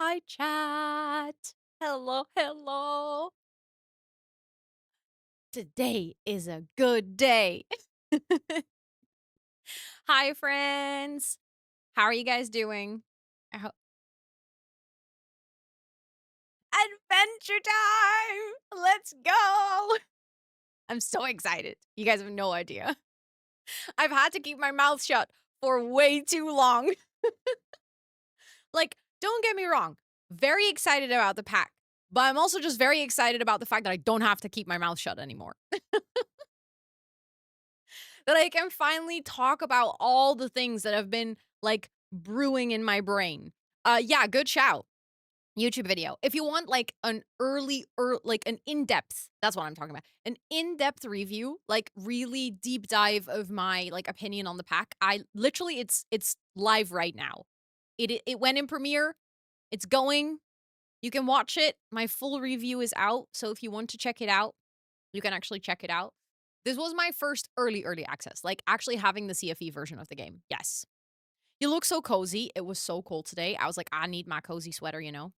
Hi, chat. Hello, hello. Today is a good day. Hi, friends. How are you guys doing? I hope adventure time. Let's go. I'm so excited. You guys have no idea. I've had to keep my mouth shut for way too long. Like, don't get me wrong. Very excited about the pack, but I'm also just very excited about the fact that I don't have to keep my mouth shut anymore. That I can finally talk about all the things that have been like brewing in my brain. Yeah, good shout. YouTube video. If you want like an like an in-depth, that's what I'm talking about. An in-depth review, like really deep dive of my like opinion on the pack. I literally it's live right now. It went in premiere. It's going. You can watch it. My full review is out. So if you want to check it out, you can actually check it out. This was my first early access, like actually having the CFE version of the game. Yes. You look so cozy. It was so cold today. I was like, I need my cozy sweater, you know?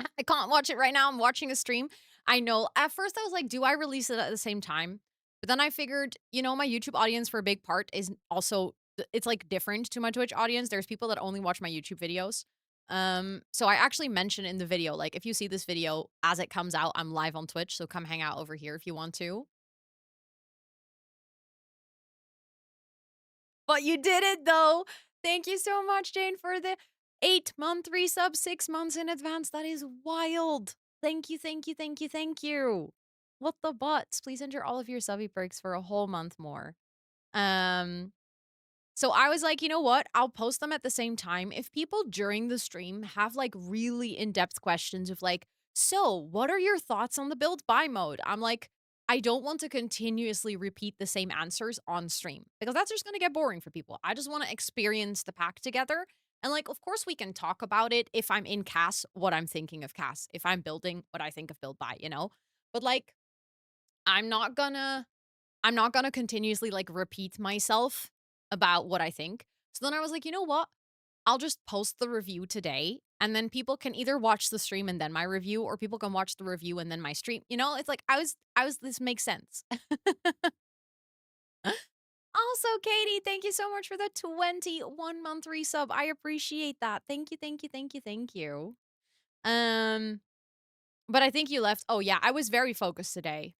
I can't watch it right now. I'm watching a stream. I know. At first, I was like, do I release it at the same time? But then I figured, my YouTube audience for a big part is also, it's like different to my Twitch audience. There's people that only watch my YouTube videos. So I actually mentioned in the video, like, if you see this video as it comes out, I'm live on Twitch. So come hang out over here if you want to. But you did it though. Thank you so much, Jane, for the 8-month resub, 6 months in advance. That is wild. Thank you, thank you, thank you, thank you. What the butts? Please enter all of your subby perks for a whole month more. Um, so I was like, you know what? I'll post them at the same time. If people during the stream have like really in-depth questions of like, so what are your thoughts on the build buy mode? I'm like, I don't want to continuously repeat the same answers on stream because that's just going to get boring for people. I just want to experience the pack together. And like, of course, we can talk about it if I'm in CAS, what I'm thinking of CAS, if I'm building what I think of build buy, you know? But like, I'm not gonna I'm not gonna continuously like repeat myself about what I think. So then I was like, you know what? I'll just post the review today and then people can either watch the stream and then my review or people can watch the review and then my stream. You know, it's like I was this makes sense. Also, Katie, thank you so much for the 21-month resub. I appreciate that. Thank you, thank you, thank you, thank you. Um, but I think you left. Oh yeah, I was very focused today.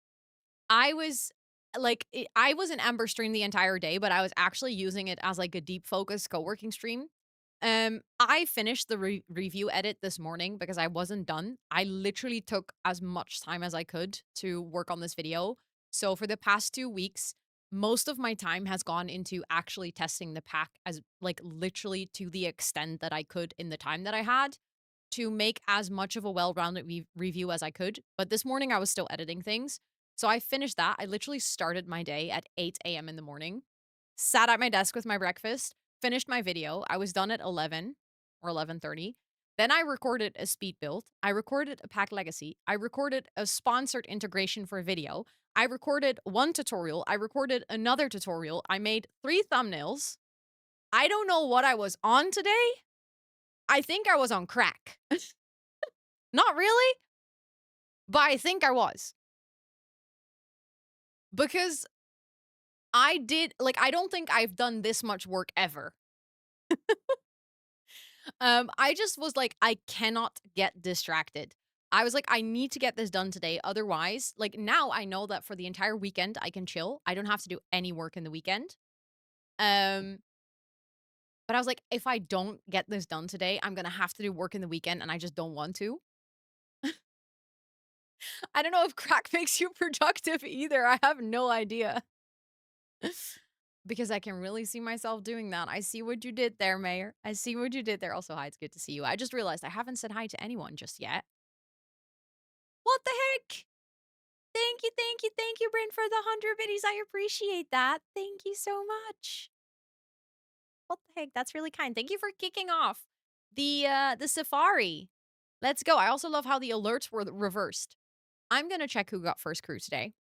I was like, I was in Ember stream the entire day, but I was actually using it as like a deep focus co-working stream. I finished the review edit this morning because I wasn't done. I literally took as much time as I could to work on this video. So for the past 2 weeks, most of my time has gone into actually testing the pack as like literally to the extent that I could in the time that I had to make as much of a well-rounded review as I could. But this morning I was still editing things. So I finished that. I literally started my day at 8 a.m. in the morning, sat at my desk with my breakfast, finished my video. I was done at 11 or 11:30. Then I recorded a speed build. I recorded a pack legacy. I recorded a sponsored integration for a video. I recorded one tutorial. I recorded another tutorial. I made 3 thumbnails. I don't know what I was on today. I think I was on crack. Not really, but I think I was. Because I did like, I don't think I've done this much work ever. I just was like, I cannot get distracted. I was like, I need to get this done today. Otherwise, like now I know that for the entire weekend I can chill. I don't have to do any work in the weekend. Um, but I was like, if I don't get this done today, I'm gonna have to do work in the weekend and I just don't want to. I don't know if crack makes you productive either. I have no idea. Because I can really see myself doing that. I see what you did there, Mayor. I see what you did there. Also, hi, it's good to see you. I just realized I haven't said hi to anyone just yet. What the heck? Thank you, Bryn, for the 100 biddies. I appreciate that. Thank you so much. What the heck? That's really kind. Thank you for kicking off the safari. Let's go. I also love how the alerts were reversed. I'm gonna check who got first crew today.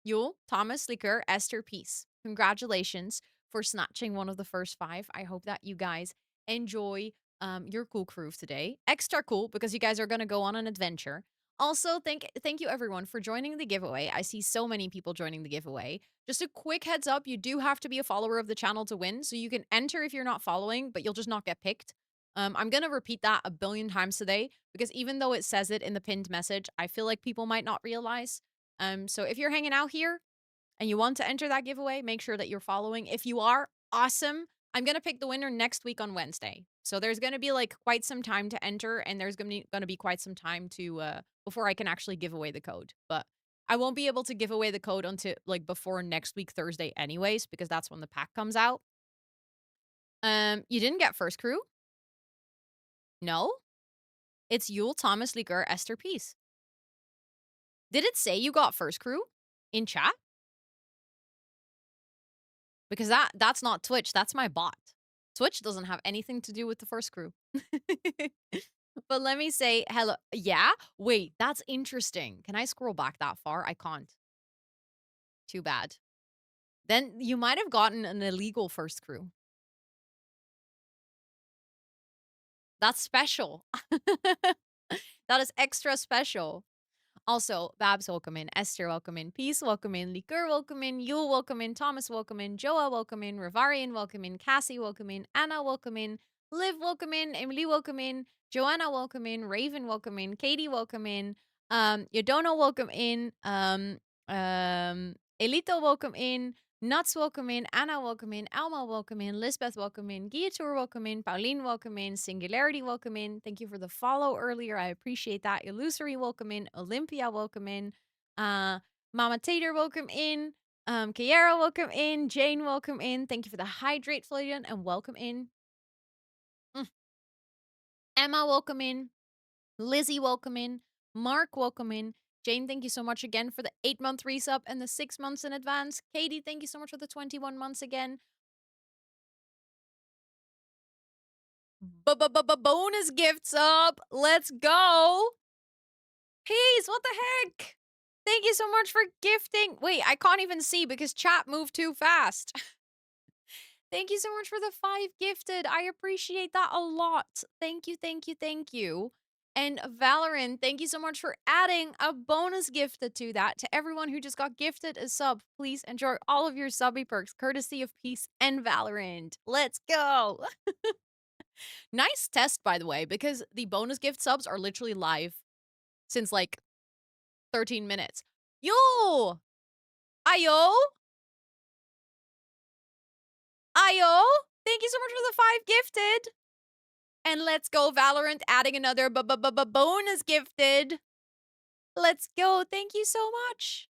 Yule, Thomas, Liquor, Esther, Peace. Congratulations for snatching one of the first 5. I hope that you guys enjoy your cool crew today. Extra cool because you guys are gonna go on an adventure. Also, thank you everyone for joining the giveaway. I see so many people joining the giveaway. Just a quick heads up, you do have to be a follower of the channel to win, so you can enter if you're not following, but you'll just not get picked. I'm gonna repeat that a billion times today because even though it says it in the pinned message, I feel like people might not realize. So if you're hanging out here and you want to enter that giveaway, make sure that you're following. If you are, awesome. I'm going to pick the winner next week on Wednesday. So there's going to be like quite some time to enter and there's going to be quite some time to before I can actually give away the code. But I won't be able to give away the code until like before next week Thursday anyways because that's when the pack comes out. You didn't get first crew? No? It's Yule, Thomas, Ligur, Esther, Peace. Did it say you got first crew in chat? Because that's not Twitch, that's my bot. Twitch doesn't have anything to do with the first crew. But let me say hello. Yeah? Wait, that's interesting. Can I scroll back that far? I can't. Too bad. Then you might have gotten an illegal first crew. That's special. That is extra special. Also, Babs, welcome in. Esther, welcome in. Peace, welcome in. Likur, welcome in. Yule, welcome in. Thomas, welcome in. Joa, welcome in. Rivarian, welcome in. Cassie, welcome in. Anna, welcome in. Liv, welcome in. Emily, welcome in. Joanna, welcome in. Raven, welcome in. Katie, welcome in. Yodona, welcome in. Elito, welcome in. Nuts, welcome in. Anna, welcome in. Alma, welcome in. Lisbeth, welcome in. Guiatur, welcome in. Pauline, welcome in. Singularity, welcome in. Thank you for the follow earlier. I appreciate that. Illusory, welcome in. Olympia, welcome in. Mama Tater, welcome in. Kiara, welcome in. Jane, welcome in. Thank you for the hydrate, Flavian, and welcome in. Emma, welcome in. Lizzie, welcome in. Mark, welcome in. Jane, thank you so much again for the 8-month resub and the 6 months in advance. Katie, thank you so much for the 21 months again. Bonus gifts up. Let's go. Peace. What the heck? Thank you so much for gifting. Wait, I can't even see because chat moved too fast. Thank you so much for the 5 gifted. I appreciate that a lot. Thank you, thank you, thank you. And Valorant, thank you so much for adding a bonus gift to that. To everyone who just got gifted a sub, please enjoy all of your subby perks, courtesy of Peace and Valorant. Let's go. Nice test, by the way, because the bonus gift subs are literally live since like 13 minutes. Yo! Ayo? Ayo? Thank you so much for the 5 gifted. And let's go, Valorant, adding another bonus gifted. Let's go. Thank you so much.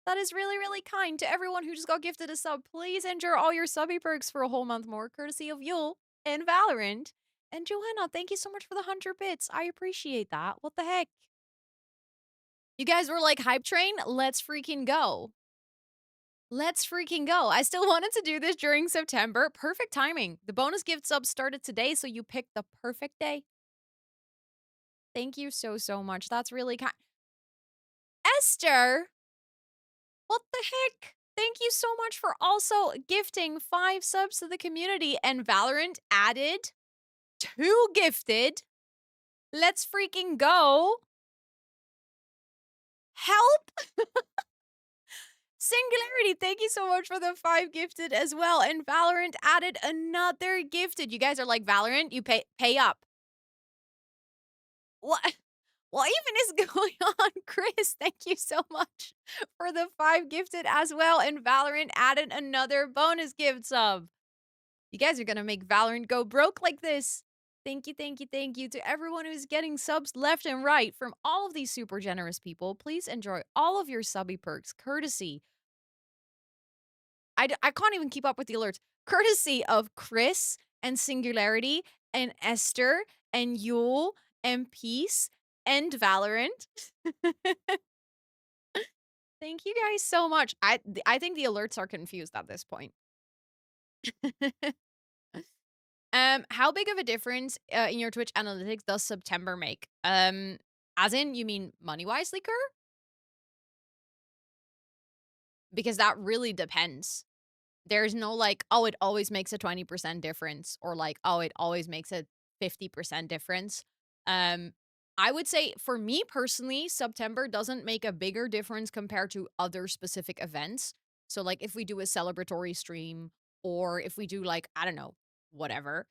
That is really, really kind to everyone who just got gifted a sub. Please enjoy all your subby perks for a whole month more, courtesy of Yule and Valorant. And Joanna, thank you so much for the 100 bits. I appreciate that. What the heck? You guys were like, hype train? Let's freaking go. Let's freaking go. I still wanted to do this during September. Perfect timing. The bonus gift sub started today, so you picked the perfect day. Thank you so, so much. That's really kind. Esther, what the heck? Thank you so much for also gifting 5 subs to the community. And Valorant added 2 gifted. Let's freaking go. Help! Singularity, thank you so much for the 5 gifted as well. And Valorant added another gifted. You guys are like, Valorant, you pay up. What? What even is going on, Chris? Thank you so much for the 5 gifted as well. And Valorant added another bonus gift sub. You guys are gonna make Valorant go broke like this. Thank you, thank you, thank you to everyone who's getting subs left and right from all of these super generous people. Please enjoy all of your subby perks, courtesy. I can't even keep up with the alerts. Courtesy of Chris and Singularity and Esther and Yule and Peace and Valorant. Thank you guys so much. I think the alerts are confused at this point. How big of a difference in your Twitch analytics does September make? As in, you mean money-wise, Liker? Because that really depends. There's no like, oh, it always makes a 20% difference, or like, oh, it always makes a 50% difference. Um, I would say for me personally, September doesn't make a bigger difference compared to other specific events. So, like, if we do a celebratory stream or if we do, like, I don't know, whatever,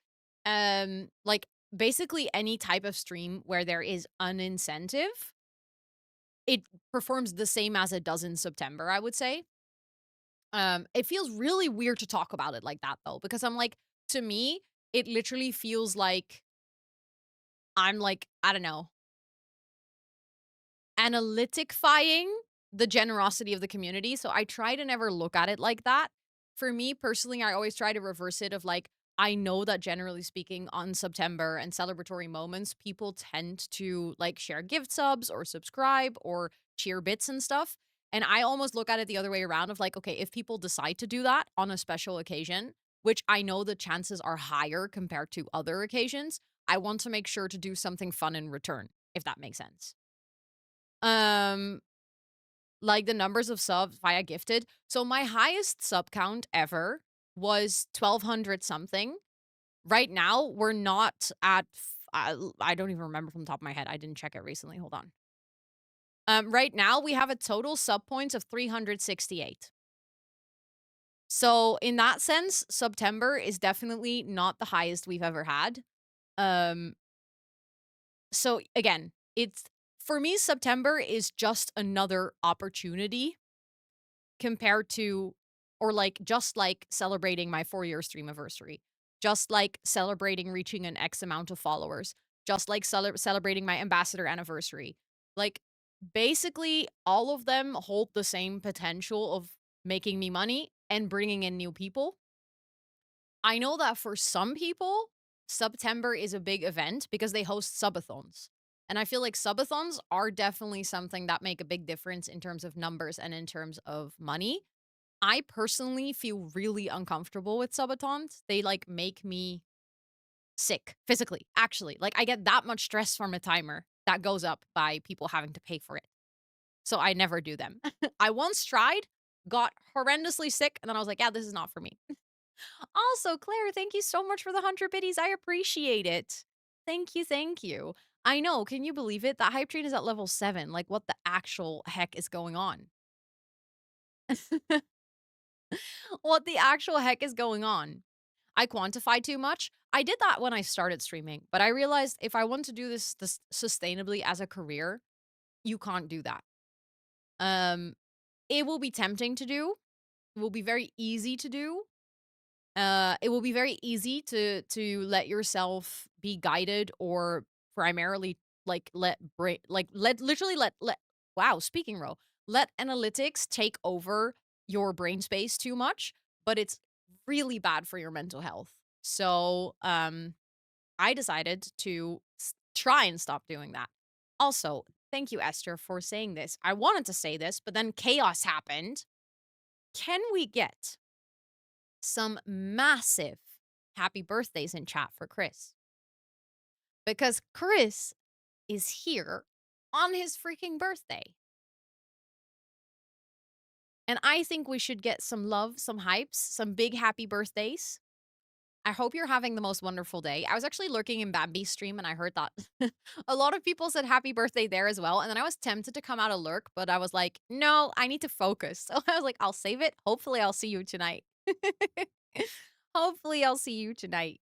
like, basically any type of stream where there is an incentive, it performs the same as it does in September, I would say. It feels really weird to talk about it like that though, because I'm like, to me, it literally feels like I'm like, I don't know, analyticfying the generosity of the community. So I try to never look at it like that. For me personally, I always try to reverse it of like, I know that generally speaking on September and celebratory moments, people tend to like share gift subs or subscribe or cheer bits and stuff. And I almost look at it the other way around of like, okay, if people decide to do that on a special occasion, which I know the chances are higher compared to other occasions, I want to make sure to do something fun in return, if that makes sense. Um, like the numbers of subs via gifted. So my highest sub count ever was 1,200 something. Right now, we're not at I don't even remember from the top of my head. I didn't check it recently. Hold on. Right now we have a total sub points of 368. So in that sense, September is definitely not the highest we've ever had. Um, so again, it's for me, September is just another opportunity compared to or like just like celebrating my 4-year stream anniversary, just like celebrating reaching an X amount of followers, just like celebrating my ambassador anniversary. Like basically all of them hold the same potential of making me money and bringing in new people. I know that for some people, September is a big event because they host subathons. And I feel like subathons are definitely something that make a big difference in terms of numbers and in terms of money. I personally feel really uncomfortable with subathons. They like make me sick physically, actually. Like I get that much stress from a timer that goes up by people having to pay for it. So I never do them. I once tried, got horrendously sick, and then I was like, yeah, this is not for me. Also, Claire, thank you so much for the 100 biddies. I appreciate it. Thank you. Thank you. I know. Can you believe it? That hype train is at level 7. Like, what the actual heck is going on? What the actual heck is going on? I quantify too much. I did that when I started streaming, but I realized if I want to do this sustainably as a career, you can't do that. Um, it will be tempting to do. It will be very easy to do. It will be very easy to let yourself be guided or primarily like let literally let wow, speaking role. Let analytics take over your brain space too much, but it's really bad for your mental health. So, I decided to try and stop doing that. Also, thank you, Esther, for saying this. I wanted to say this, but then chaos happened. Can we get some massive happy birthdays in chat for Chris? Because Chris is here on his freaking birthday. And I think we should get some love, some hypes, some big happy birthdays. I hope you're having the most wonderful day. I was actually lurking in Bambi's stream and I heard that a lot of people said happy birthday there as well. And then I was tempted to come out a lurk, but I was like, no, I need to focus. So I was like, I'll save it. Hopefully, I'll see you tonight. Hopefully, I'll see you tonight.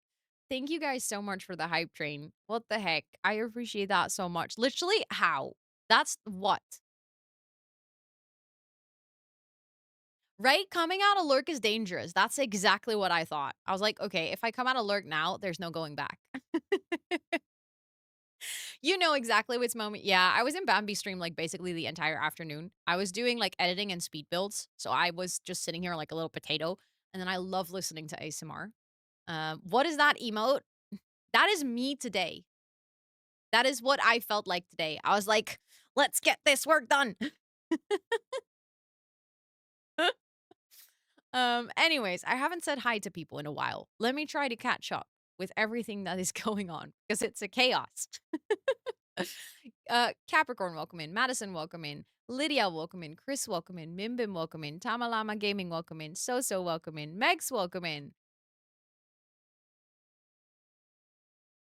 Thank you guys so much for the hype train. What the heck? I appreciate that so much. Literally, how? That's what? Right? Coming out a lurk is dangerous. That's exactly what I thought. I was like, okay, if I come out a lurk now, there's no going back. You know exactly which moment. Yeah, I was in Bambi stream like basically the entire afternoon. I was doing like editing and speed builds. So I was just sitting here like a little potato. And then I love listening to ASMR. What is that emote? That is me today. That is what I felt like today. I was like, let's get this work done. Anyways, I haven't said hi to people in a while. Let me try to catch up with everything that is going on because it's a chaos. Capricorn, welcome in. Madison, welcome in. Lydia, welcome in. Chris, welcome in. Mimbim, welcome in. Tamalama Gaming, welcome in. So, welcome in. Megs, welcome in.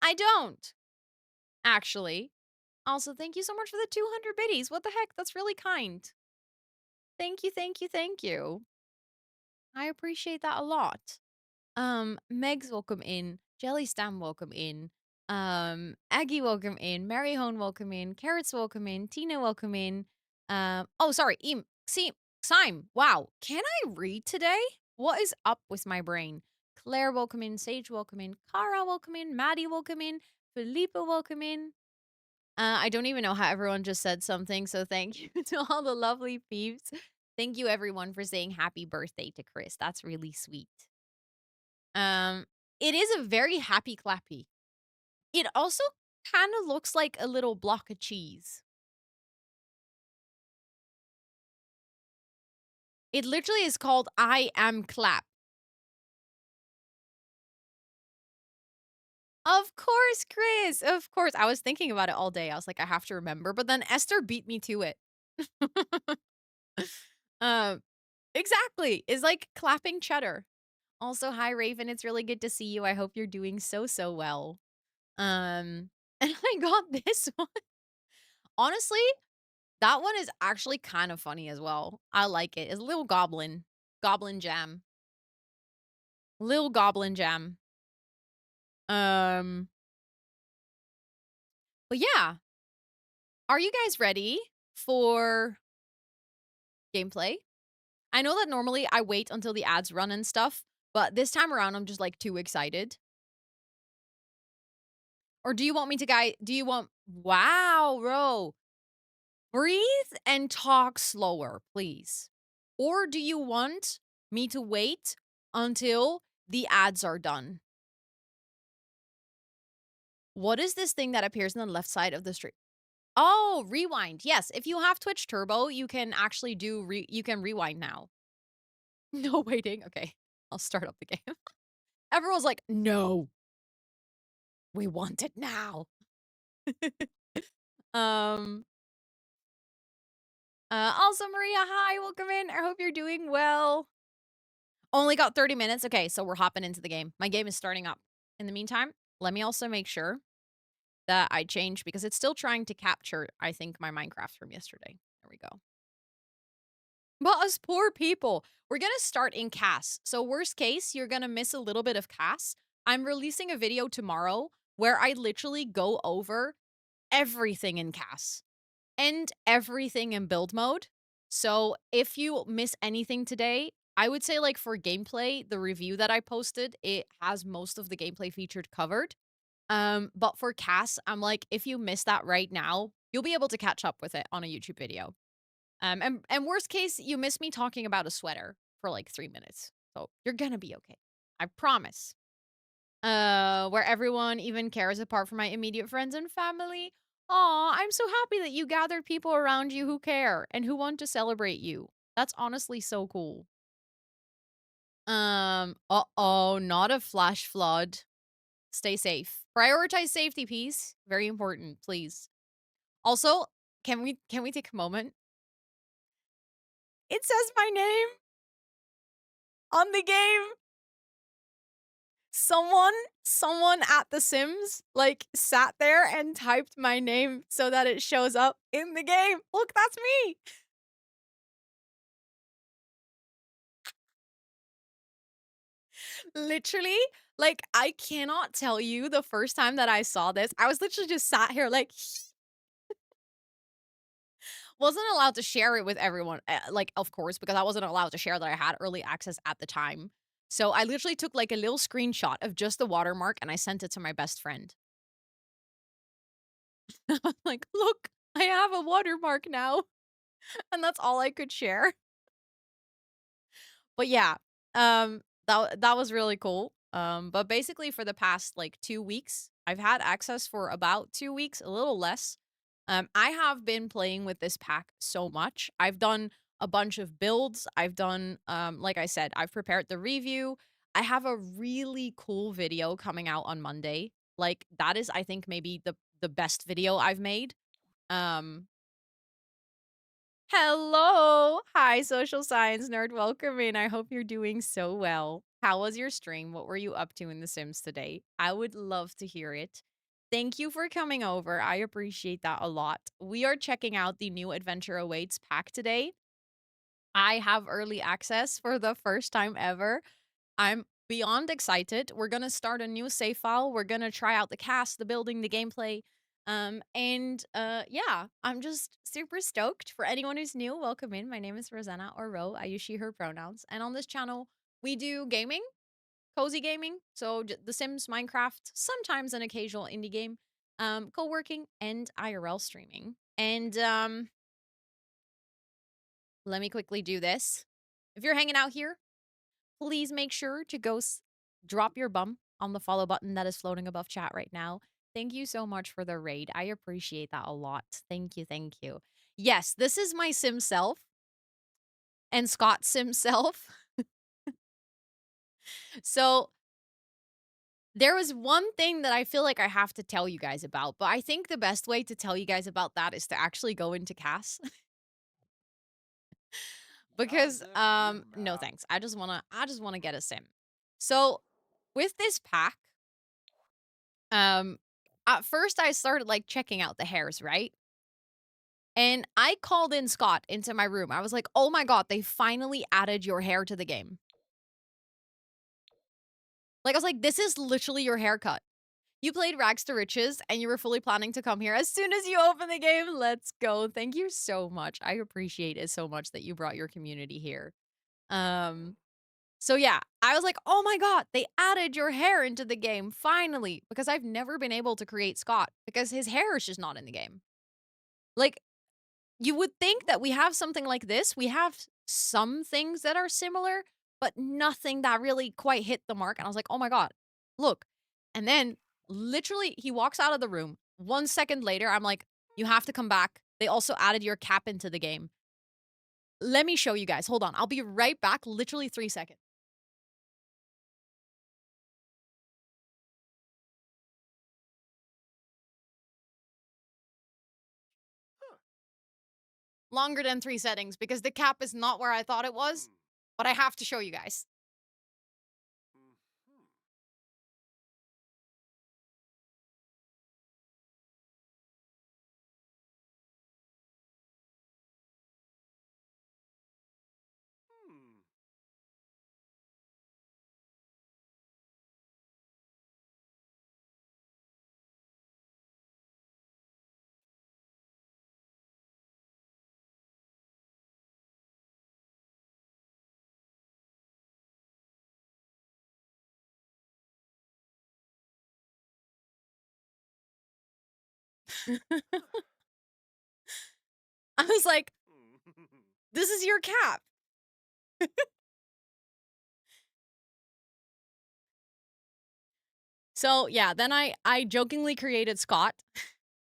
I don't, actually. Also, thank you so much for the 200 biddies. What the heck? That's really kind. Thank you, thank you, thank you. I appreciate that a lot. Megs welcome in, Jelly Stam welcome in, Aggie welcome in, Maryhone welcome in, Carrots welcome in, Tina welcome in. Oh sorry, Sime. Wow, can I read today? What is up with my brain? Claire welcome in, Sage welcome in, Cara welcome in, Maddie welcome in, Felipe welcome in. I don't even know how everyone just said something, so thank you to all the lovely peeps. Thank you everyone for saying happy birthday to Chris. That's really sweet. Um, it is a very happy clappy. It also kind of looks like a little block of cheese. It literally is called I Am Clap. Of course, Chris. Of course. I was thinking about it all day. I was like, I have to remember. But then Esther beat me to it. um, exactly. It's like clapping cheddar. Also, hi Raven. It's really good to see you. I hope you're doing so well. And I got this one. Honestly, that one is actually kind of funny as well. I like it. It's a little goblin. Goblin jam. Little goblin jam. Um, but yeah. Are you guys ready for gameplay? I know that normally I wait until the ads run and stuff, but this time around I'm just like too excited. Or do you want me to wow, Ro. Breathe and talk slower, please. Or do you want me to wait until the ads are done? What is this thing that appears on the left side of the stream? Oh, rewind. Yes, if you have Twitch Turbo, you can actually you can rewind now. No waiting. Okay. I'll start up the game. Everyone's like, "No. We want it now." um also Maria, hi, welcome in. I hope you're doing well. Only got 30 minutes. Okay, so we're hopping into the game. My game is starting up. In the meantime, let me also make sure that I change because it's still trying to capture, I think, my Minecraft from yesterday. There we go. But us poor people, we're gonna start in CAS. So worst case, you're gonna miss a little bit of CAS. I'm releasing a video tomorrow where I literally go over everything in CAS and everything in build mode. So if you miss anything today, I would say like for gameplay, the review that I posted, it has most of the gameplay featured covered. But for CAS, I'm like, if you miss that right now, you'll be able to catch up with it on a YouTube video. And worst case, you miss me talking about a sweater for like 3 minutes. So you're gonna be okay. I promise. Where everyone even cares apart from my immediate friends and family. Aw, I'm so happy that you gathered people around you who care and who want to celebrate you. That's honestly so cool. Uh-oh, not a flash flood. Stay safe. Prioritize safety, peace. Very important, please. Also, can we take a moment? It says my name on the game. Someone at The Sims, like, sat there and typed my name so that it shows up in the game. Look, that's me! Literally, like, I cannot tell you the first time that I saw this, I was literally just sat here like, wasn't allowed to share it with everyone, like, of course, because I wasn't allowed to share that I had early access at the time. So I literally took, like, a little screenshot of just the watermark, and I sent it to my best friend. Like, "Look, I have a watermark now." And that's all I could share. But yeah, that was really cool. But basically for the past like 2 weeks, I've had access for about 2 weeks, a little less. I have been playing with this pack so much. I've done a bunch of builds. I've done like I said, I've prepared the review. I have a really cool video coming out on Monday. Like that is I think maybe the best video I've made. Um Hello. Hi, social science nerd. Welcome in. I hope you're doing so well. How was your stream? What were you up to in The Sims today? I would love to hear it. Thank you for coming over. I appreciate that a lot. We are checking out the new Adventure Awaits pack today. I have early access for the first time ever. I'm beyond excited. We're gonna start a new save file. We're gonna try out the cast, the building, the gameplay. Yeah, I'm just super stoked. For anyone who's new, welcome in. My name is Rosanna or Ro. I use she, her pronouns. And on this channel, we do gaming, cozy gaming. So The Sims, Minecraft, sometimes an occasional indie game, co-working, and IRL streaming. And let me quickly do this. If you're hanging out here, please make sure to drop your bum on the follow button that is floating above chat right now. Thank you so much for the raid. I appreciate that a lot. Thank you. Thank you. Yes, this is my sim self and Scott's sim self. So there was one thing that I feel like I have to tell you guys about, but I think the best way to tell you guys about that is to actually go into CAS. Because no thanks. I just wanna get a sim. So with this pack, um at first I started like checking out the hairs, right? And I called in Scott into my room. I was like, "Oh my god, they finally added your hair to the game." Like I was like, "This is literally your haircut. You played Rags to Riches and you were fully planning to come here as soon as you open the game. Let's go." Thank you so much. I appreciate it so much that you brought your community here. Um So yeah, I was like, "Oh my god, they added your hair into the game finally," because I've never been able to create Scott because his hair is just not in the game. Like, you would think that we have something like this. We have some things that are similar, but nothing that really quite hit the mark. And I was like, "Oh my god, look." And then literally he walks out of the room. 1 second later, I'm like, "You have to come back. They also added your cap into the game." Let me show you guys. Hold on. I'll be right back. Literally 3 seconds. Longer than 3 settings because the cap is not where I thought it was, but I have to show you guys. I was like, "This is your cap." So, yeah, then I jokingly created Scott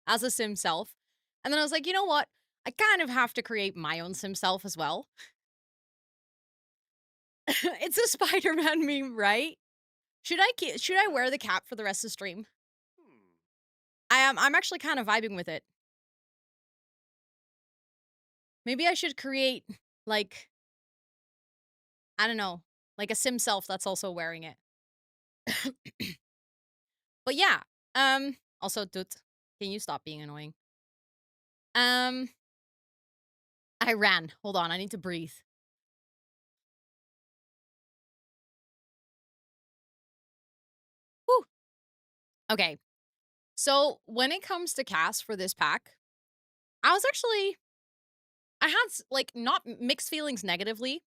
as a sim self, and then I was like, "You know what? I kind of have to create my own sim self as well." It's a Spider-Man meme, right? Should I wear the cap for the rest of the stream? I'm actually kind of vibing with it. Maybe I should create, like, I don't know, like a sim self that's also wearing it. But yeah, also, Tut, can you stop being annoying? Um, I ran. Hold on, I need to breathe. Whew. Okay, so when it comes to cast for this pack, I was actually I had like not mixed feelings negatively,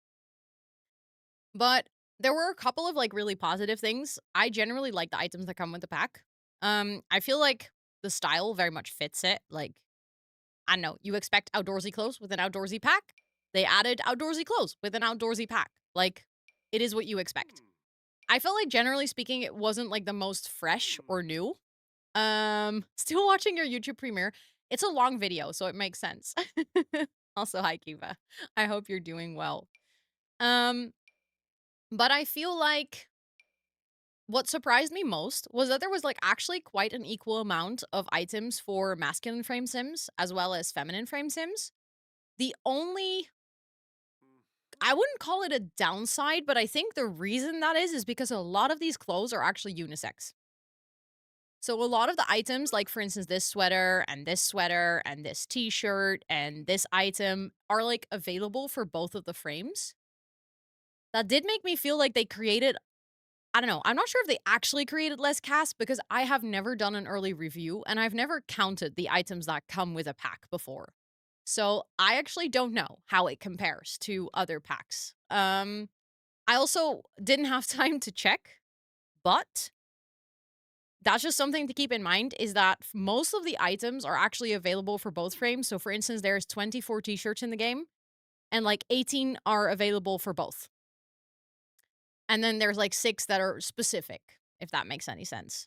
but there were a couple of like really positive things. I generally like the items that come with the pack. I feel like the style very much fits it. Like, I don't know, you expect outdoorsy clothes with an outdoorsy pack. They added outdoorsy clothes with an outdoorsy pack. Like, it is what you expect. I felt like generally speaking, it wasn't like the most fresh or new. Still watching your YouTube premiere. It's a long video, so it makes sense. Also, hi Kiva. I hope you're doing well. Um, but I feel like what surprised me most was that there was like actually quite an equal amount of items for masculine frame sims as well as feminine frame sims. The only I wouldn't call it a downside, but I think the reason that is because a lot of these clothes are actually unisex. So a lot of the items, like for instance, this sweater and this t-shirt and this item are like available for both of the frames. That did make me feel like they created, I don't know, I'm not sure if they actually created less cast because I have never done an early review and I've never counted the items that come with a pack before. So I actually don't know how it compares to other packs. I also didn't have time to check, but that's just something to keep in mind is that most of the items are actually available for both frames. So for instance, there's 24 t-shirts in the game and like 18 are available for both. And then there's like 6 that are specific, if that makes any sense.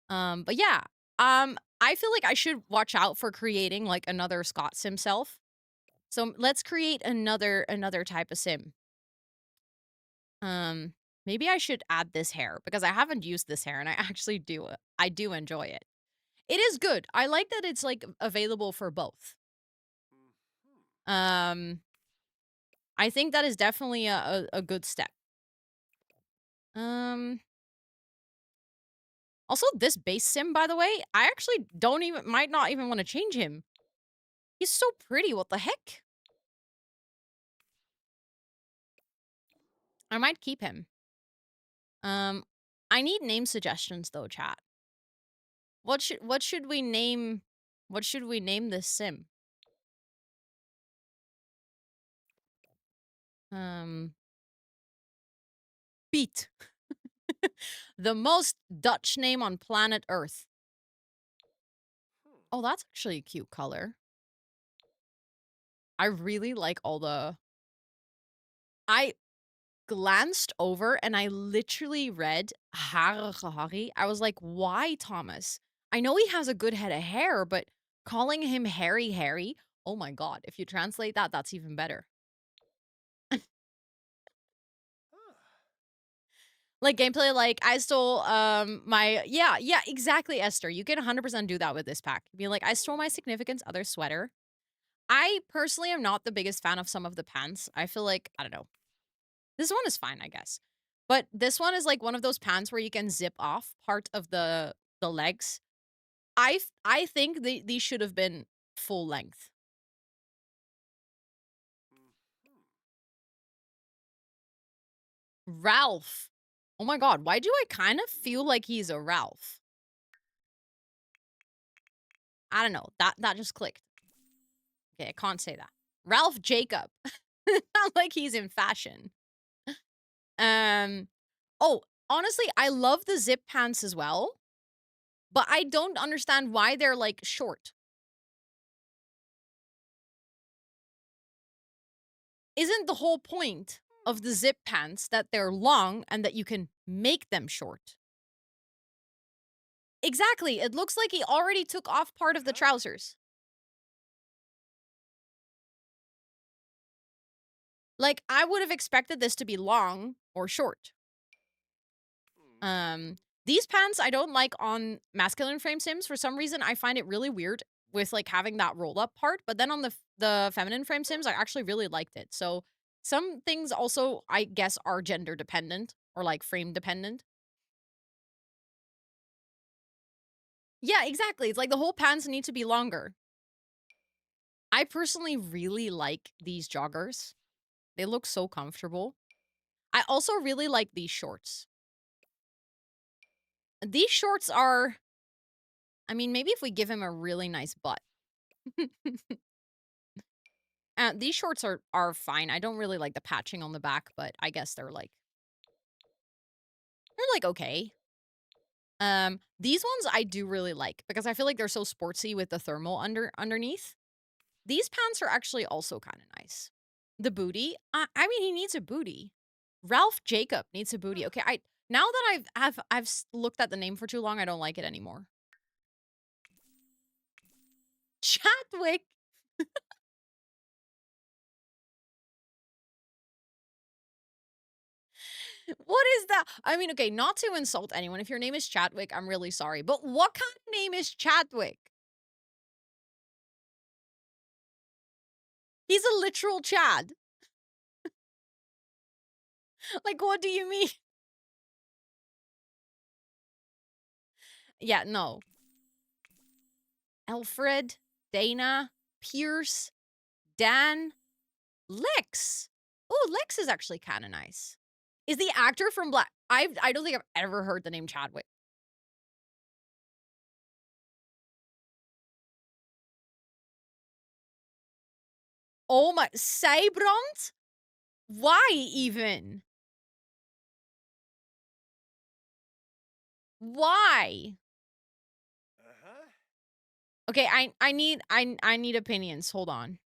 But yeah, I feel like I should watch out for creating like another Scott himself. So let's create another type of sim. Um, Maybe I should add this hair because I haven't used this hair and I do enjoy it. It is good. I like that it's like available for both. Um, I think that is definitely a good step. Um, Also this base sim, by the way, I actually might not even want to change him. He's so pretty. What the heck? I might keep him. Um, I need name suggestions though, chat. What should we name? What should we name this sim? Um, Piet. The most Dutch name on planet Earth. Oh, that's actually a cute color. I really like all the. I glanced over and I literally read Harry. I was like, why, Thomas? I know he has a good head of hair, but calling him Harry, oh my god, if you translate that, that's even better. Like gameplay, like I stole my yeah, exactly, Esther. You can 100% do that with this pack. Be like, I stole my significant other sweater. I personally am not the biggest fan of some of the pants. I feel like, I don't know. This one is fine, I guess. But this one is like one of those pants where you can zip off part of the legs. I think these should have been full length. Ralph. Oh my god, why do I kind of feel like he's a Ralph? I don't know. That just clicked. Okay, I can't say that. Ralph Jacob. Not like he's in fashion. Oh, honestly, I love the zip pants as well, but I don't understand why they're like short. Isn't the whole point of the zip pants that they're long and that you can make them short? Exactly. It looks like he already took off part of the trousers. Like, I would have expected this to be long or short. These pants I don't like on masculine frame sims. For some reason, I find it really weird with like having that roll up part. But then on the feminine frame sims, I actually really liked it. So some things also, I guess, are gender dependent or like frame dependent. Yeah, exactly. It's like the whole pants need to be longer. I personally really like these joggers. They look so comfortable. I also really like these shorts. These shorts are, I mean, maybe if we give him a really nice butt. These shorts are fine. I don't really like the patching on the back, but I guess they're like okay. These ones I do really like because I feel like they're so sportsy with the thermal underneath. These pants are actually also kind of nice. The booty, I mean, he needs a booty. Ralph Jacob needs a booty. Okay, now that I've looked at the name for too long, I don't like it anymore. Chadwick. What is that? I mean, okay, not to insult anyone. If your name is Chadwick, I'm really sorry. But what kind of name is Chadwick? He's a literal Chad. Like, what do you mean? Yeah, no. Alfred, Dana, Pierce, Dan, Lex. Oh, Lex is actually kind of nice. Is the actor from Black? I don't think I've ever heard the name Chadwick. Oh my, Seibrand? Why even? Why? Okay, I need opinions. Hold on.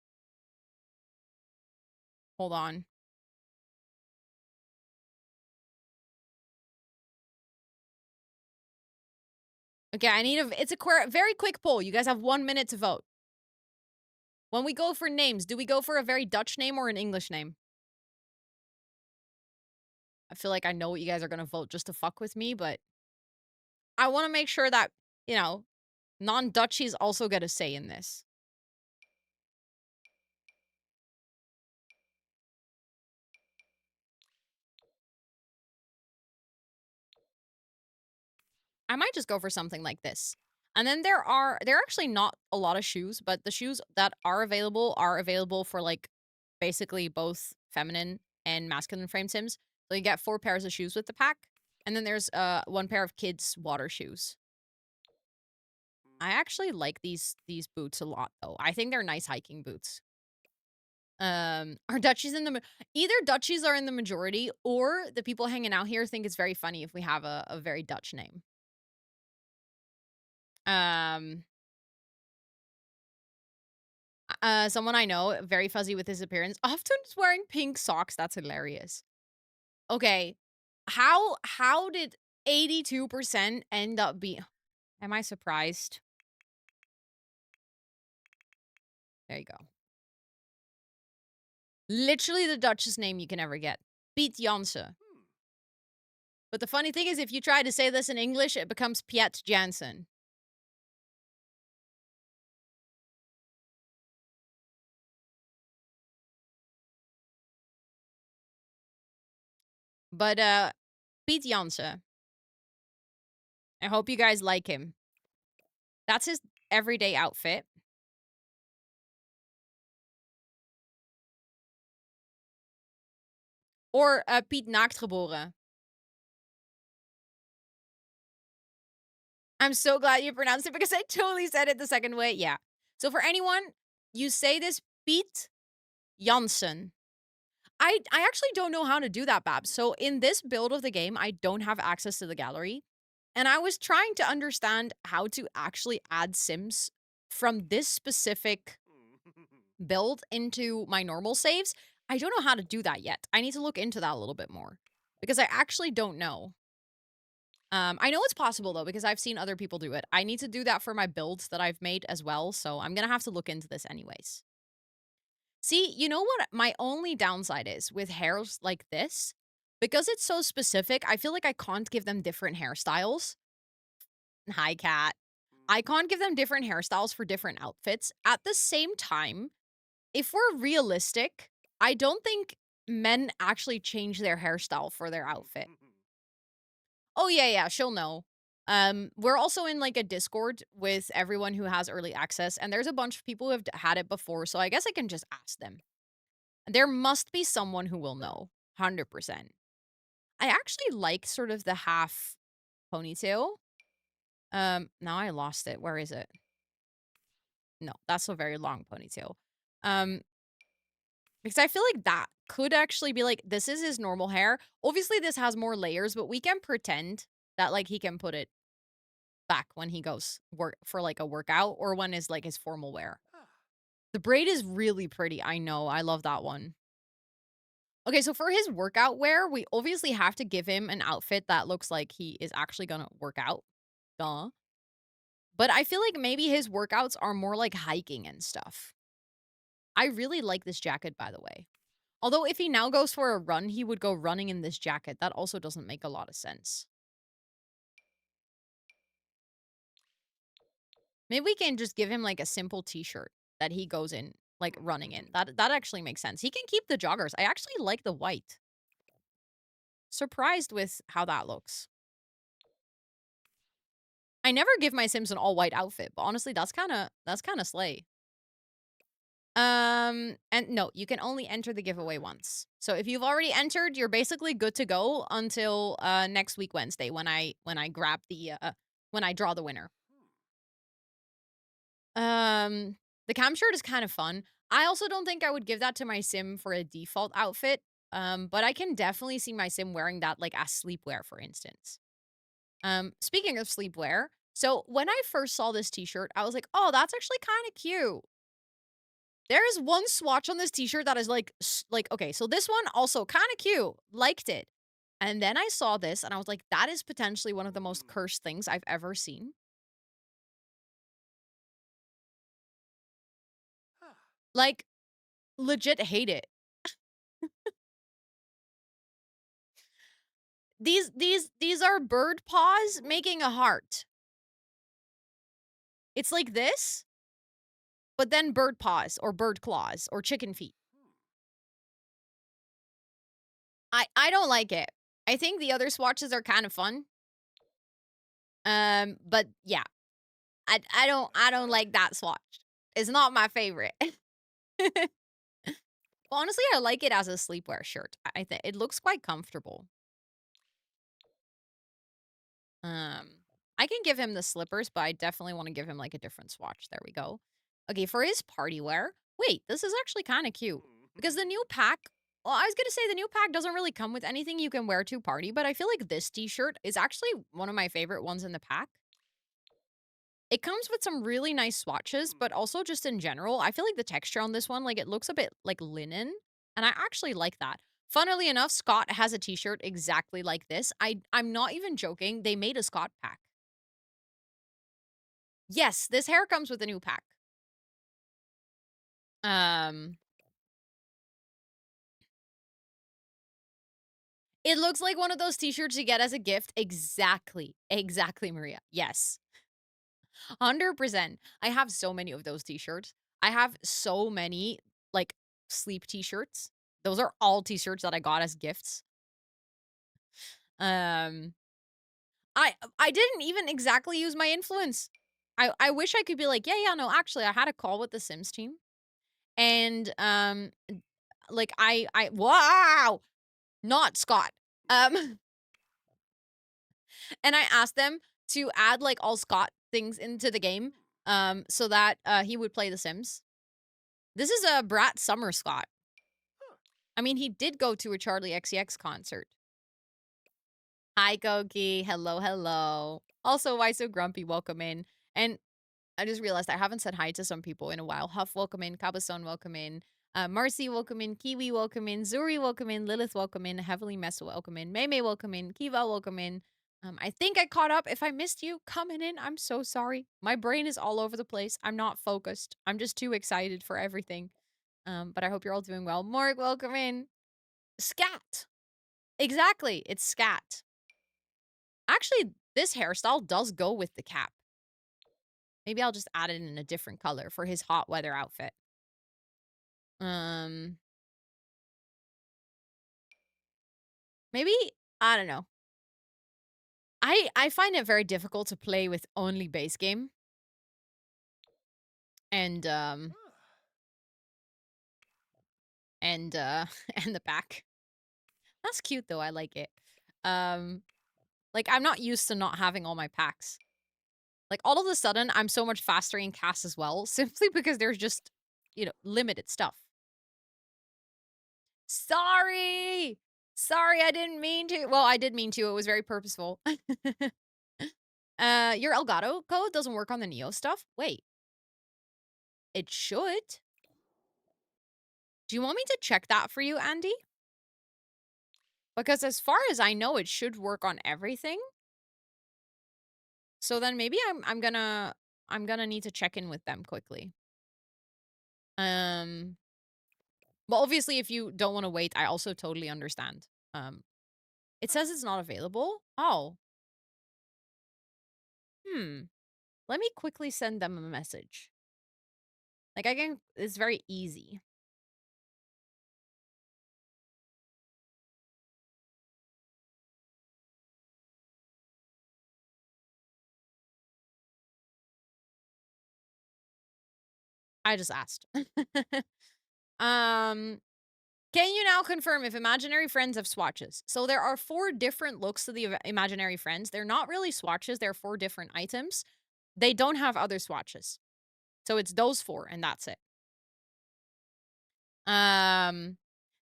Hold on. Okay, I need a it's a very quick poll. You guys have 1 minute to vote. When we go for names, do we go for a very Dutch name or an English name? I feel like I know what you guys are gonna vote just to fuck with me, but I want to make sure that, you know, non-Dutchies also get a say in this. I might just go for something like this. And then there are actually not a lot of shoes, but the shoes that are available for like basically both feminine and masculine frame sims. So you get 4 pairs of shoes with the pack. And then there's 1 pair of kids water shoes. I actually like these boots a lot though. I think they're nice hiking boots. Are Dutchies in the either Dutchies are in the majority or the people hanging out here think it's very funny if we have a very Dutch name. Um someone I know, very fuzzy with his appearance, often is wearing pink socks. That's hilarious. Okay. How did 82% end up being Am I surprised? There you go. Literally the Dutchest name you can ever get. Piet Jansen. But the funny thing is, if you try to say this in English, it becomes Piet Jansen. But, Piet Jansen. I hope you guys like him. That's his everyday outfit. Or, Piet Naaktgeboren. I'm so glad you pronounced it because I totally said it the second way. Yeah. So for anyone, you say this Piet Jansen. I actually don't know how to do that, Babs. So in this build of the game, I don't have access to the gallery. And I was trying to understand how to actually add Sims from this specific build into my normal saves. I don't know how to do that yet. I need to look into that a little bit more because I actually don't know. I know it's possible though because I've seen other people do it. I need to do that for my builds that I've made as well, so I'm gonna have to look into this anyways. See, you know what my only downside is with hairs like this? Because it's so specific, I feel like I can't give them different hairstyles. Hi, cat. I can't give them different hairstyles for different outfits. At the same time, if we're realistic, I don't think men actually change their hairstyle for their outfit. Oh, yeah, yeah, she'll know. We're also in, like, a Discord with everyone who has early access, and there's a bunch of people who have had it before, so I guess I can just ask them. There must be someone who will know, 100%. I actually like sort of the half ponytail. Now I lost it. Where is it? No, that's a very long ponytail. Um, because I feel like that could actually be like, this is his normal hair. Obviously, this has more layers, but we can pretend that, like, he can put it back when he goes work for like a workout or when is like his formal wear. The braid is really pretty. I know. I love that one. Okay, so for his workout wear, we obviously have to give him an outfit that looks like he is actually gonna work out. Duh. But I feel like maybe his workouts are more like hiking and stuff. I really like this jacket, by the way. Although if he now goes for a run, he would go running in this jacket. That also doesn't make a lot of sense. Maybe we can just give him like a simple t-shirt that he goes in like running in. That actually makes sense. He can keep the joggers. I actually like the white. Surprised with how that looks. I never give my Sims an all-white outfit, but honestly, that's kinda slay. And no, you can only enter the giveaway once. So if you've already entered, you're basically good to go until, next week Wednesday when I grab the, when I draw the winner. Um, the cam shirt is kind of fun. I also don't think I would give that to my sim for a default outfit, but I can definitely see my sim wearing that, like, as sleepwear, for instance. Speaking of sleepwear, so when I first saw this t-shirt, I was like, "Oh, that's actually kinda cute." There is one swatch on this t-shirt that is, like, okay, so this one also kinda cute, liked it. And then I saw this, and I was like, "That is potentially one of the most cursed things I've ever seen." Like, legit hate it. These are bird paws making a heart. It's like this, but then bird paws or bird claws or chicken feet. I don't like it. I think the other swatches are kind of fun. But yeah, I don't like that swatch. It's not my favorite. Honestly, I like it as a sleepwear shirt. I think it looks quite comfortable. Um, I can give him the slippers, but I definitely want to give him like a different swatch. There we go. Okay, for his party wear. Wait, this is actually kind of cute because the new pack. Well, I was gonna say the new pack doesn't really come with anything you can wear to party, but I feel like this T-shirt is actually one of my favorite ones in the pack. It comes with some really nice swatches, but also just in general, I feel like the texture on this one, like it looks a bit like linen, and I actually like that. Funnily enough, Scott has a t-shirt exactly like this. I'm not even joking. They made a Scott pack. Yes, this hair comes with a new pack. Um, it looks like one of those t-shirts you get as a gift. Exactly. Exactly, Maria. Yes. 100%. I have so many of those t-shirts. I have so many like sleep t-shirts. Those are all t-shirts that I got as gifts. Um I didn't even exactly use my influence. I wish I could be like, yeah, no, actually I had a call with the Sims team and like I wow, not Scott. Um and I asked them to add like all Scott things into the game so that he would play the Sims. This is a Brat Summer Scott. I mean, he did go to a Charlie XCX concert. Hi, Koki. Hello, hello. Also, why so grumpy? Welcome in. And I just realized I haven't said hi to some people in a while. Huff, welcome in. Cabazon, welcome in. Marcy, welcome in. Kiwi, welcome in. Zuri, welcome in. Lilith, welcome in. Heavily Mess, welcome in. May May, welcome in. Kiva, welcome in. I think I caught up. If I missed you coming in, I'm so sorry. My brain is all over the place. I'm not focused. I'm just too excited for everything. But I hope you're all doing well. Morg, welcome in. Scat. Exactly. It's scat. Actually, this hairstyle does go with the cap. Maybe I'll just add it in a different color for his hot weather outfit. Um, maybe I don't know. I find it very difficult to play with only base game and and and the pack. That's cute though. I like it. Um, like I'm not used to not having all my packs. Like all of a sudden, I'm so much faster in cast as well, simply because there's just limited stuff. Sorry! Sorry, I didn't mean to. Well, I did mean to. It was very purposeful. Your Elgato code doesn't work on the Neo stuff? Wait, it should. Do you want me to check that for you, Andy? Because as far as I know, it should work on everything. So then maybe I'm gonna need to check in with them quickly. Um, well, obviously, if you don't want to wait, I also totally understand. It says it's not available. Oh, hmm. Let me quickly send them a message. Like I can, it's very easy. I just asked. um, can you now confirm if imaginary friends have swatches? So there are 4 different looks to the imaginary friends. They're not really swatches. They're 4 different items. They don't have other swatches. So it's those 4 and that's it. Um,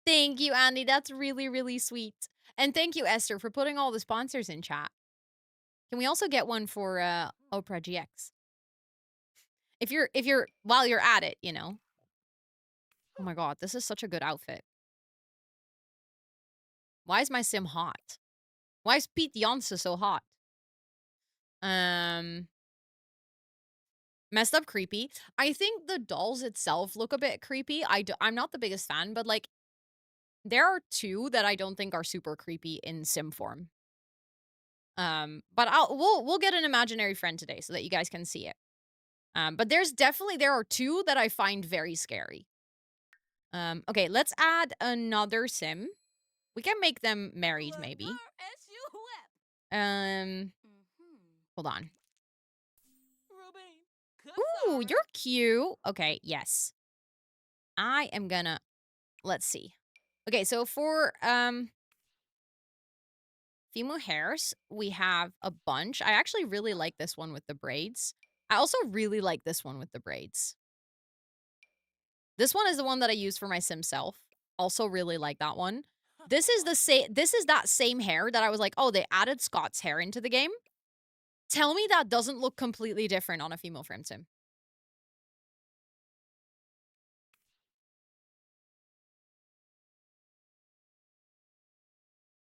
thank you, Andy. That's really, really sweet. And thank you, Esther, for putting all the sponsors in chat. Can we also get one for Oprah GX? If you're while you're at it, you know. Oh my god, this is such a good outfit. Why is my sim hot? Why is Pete Janssen so hot? Um Messed up creepy. I think the dolls itself look a bit creepy. I'm not the biggest fan, but like there are 2 that I don't think are super creepy in sim form. But we'll get an imaginary friend today so that you guys can see it. But there are 2 that I find very scary. Okay, let's add another sim. We can make them married, maybe. Hold on. Ooh, you're cute. Okay, yes. I am gonna, let's see. Okay, so for, female hairs, we have a bunch. I actually really like this one with the braids. I also really like this one with the braids. This one is the one that I use for my sim self. Also really like that one. This is that same hair that I was like, "Oh, they added Scott's hair into the game." Tell me that doesn't look completely different on a female frame sim.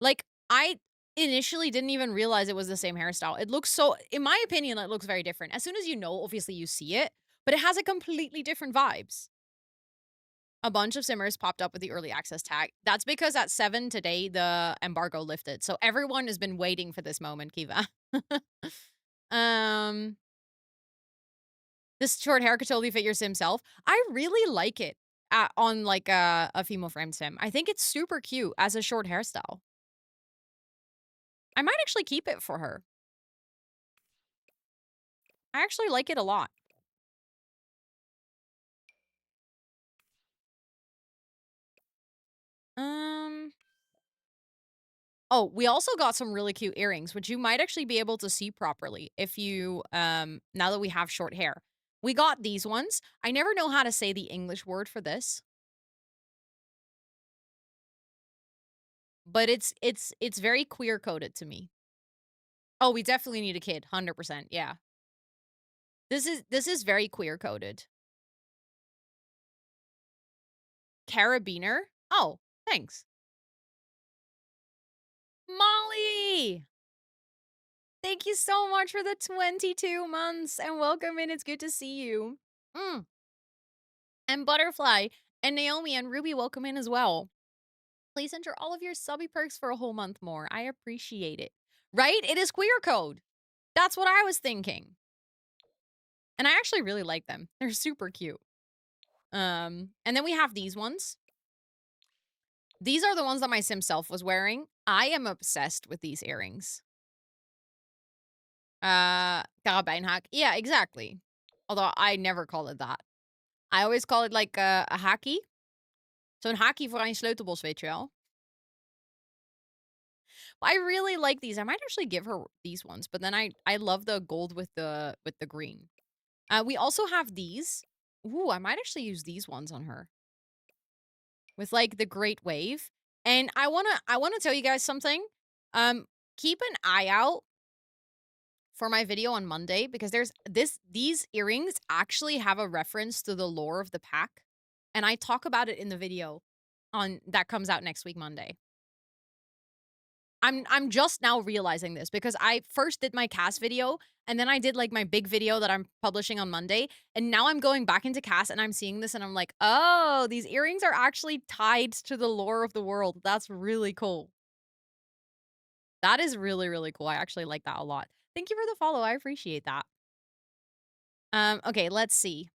Like, I initially didn't even realize it was the same hairstyle. It looks so in my opinion, it looks very different. As soon as you know, obviously you see it, but it has a completely different vibes. A bunch of simmers popped up with the early access tag. That's because at 7 today, the embargo lifted. So everyone has been waiting for this moment, Kiva. um, this short hair could totally fit your sim self. I really like it on like a female frame sim. I think it's super cute as a short hairstyle. I might actually keep it for her. I actually like it a lot. Oh, we also got some really cute earrings, which you might actually be able to see properly if you, now that we have short hair. We got these ones. I never know how to say the English word for this. But it's very queer coded to me. Oh, we definitely need a kid, 100%, yeah. This is very queer coded. Carabiner? Oh, thanks. Molly! Thank you so much for the 22 months and welcome in. It's good to see you. And Butterfly and Naomi and Ruby, welcome in as well. Please enter all of your subby perks for a whole month more. I appreciate it. Right? It is queer code. That's what I was thinking. And I actually really like them. They're super cute. And then we have these ones. These are the ones that my sim self was wearing. I am obsessed with these earrings. Karabijnhaak. Yeah, exactly. Although I never call it that. I always call it like a hakie. Zo'n hakie voor aan je sleutelbos, weet je wel. I really like these. I might actually give her these ones, but then I love the gold with the green. We also have these. Ooh, I might actually use these ones on her. With like the Great Wave. And I wanna tell you guys something. Keep an eye out for my video on Monday because these earrings actually have a reference to the lore of the pack. And I talk about it in the video on that comes out next week, Monday. I'm just now realizing this because I first did my cast video and then I did like my big video that I'm publishing on Monday. And now I'm going back into cast and I'm seeing this and I'm like, oh, these earrings are actually tied to the lore of the world. That's really cool. That is really, really cool. I actually like that a lot. Thank you for the follow. I appreciate that. Okay, let's see.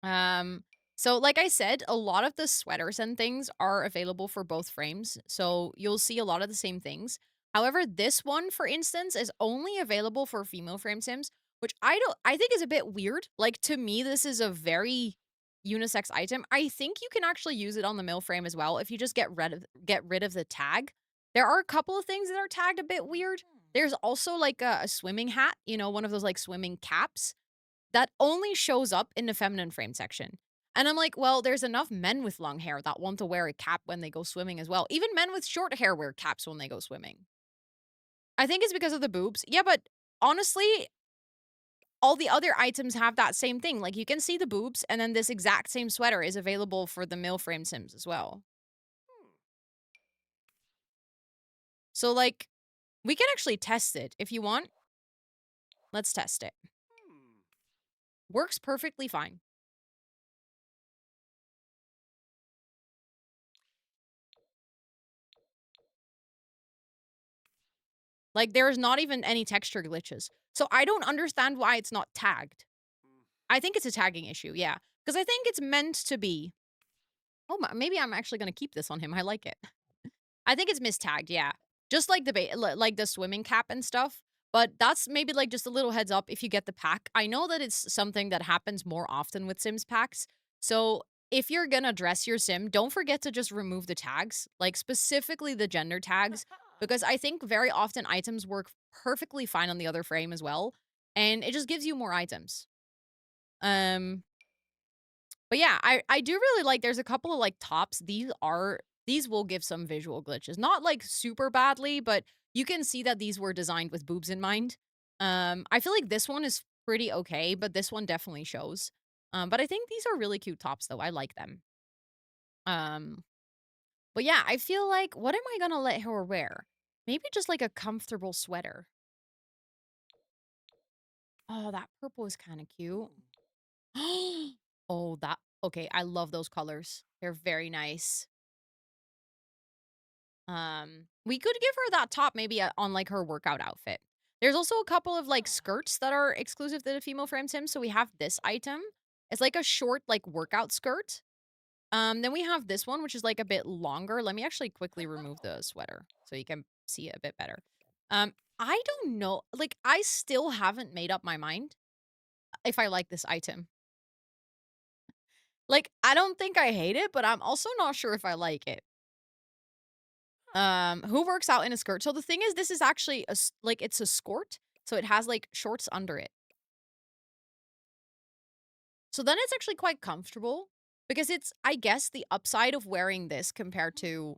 So like I said, a lot of the sweaters and things are available for both frames. So you'll see a lot of the same things. However, this one, for instance, is only available for female frame sims, which I think is a bit weird. Like, to me, this is a very unisex item. I think you can actually use it on the mill frame as well if you just get rid of the tag. There are a couple of things that are tagged a bit weird. There's also like a swimming hat, one of those like swimming caps that only shows up in the feminine frame section. And I'm like, well, there's enough men with long hair that want to wear a cap when they go swimming as well. Even men with short hair wear caps when they go swimming. I think it's because of the boobs. Yeah, but honestly, all the other items have that same thing. Like, you can see the boobs, and then this exact same sweater is available for the mill frame Sims as well. So, like, we can actually test it. If you want, let's test it. Works perfectly fine. Like, there is not even any texture glitches. So I don't understand why it's not tagged. I think it's a tagging issue, yeah. Because I think it's meant to be. Oh, maybe I'm actually going to keep this on him. I like it. I think it's mistagged, yeah. Just like like the swimming cap and stuff. But that's maybe like just a little heads up if you get the pack. I know that it's something that happens more often with Sims packs. So if you're gonna dress your Sim, don't forget to just remove the tags, like specifically the gender tags, because I think very often items work perfectly fine on the other frame as well. And it just gives you more items. Um, but yeah, I do really like there's a couple of like tops. These will give some visual glitches. Not like super badly, but you can see that these were designed with boobs in mind. I feel like this one is pretty okay, but this one definitely shows. But I think these are really cute tops though. I like them. Um, but yeah, I feel like what am I gonna let her wear? Maybe just like a comfortable sweater. Oh, that purple is kind of cute. Oh, that okay. I love those colors. They're very nice. We could give her that top maybe on like her workout outfit. There's also a couple of like skirts that are exclusive to the female frame sim. So we have this item. It's like a short like workout skirt. Then we have this one, which is like a bit longer. Let me actually quickly remove the sweater so you can see it a bit better. I don't know. Like, I still haven't made up my mind if I like this item. Like, I don't think I hate it, but I'm also not sure if I like it. Who works out in a skirt? So the thing is, this is actually like it's a skirt, so it has like shorts under it. So then it's actually quite comfortable because it's, I guess, the upside of wearing this compared to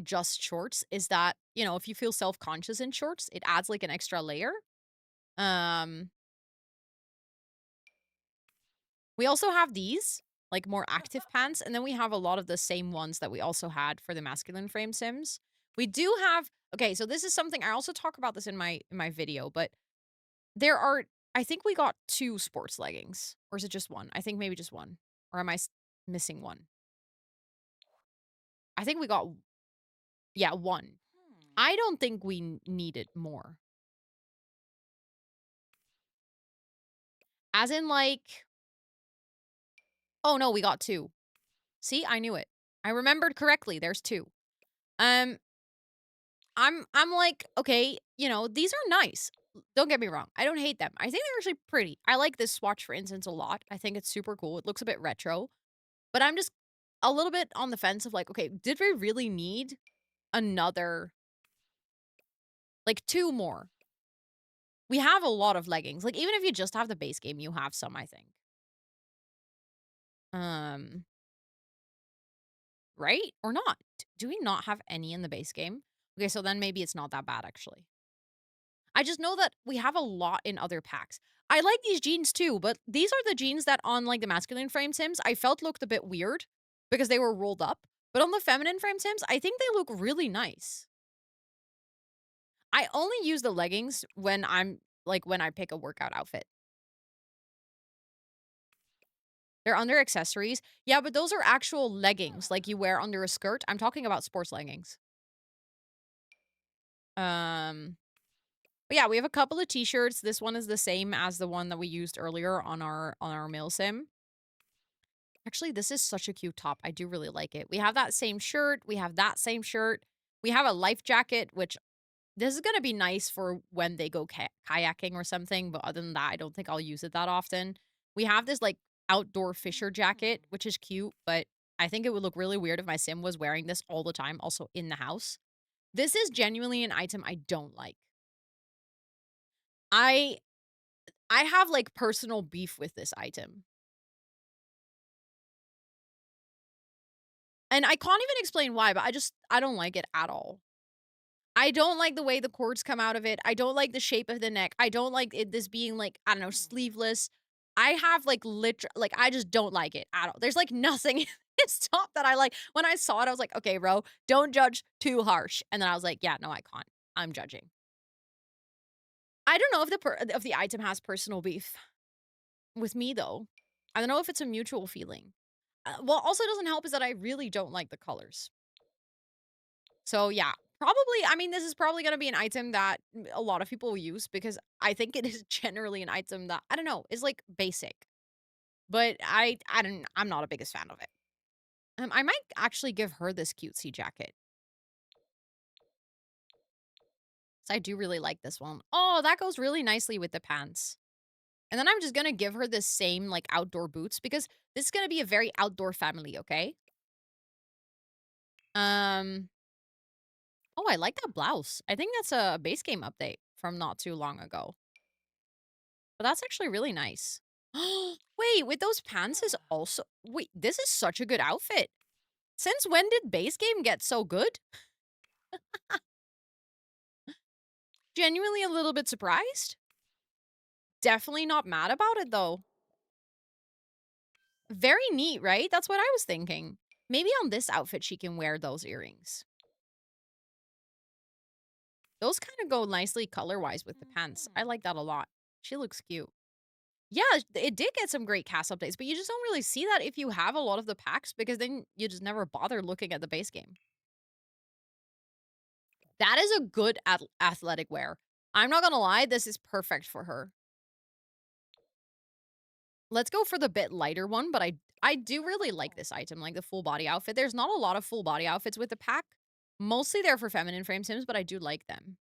just shorts is that, if you feel self-conscious in shorts, it adds like an extra layer. Um, we also have these like more active pants, and then we have a lot of the same ones that we also had for the masculine frame sims. We do have, okay, so this is something I also talk about this in my video, but there are, I think we got 2 sports leggings, or is it just 1? I think maybe just 1, or am I missing 1? I think we got, yeah, 1. I don't think we needed more. As in like, oh no, we got 2. See, I knew it. I remembered correctly. There's 2. Um, I'm like, okay, these are nice. Don't get me wrong. I don't hate them. I think they're actually pretty. I like this swatch, for instance, a lot. I think it's super cool. It looks a bit retro. But I'm just a little bit on the fence of like, okay, did we really need another, like 2 more? We have a lot of leggings. Like, even if you just have the base game, you have some, I think. Um, right? Or not? Do we not have any in the base game? Okay, so then maybe it's not that bad, actually. I just know that we have a lot in other packs. I like these jeans too, but these are the jeans that on like the masculine frame sims I felt looked a bit weird because they were rolled up. But on the feminine frame sims, I think they look really nice. I only use the leggings when when I pick a workout outfit. They're under accessories. Yeah, but those are actual leggings like you wear under a skirt. I'm talking about sports leggings. Um But yeah, we have a couple of t-shirts. This one is the same as the one that we used earlier on our mail sim. Actually, this is such a cute top. I do really like it. We have that same shirt. We have that same shirt. We have a life jacket, which This is gonna be nice for when they go kayaking or something, but other than that, I don't think I'll use it that often. We have this, like, outdoor fisher jacket, which is cute, but I think it would look really weird if my sim was wearing this all the time, also in the house. This is genuinely an item I don't like. I I have, like, personal beef with this item, and I can't even explain why, but I don't like it at all. I don't like the way the cords come out of it. I don't like the shape of the neck. I don't like it this being, like, I don't know, sleeveless. I have, like, I just don't like it at all. There's, like, nothing in this top that I like. When I saw it, I was like, "Okay, bro, don't judge too harsh." And then I was like, "Yeah, no, I can't. I'm judging." I don't know if the item has personal beef with me, though. I don't know if it's a mutual feeling. What also doesn't help is that I really don't like the colors. So, yeah, probably I mean, this is probably gonna be an item that a lot of people will use because I think it is generally an item that, I don't know, is, like, basic, but I'm not a biggest fan of it. I might actually give her this cutesy jacket, 'cause I do really like this one. Oh, that goes really nicely with the pants. And then I'm just gonna give her the same, like, outdoor boots because this is gonna be a very outdoor family, okay? Um, oh, I like that blouse. I think that's a base game update from not too long ago. But that's actually really nice. Wait, with those pants is also wait, this is such a good outfit. Since when did base game get so good? Genuinely a little bit surprised. Definitely not mad about it though. Very neat, right? That's what I was thinking. Maybe on this outfit she can wear those earrings. Those kind of go nicely color-wise with the pants. I like that a lot. She looks cute. Yeah, it did get some great cast updates, but you just don't really see that if you have a lot of the packs because then you just never bother looking at the base game. That is a good athletic wear. I'm not gonna lie, this is perfect for her. Let's go for the bit lighter one, but I do really like this item, like the full body outfit. There's not a lot of full body outfits with the pack. Mostly they're for feminine frame sims, but I do like them.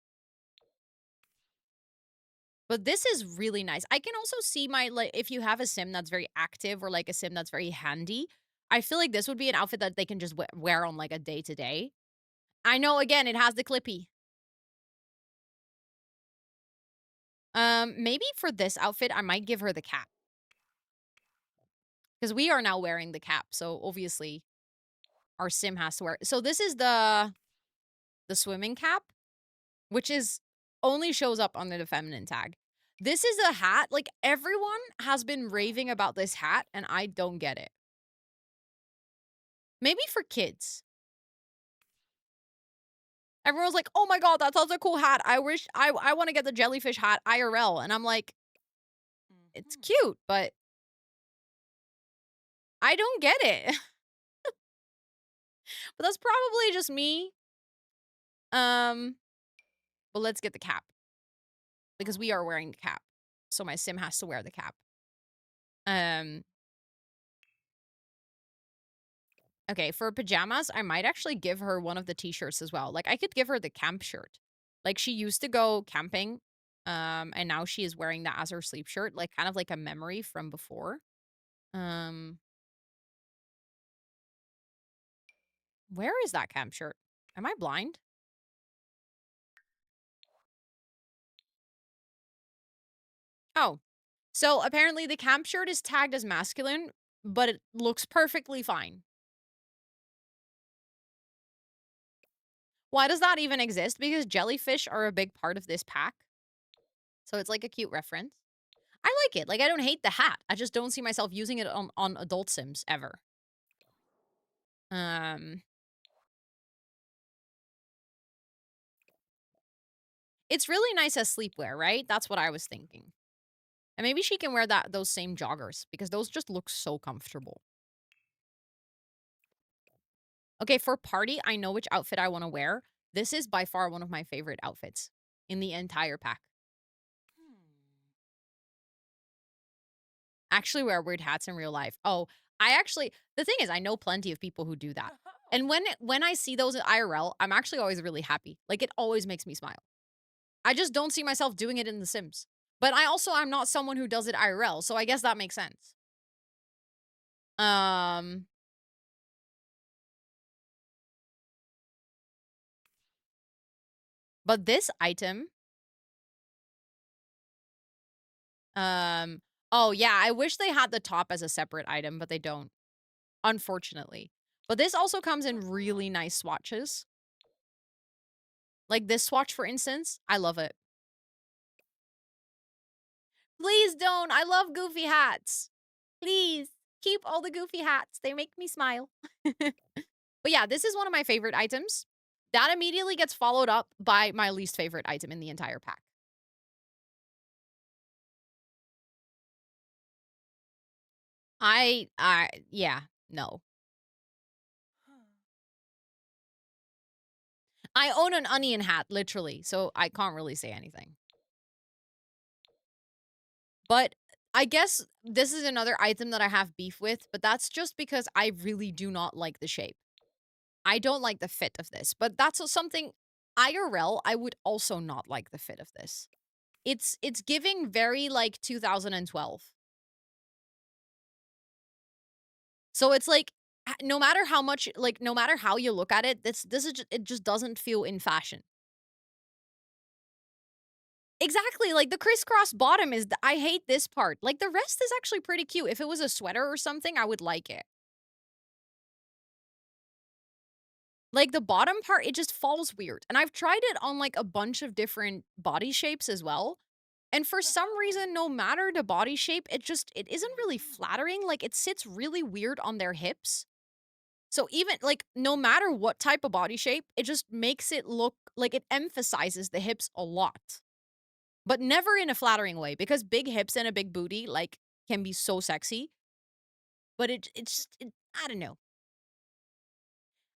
But this is really nice. I can also see my like if you have a sim that's very active or like a sim that's very handy, I feel like this would be an outfit that they can just wear on like a day to day. I know again it has the clippy. Maybe for this outfit I might give her the cap because we are now wearing the cap. So obviously our sim has to wear it. So this is the swimming cap, which is only shows up under the feminine tag. This is a hat. Like everyone has been raving about this hat and I don't get it. Maybe for kids. Everyone's like, "Oh my god, that's such a cool hat. I wish I wanna get the jellyfish hat IRL." And I'm like, "It's cute, but I don't get it." But that's probably just me. Um, but let's get the cap because we are wearing the cap. So my sim has to wear the cap. Um, okay, for pajamas, I might actually give her one of the t-shirts as well. Like I could give her the camp shirt. Like she used to go camping, and now she is wearing that as her sleep shirt, like kind of like a memory from before. Um, where is that camp shirt? Am I blind? Oh, so apparently the camp shirt is tagged as masculine, but it looks perfectly fine. Why does that even exist? Because jellyfish are a big part of this pack. So it's like a cute reference. I like it. Like I don't hate the hat. I just don't see myself using it on adult sims ever. Um it's really nice as sleepwear, right? That's what I was thinking. And maybe she can wear those same joggers because those just look so comfortable. Okay, for party, I know which outfit I want to wear. This is by far one of my favorite outfits in the entire pack. Actually wear weird hats in real life. Oh, the thing is I know plenty of people who do that. And when I see those at IRL, I'm actually always really happy. Like it always makes me smile. I just don't see myself doing it in The Sims. But I'm not someone who does it IRL, so I guess that makes sense. Um, but this item, um, oh yeah, I wish they had the top as a separate item, but they don't, unfortunately. But this also comes in really nice swatches. Like this swatch, for instance, I love it. Please don't. I love goofy hats. Please keep all the goofy hats. They make me smile. But yeah, this is one of my favorite items. That immediately gets followed up by my least favorite item in the entire pack. Yeah, no. I own an onion hat, literally, so I can't really say anything. But I guess this is another item that I have beef with, but that's just because I really do not like the shape. I don't like the fit of this, but that's something IRL, I would also not like the fit of this. It's giving very like 2012. So it's like no matter how much like no matter how you look at it, this is it just doesn't feel in fashion. Exactly, like the crisscross bottom is I hate this part. Like the rest is actually pretty cute. If it was a sweater or something, I would like it. Like the bottom part, it just falls weird. And I've tried it on like a bunch of different body shapes as well. And for some reason, no matter the body shape, it isn't really flattering. Like it sits really weird on their hips. So even like no matter what type of body shape, it just makes it look like it emphasizes the hips a lot. But never in a flattering way because big hips and a big booty like can be so sexy. But I don't know.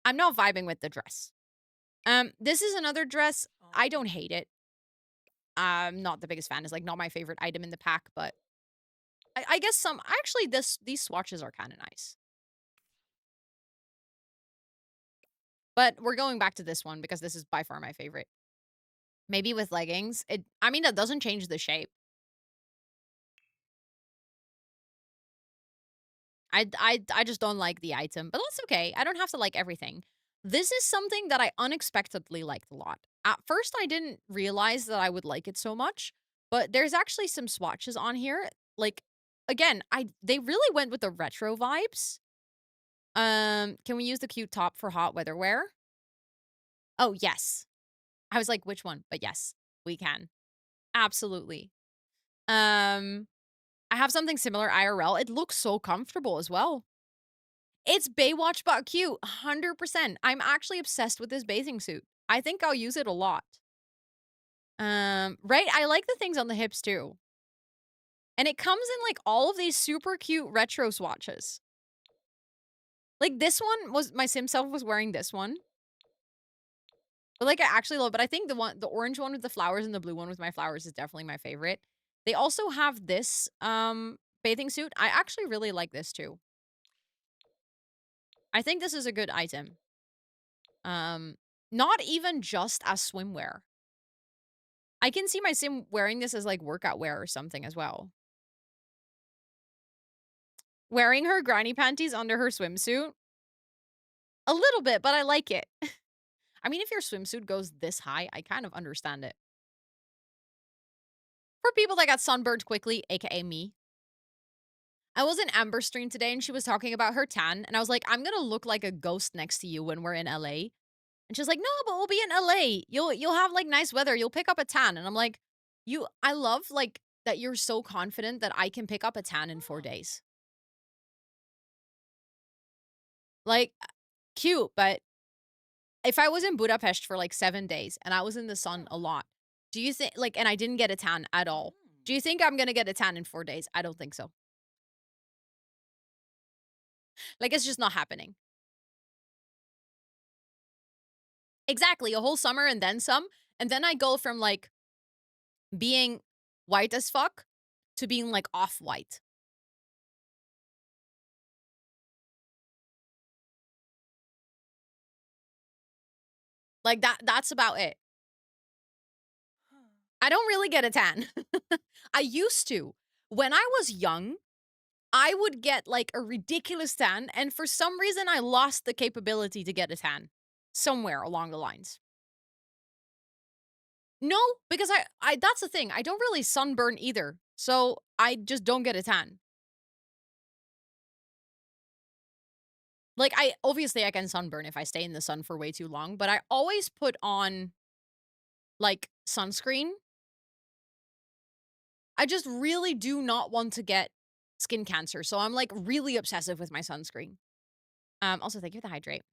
I'm not vibing with the dress. This is another dress. I don't hate it. I'm not the biggest fan. It's like not my favorite item in the pack, but I guess some actually these swatches are kind of nice. But we're going back to this one because this is by far my favorite. Maybe with leggings. I mean that doesn't change the shape. I just don't like the item, but that's okay. I don't have to like everything. This is something that I unexpectedly liked a lot. At first, I didn't realize that I would like it so much, but there's actually some swatches on here. Like, again, they really went with the retro vibes. Can we use the cute top for hot weather wear? Oh, yes. I was like, which one? But yes, we can. Absolutely. Um, I have something similar IRL. It looks so comfortable as well. It's Baywatch but cute, 100%. I'm actually obsessed with this bathing suit. I think I'll use it a lot. Right? I like the things on the hips too. And it comes in like all of these super cute retro swatches. Like this one was my sim self was wearing this one. But like I actually love, but I think the orange one with the flowers and the blue one with my flowers is definitely my favorite. They also have this bathing suit. I actually really like this too. I think this is a good item. Um Not even just as swimwear. I can see my sim wearing this as, like, workout wear or something as well. Wearing her granny panties under her swimsuit? A little bit, but I like it. I mean, if your swimsuit goes this high, I kind of understand it. For people that got sunburned quickly, AKA me. I was in Amber's stream today and she was talking about her tan, and I was like, "I'm gonna look like a ghost next to you when we're in LA." And she's like, "No, but we'll be in LA. You'll have, like, nice weather. You'll pick up a tan." And I'm like, I love, like, that you're so confident that I can pick up a tan in 4 days. Like, cute, but if I was in Budapest for, like, 7 days and I was in the sun a lot, do you think like, and I didn't get a tan at all, do you think I'm gonna get a tan in 4 days? I don't think so. Like, it's just not happening. Exactly, a whole summer and then some, and then I go from, like, being white as fuck to being, like, off-white. Like, that's about it. I don't really get a tan. I used to. When I was young, I would get, like, a ridiculous tan, and for some reason, I lost the capability to get a tan somewhere along the lines. No, because I that's the thing, I don't really sunburn either, so I just don't get a tan. Like, I obviously, I can sunburn if I stay in the sun for way too long, but I always put on, like, sunscreen. I just really do not want to get skin cancer, so I'm, like, really obsessive with my sunscreen. Also, thank you for the hydrate.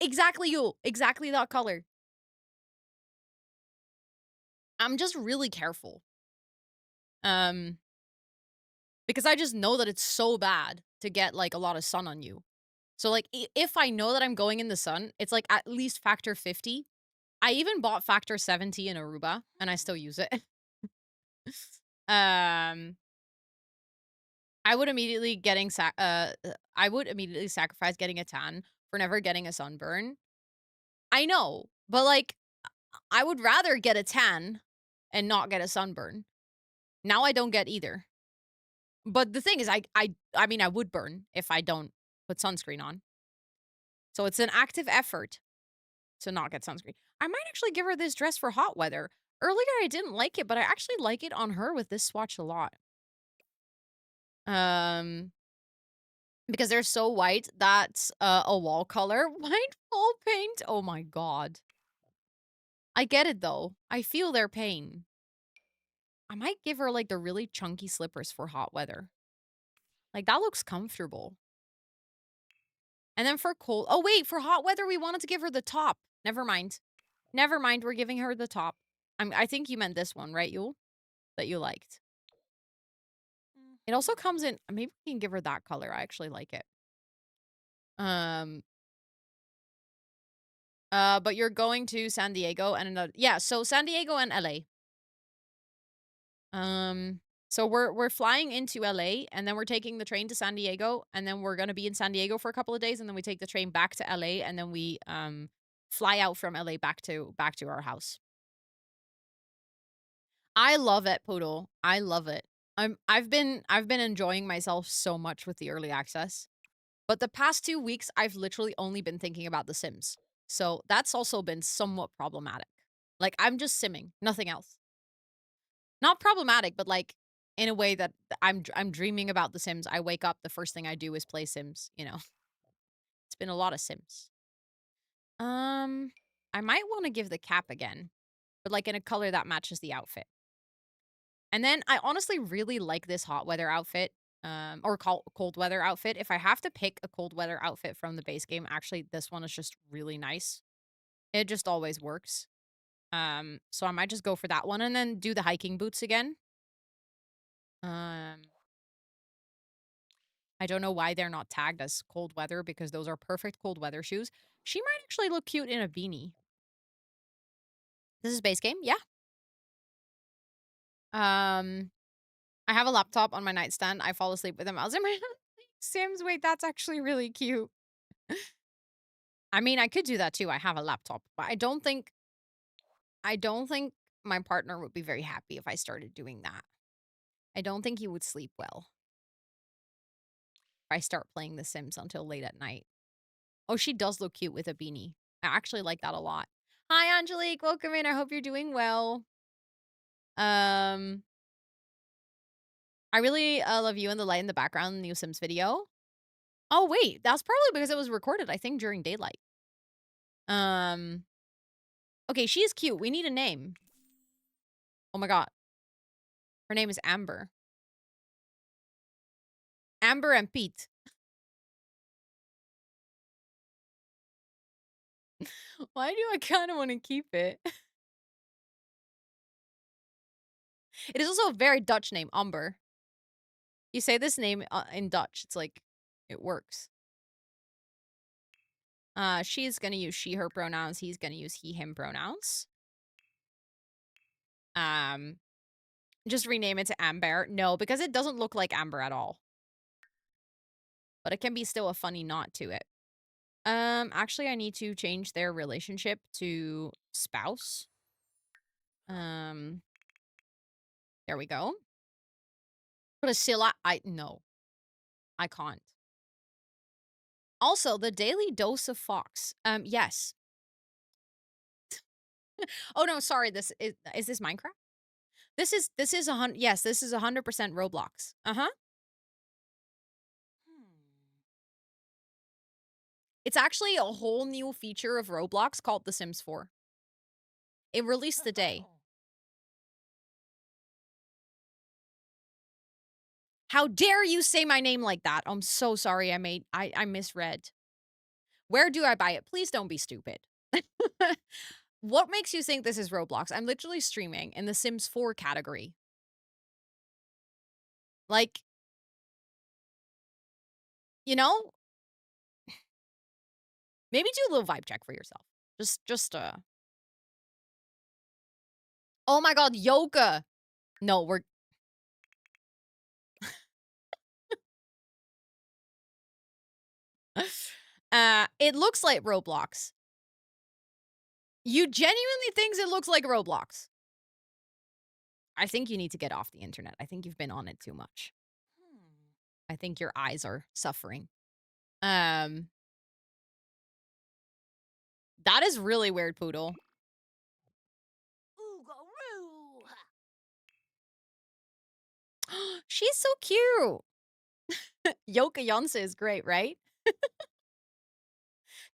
Exactly you, exactly that color. I'm just really careful. Um, because I just know that it's so bad to get, like, a lot of sun on you. So, like, if I know that I'm going in the sun, it's, like, at least factor 50. I even bought factor 70 in Aruba, and I still use it. Um, I would immediately I would immediately sacrifice getting a tan for never getting a sunburn. I know, but, like, I would rather get a tan and not get a sunburn. Now I don't get either. But the thing is, I mean, I would burn if I don't put sunscreen on. So it's an active effort to not get sunscreen. I might actually give her this dress for hot weather. Earlier, I didn't like it, but I actually like it on her with this swatch a lot. Um, because they're so white, that's a wall color. White wall paint. Oh my god. I get it though. I feel their pain. I might give her like the really chunky slippers for hot weather. Like that looks comfortable. And then for cold, oh wait, for hot weather, we wanted to give her the top. Never mind. Never mind. We're giving her the top. I think you meant this one, right, Yule? That you liked. It also comes in, maybe we can give her that color. I actually like it. Um, but you're going to San Diego and another, yeah, so San Diego and LA. So we're flying into LA and then we're taking the train to San Diego and then we're gonna be in San Diego for a couple of days and then we take the train back to LA and then we fly out from LA back to our house. I love it, Poodle. I love it. I've been enjoying myself so much with the early access. But the past 2 weeks, I've literally only been thinking about The Sims. So that's also been somewhat problematic. Like I'm just simming, nothing else. Not problematic, but like in a way that I'm dreaming about The Sims. I wake up, the first thing I do is play Sims, you know. It's been a lot of Sims. Um I might want to give the cap again, but like in a color that matches the outfit. And then I honestly really like this hot weather outfit, or cold weather outfit. If I have to pick a cold weather outfit from the base game, actually, this one is just really nice. It just always works. So I might just go for that one and then do the hiking boots again. Um, I don't know why they're not tagged as cold weather because those are perfect cold weather shoes. She might actually look cute in a beanie. This is base game, yeah. Um, I have a laptop on my nightstand. I fall asleep with a mouse in my hand. Sims, wait, that's actually really cute. I mean, I could do that too. I have a laptop, but I don't think my partner would be very happy if I started doing that. I don't think he would sleep well if I start playing The Sims until late at night. Oh, she does look cute with a beanie. I actually like that a lot. Hi, Angelique. Welcome in. I hope you're doing well. Um, I really love you and the light in the background in the new Sims video. Oh, wait. That's probably because it was recorded, I think, during daylight. Um, okay, she is cute. We need a name. Oh my god. Her name is Amber. Amber and Pete. Why do I kind of want to keep it? It is also a very Dutch name, Amber. You say this name in Dutch, it's like, it works. She's gonna use she, her pronouns. He's gonna use he, him pronouns. Um, just rename it to Amber. No, because it doesn't look like Amber at all. But it can be still a funny knot to it. Actually, I need to change their relationship to spouse. There we go. No, I can't. Also, the daily dose of Fox. Yes. Oh no, sorry. Is this Minecraft? This is yes, this is 100% Roblox. Uh-huh. It's actually a whole new feature of Roblox called The Sims 4. It released today. How dare you say my name like that? I'm so sorry I misread. Where do I buy it? Please don't be stupid. What makes you think this is Roblox? I'm literally streaming in the Sims 4 category. Like, you know, maybe do a little vibe check for yourself. Just Oh my god, Yoga. No, we're it looks like Roblox. You genuinely thinks it looks like Roblox. I think you need to get off the internet. I think you've been on it too much. I think your eyes are suffering. Um, that is really weird, Poodle. She's so cute. Yoka Yonsa is great, right?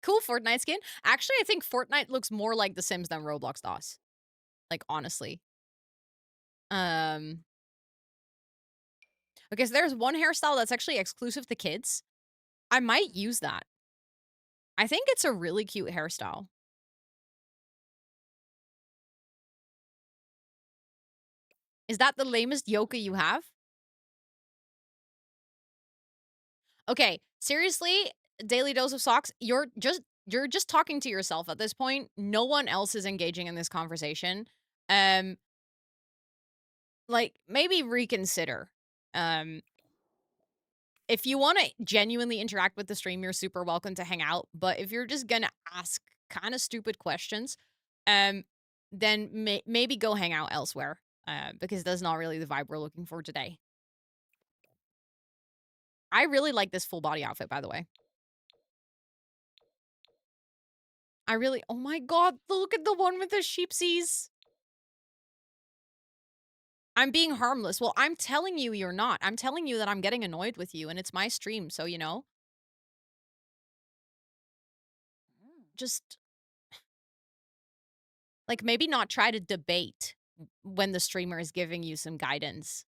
Cool Fortnite skin. Actually, I think Fortnite looks more like The Sims than Roblox does. Like, honestly. Um, okay, so there's one hairstyle that's actually exclusive to kids. I might use that. I think it's a really cute hairstyle. Is that the lamest Yoka you have? Okay, seriously, daily dose of socks, you're just talking to yourself at this point. No one else is engaging in this conversation. Um, like, maybe reconsider. Um, if you want to genuinely interact with the stream, you're super welcome to hang out. But if you're just gonna ask kind of stupid questions, um, then maybe go hang out elsewhere. Because that's not really the vibe we're looking for today. I really like this full body outfit, by the way. Oh my god, look at the one with the sheepsies. I'm being harmless. Well, I'm telling you you're not. I'm telling you that I'm getting annoyed with you and it's my stream, so you know. Just like maybe not try to debate when the streamer is giving you some guidance.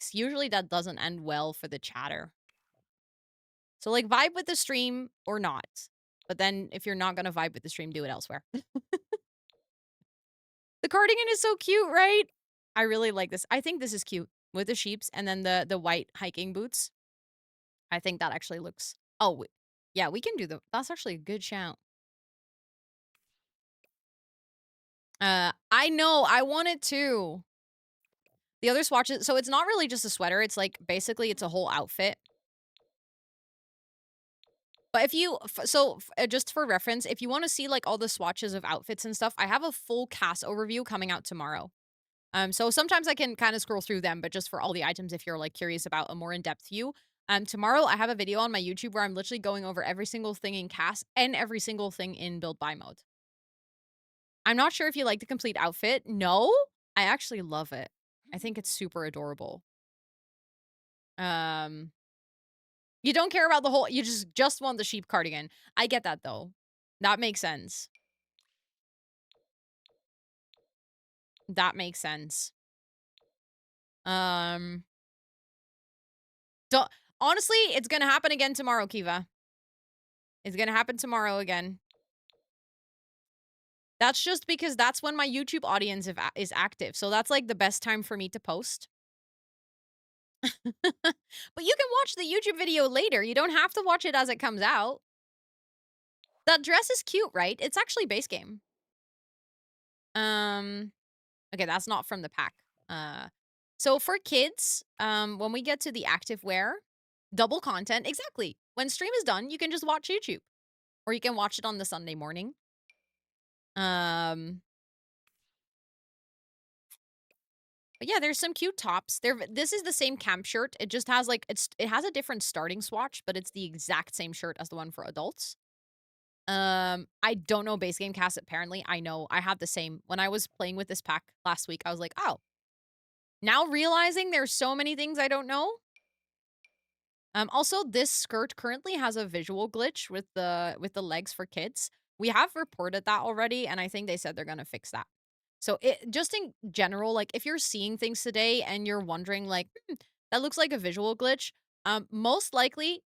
'Cause usually that doesn't end well for the chatter. So like vibe with the stream or not. But then if you're not going to vibe with the stream, do it elsewhere. The cardigan is so cute, right? I really like this. I think this is cute with the sheeps and then the white hiking boots. I think that actually looks. Oh, yeah, we can do that's actually a good shout. I know, I want it too. The other swatches, so it's not really just a sweater. It's like basically it's a whole outfit. But if you, just for reference, if you want to see like all the swatches of outfits and stuff, I have a full cast overview coming out tomorrow. So sometimes I can kind of scroll through them, but just for all the items, if you're like curious about a more in-depth view. Tomorrow I have a video on my YouTube where I'm literally going over every single thing in cast and every single thing in build buy mode. I'm not sure if you like the complete outfit. No, I actually love it. I think it's super adorable. Um, you don't care about the whole, you just want the sheep cardigan. I get that though. That makes sense. That makes sense. Um, don't, honestly, it's gonna happen again tomorrow, Kiva. It's gonna happen tomorrow again. That's just because that's when my YouTube audience is active. So that's like the best time for me to post. But you can watch the YouTube video later. You don't have to watch it as it comes out. That dress is cute, right? It's actually base game. Okay, that's not from the pack. So for kids, when we get to the active wear, double content, exactly. When stream is done, you can just watch YouTube. Or you can watch it on the Sunday morning. But yeah, there's some cute tops. This is the same camp shirt. It just has like it has a different starting swatch, but it's the exact same shirt as the one for adults. I don't know base game cast apparently. I know I have the same. When I was playing with this pack last week, I was like, "Oh, now realizing there's so many things I don't know." Also this skirt currently has a visual glitch with the legs for kids. We have reported that already and I think they said they're going to fix that. So it just in general, like if you're seeing things today and you're wondering like, that looks like a visual glitch, most likely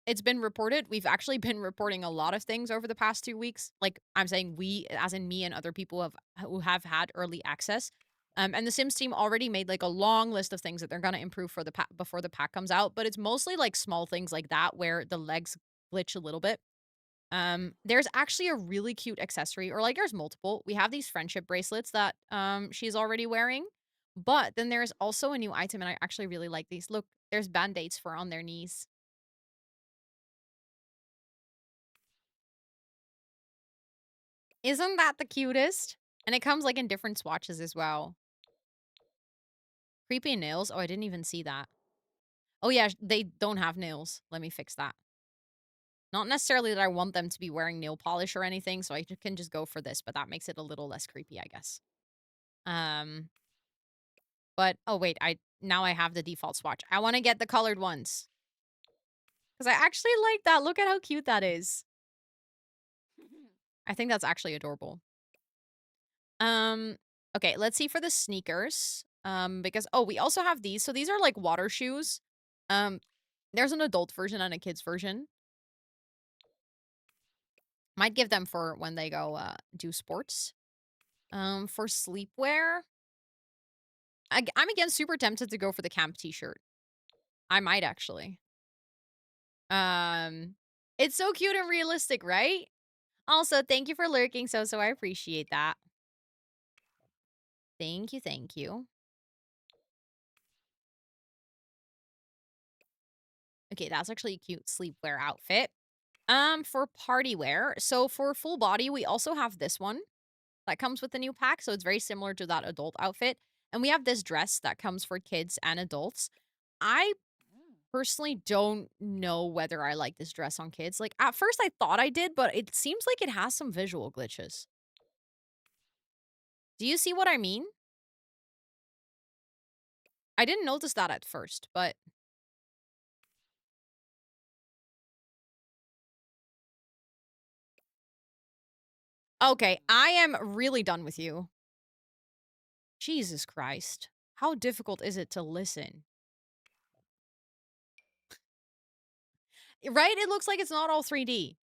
it's been reported. We've actually been reporting a lot of things over the past 2 weeks. Like I'm saying we, as in me and other people who have had early access. And the Sims team already made like a long list of things that they're gonna improve for the pack before the pack comes out. But it's mostly like small things like that where the legs glitch a little bit. There's actually a really cute accessory, or like there's multiple. We have these friendship bracelets that she's already wearing. But then there's also a new item, and I actually really like these. Look, there's band-aids for on their knees. Isn't that the cutest? And it comes, like, in different swatches as well. Creepy nails? Oh, I didn't even see that. Oh, yeah, they don't have nails. Let me fix that. Not necessarily that I want them to be wearing nail polish or anything, so I can just go for this, but that makes it a little less creepy, I guess. Um, but oh, wait, now I have the default swatch. I wanna get the colored ones because I actually like that. Look at how cute that is. I think that's actually adorable. Um, okay, let's see for the sneakers. Because oh, we also have these. So these are like water shoes. Um, there's an adult version and a kids version. Might give them for when they go do sports. For sleepwear, I'm again super tempted to go for the camp t-shirt. I might actually. Um, it's so cute and realistic, right? Also, thank you for lurking, so I appreciate that. Thank you, thank you. Okay, that's actually a cute sleepwear outfit. For party wear, so for full body, we also have this one that comes with the new pack, so it's very similar to that adult outfit. And we have this dress that comes for kids and adults. I personally don't know whether I like this dress on kids. Like at first I thought I did, but it seems like it has some visual glitches. Do you see what I mean? I didn't notice that at first, but okay, I am really done with you. Jesus Christ. How difficult is it to listen? Right? It looks like it's not all 3D.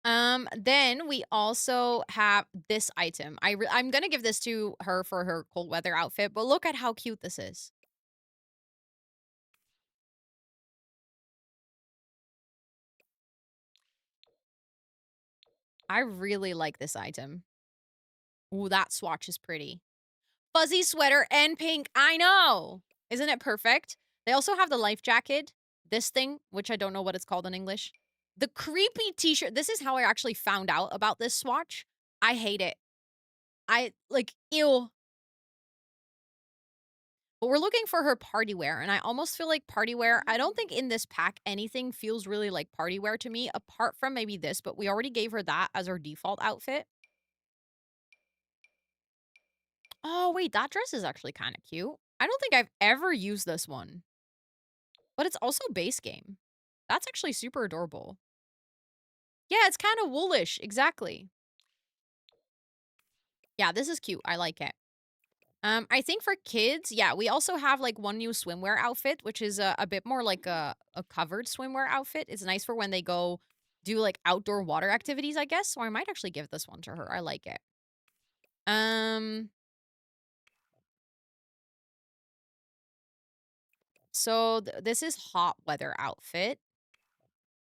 Then we also have this item. I'm gonna give this to her for her cold weather outfit, but look at how cute this is. I really like this item. Ooh, that swatch is pretty. Fuzzy sweater and pink. I know. Isn't it perfect? They also have the life jacket. This thing, which I don't know what it's called in English. The creepy t-shirt. This is how I actually found out about this swatch. I hate it. I like, ew. But we're looking for her party wear, and I almost feel like party wear. I don't think in this pack anything feels really like party wear to me, apart from maybe this, but we already gave her that as her default outfit. Oh, wait, that dress is actually kind of cute. I don't think I've ever used this one, but it's also base game. That's actually super adorable. Yeah, it's kind of woolish. Exactly. Yeah, this is cute. I like it. I think for kids, yeah, we also have like one new swimwear outfit, which is a bit more like a covered swimwear outfit. It's nice for when they go do like outdoor water activities, I guess. So I might actually give this one to her. I like it. Um, so this is hot weather outfit.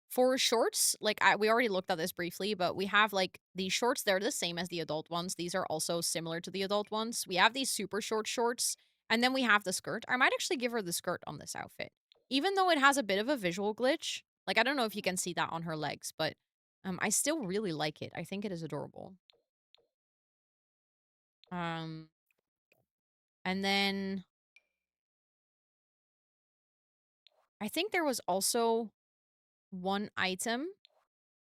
For shorts, like we already looked at this briefly, but we have like these shorts. They're the same as the adult ones. These are also similar to the adult ones. We have these super short shorts, and then we have the skirt. I might actually give her the skirt on this outfit, even though it has a bit of a visual glitch. Like I don't know if you can see that on her legs, but I still really like it. I think it is adorable. Um, And then I think there was also one item.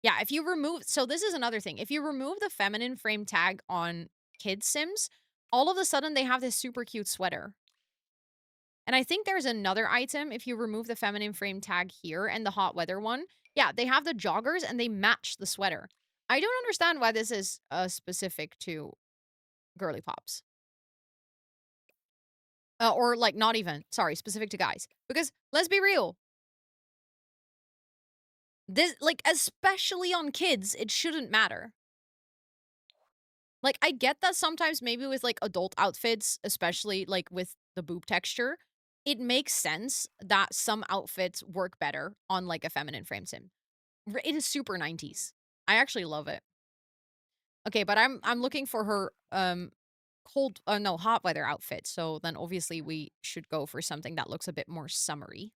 Yeah, if you remove, so this is another thing. If you remove the feminine frame tag on kids Sims, all of a sudden they have this super cute sweater. And I think there's another item if you remove the feminine frame tag here and the hot weather one. Yeah, they have the joggers and they match the sweater. I don't understand why this is specific to girly pops. Or like not even, sorry, specific to guys. Because let's be real. This, like, especially on kids, it shouldn't matter. Like, I get that sometimes maybe with, like, adult outfits, especially, like, with the boob texture, it makes sense that some outfits work better on, like, a feminine frame sim. It is super 90s. I actually love it. Okay, but I'm looking for her, hot weather outfit, so then obviously we should go for something that looks a bit more summery.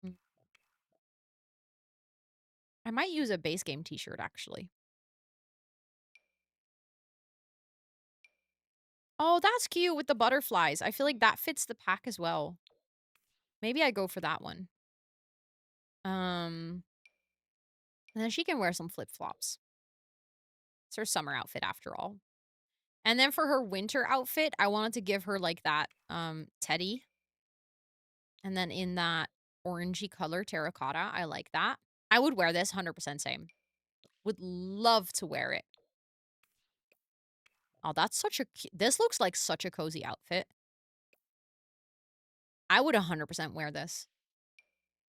Mm. I might use a base game t-shirt, actually. Oh, that's cute with the butterflies. I feel like that fits the pack as well. Maybe I go for that one. And then she can wear some flip-flops. It's her summer outfit after all. And then for her winter outfit, I wanted to give her like that teddy. And then in that orangey color terracotta, I like that. I would wear this 100% same. Would love to wear it. Oh, that's such a this looks like such a cozy outfit. I would 100% wear this.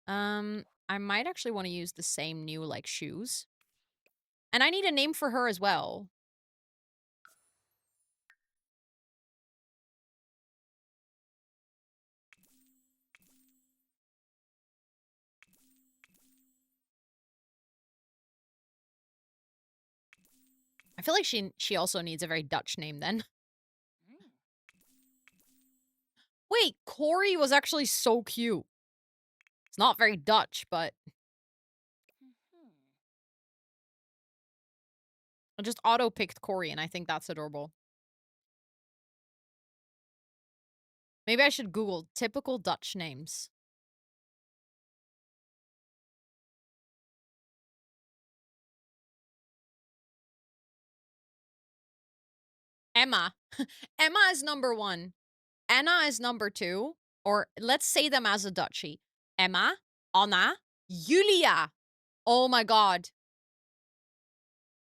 I might actually want to use the same new like shoes. And I need a name for her as well. I feel like she also needs a very Dutch name then. Wait, Corey was actually so cute. It's not very Dutch, but I just auto-picked Corey, and I think that's adorable. Maybe I should Google typical Dutch names. Emma. Emma is number 1. Anna is number 2. Or let's say them as a Dutchie. Emma, Anna, Julia. Oh my god.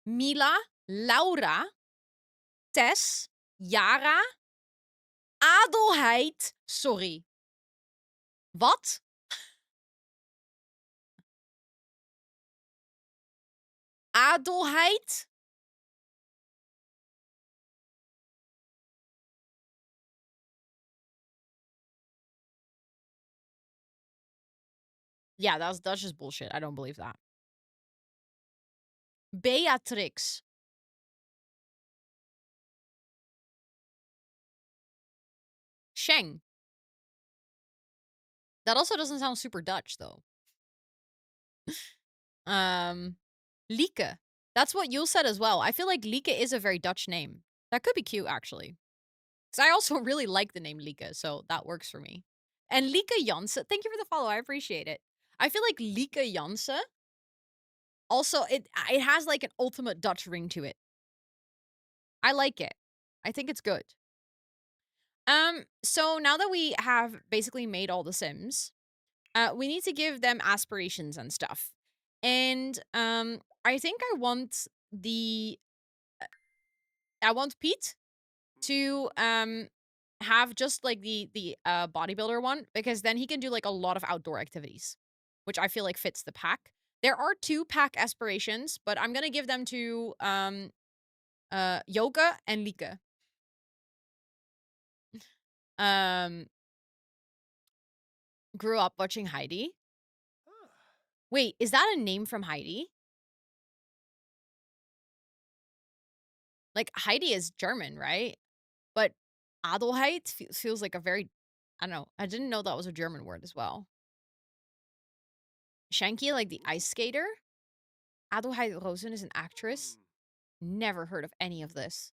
Mila, Laura, Tess, Yara, Adelheid. Sorry. Wat? Adelheid? Yeah, that's just bullshit. I don't believe that. Beatrix. Sheng. That also doesn't sound super Dutch, though. Lieke. That's what you said as well. I feel like Lieke is a very Dutch name. That could be cute, actually. Because I also really like the name Lieke, so that works for me. And Lieke Jansen, thank you for the follow. I appreciate it. I feel like Lieke Jansen, also, it has like an ultimate Dutch ring to it. I like it. I think it's good. So now that we have basically made all the Sims, we need to give them aspirations and stuff. And I think I want Pete to have just like the bodybuilder one, because then he can do like a lot of outdoor activities, which I feel like fits the pack. There are 2 pack aspirations, but I'm gonna give them to Yoga and Lieke. Grew up watching Heidi. Wait, is that a name from Heidi? Like, Heidi is German, right? But Adelheid feels like a very, I don't know. I didn't know that was a German word as well. Shanky, like the ice skater? Adelheid Rosen is an actress? Never heard of any of this.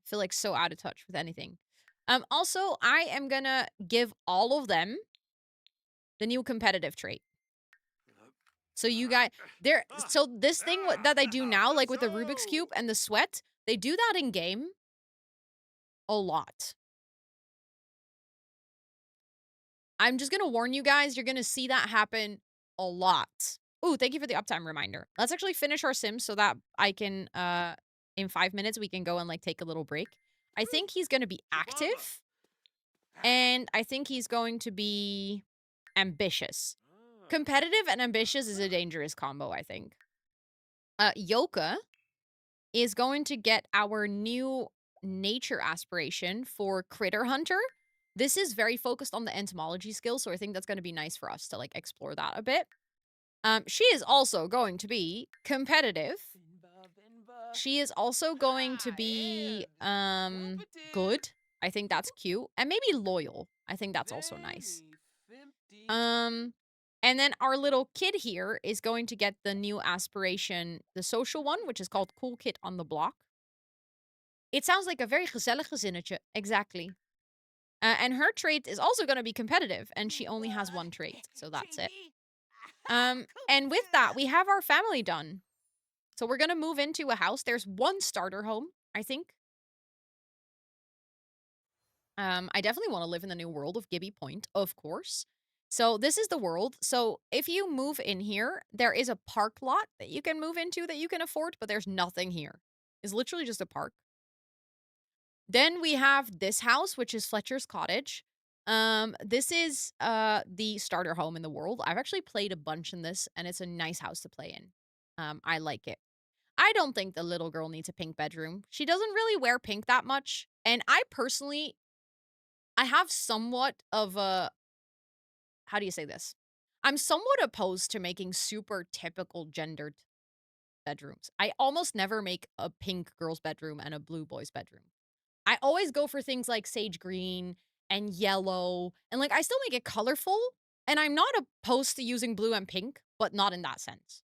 I feel like so out of touch with anything. Also, I am gonna give all of them the new competitive trait. So you guys, there. So this thing that I do now, like with the Rubik's Cube and the sweat, they do that in game a lot. I'm just gonna warn you guys, you're gonna see that happen a lot. Ooh, thank you for the uptime reminder. Let's actually finish our sim so that I can, in 5 minutes, we can go and, like, take a little break. I think he's gonna be active, and I think he's going to be ambitious. Competitive and ambitious is a dangerous combo, I think. Yoka is going to get our new nature aspiration for Critter Hunter. This is very focused on the entomology skill, so I think that's going to be nice for us to like explore that a bit. She is also going to be competitive. She is also going to be good. I think that's cute. And maybe loyal. I think that's also nice. And then our little kid here is going to get the new aspiration, the social one, which is called Cool Kid on the Block. It sounds like a very gezellig gezinnetje. Exactly. And her trait is also going to be competitive, and she only has one trait, so that's it. And with that, we have our family done. So we're going to move into a house. There's one starter home, I think. I definitely want to live in the new world of Gibby Point, of course. So this is the world. So if you move in here, there is a park lot that you can move into that you can afford, but there's nothing here. It's literally just a park. Then we have this house, which is Fletcher's Cottage. This is the starter home in the world. I've actually played a bunch in this, and it's a nice house to play in. I like it. I don't think the little girl needs a pink bedroom. She doesn't really wear pink that much. And I personally, I have somewhat of a, how do you say this? I'm somewhat opposed to making super typical gendered bedrooms. I almost never make a pink girl's bedroom and a blue boy's bedroom. I always go for things like sage green and yellow, and, like, I still make it colorful, and I'm not opposed to using blue and pink, but not in that sense.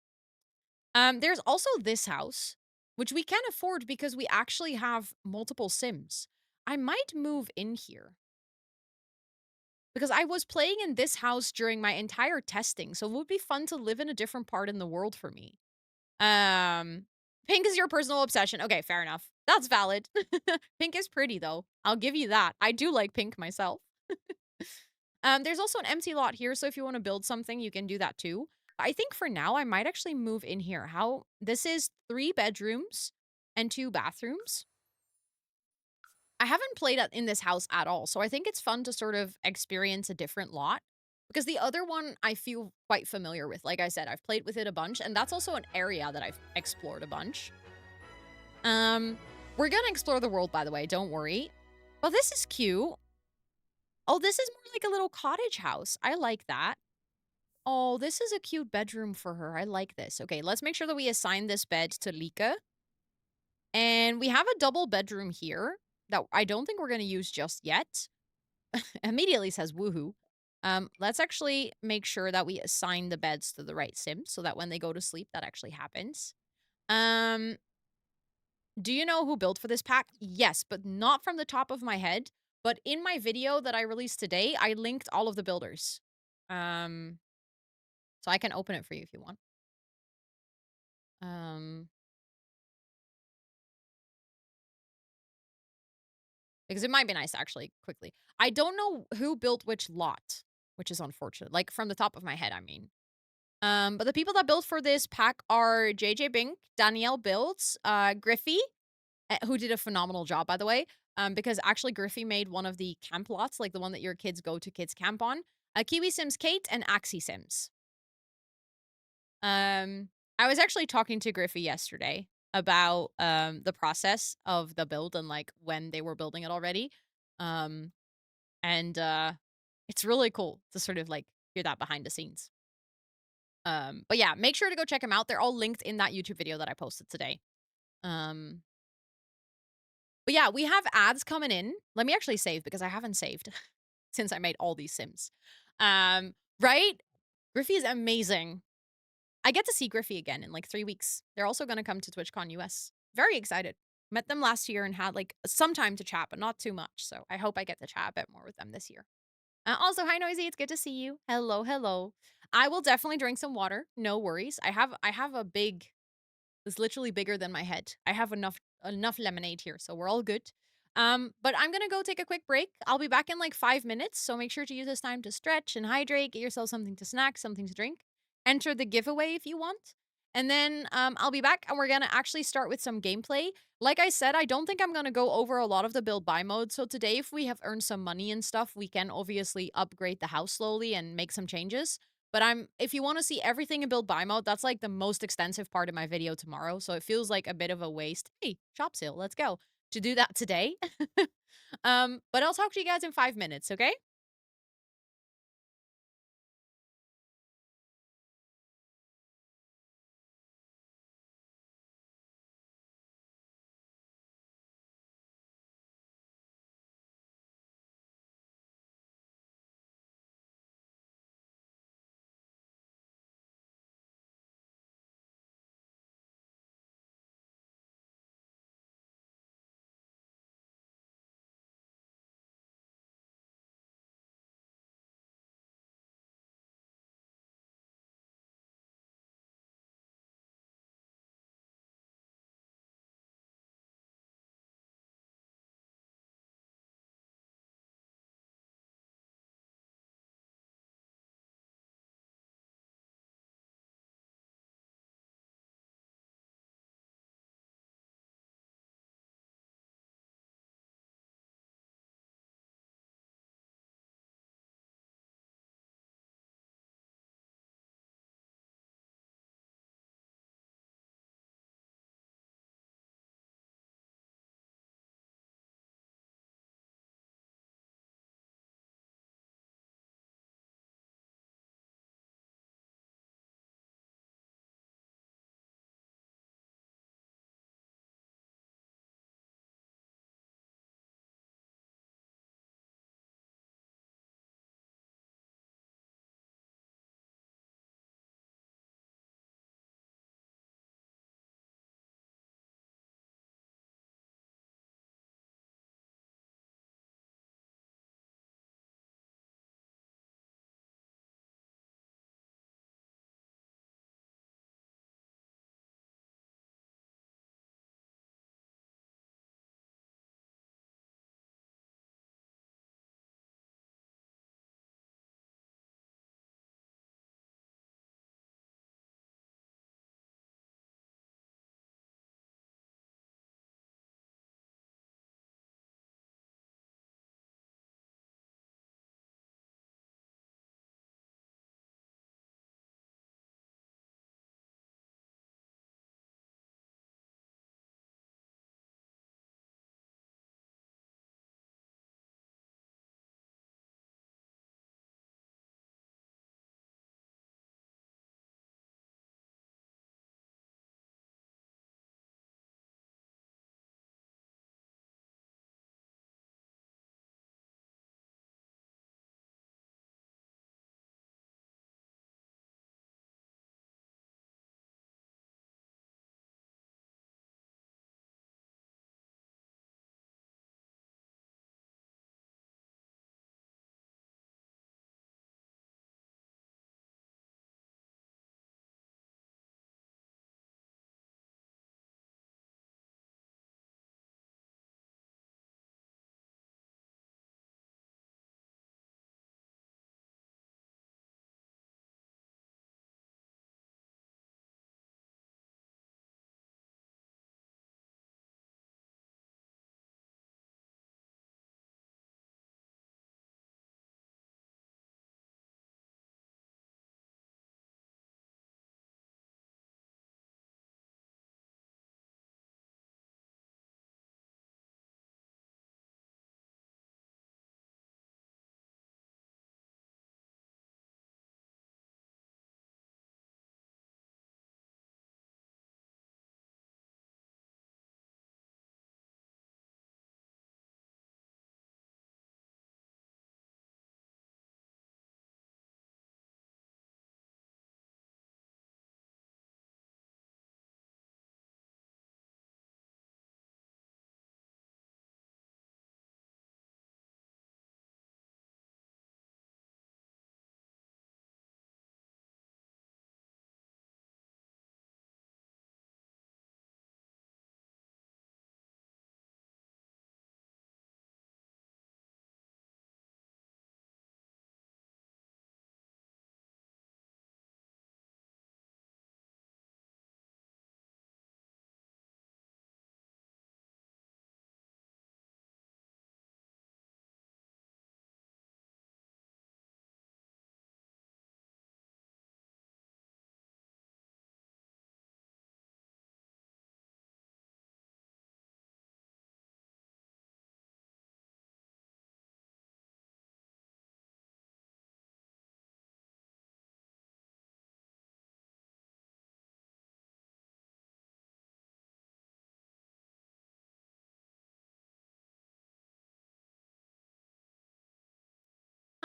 There's also this house, which we can afford because we actually have multiple Sims. I might move in here. Because I was playing in this house during my entire testing, so it would be fun to live in a different part in the world for me. Um, Pink is your personal obsession. Okay, fair enough. That's valid. Pink is pretty though. I'll give you that. I do like pink myself. There's also an empty lot here, so if you want to build something, you can do that too. I think for now, I might actually move in here. This is 3 bedrooms and 2 bathrooms. I haven't played in this house at all, so I think it's fun to sort of experience a different lot. Because the other one I feel quite familiar with. Like I said, I've played with it a bunch, and that's also an area that I've explored a bunch. We're gonna explore the world, by the way, don't worry. Oh, this is cute. Oh, this is more like a little cottage house. I like that. Oh, this is a cute bedroom for her. I like this. Okay, let's make sure that we assign this bed to Lika. And we have a double bedroom here that I don't think we're gonna use just yet. Immediately says woohoo. Let's actually make sure that we assign the beds to the right sim so that when they go to sleep, that actually happens. Um, do you know who built for this pack? Yes, but not from the top of my head. But in my video that I released today, I linked all of the builders. So I can open it for you if you want. Because it might be nice actually quickly. I don't know who built which lot, which is unfortunate. Like from the top of my head, I mean. But the people that built for this pack are JJ Bink, Danielle Builds, Griffey, who did a phenomenal job, by the way. Because actually Griffey made one of the camp lots, like the one that your kids go to kids camp on. Kiwi Sims Kate and Axie Sims. I was actually talking to Griffey yesterday about the process of the build and like when they were building it already. And it's really cool to sort of like hear that behind the scenes. But yeah, make sure to go check them out. They're all linked in that YouTube video that I posted today. But yeah, we have ads coming in. Let me actually save because I haven't saved since I made all these Sims. Right? Griffey is amazing. I get to see Griffey again in like 3 weeks. They're also going to come to TwitchCon US. Very excited. Met them last year and had, like, some time to chat, but not too much, so I hope I get to chat a bit more with them this year. Also, hi, Noisy, it's good to see you. Hello, hello. I will definitely drink some water, no worries. I have a big it's literally bigger than my head. I have enough lemonade here, so we're all good. But I'm gonna go take a quick break. I'll be back in like 5 minutes, so make sure to use this time to stretch and hydrate, get yourself something to snack, something to drink. Enter the giveaway if you want. And then I'll be back and we're gonna actually start with some gameplay. Like I said, I don't think I'm gonna go over a lot of the build buy mode. So today, if we have earned some money and stuff, we can obviously upgrade the house slowly and make some changes. But if you want to see everything in build buy mode, that's like the most extensive part of my video tomorrow. So it feels like a bit of a waste. Hey, shop sale, let's go. To do that today. But I'll talk to you guys in 5 minutes, okay?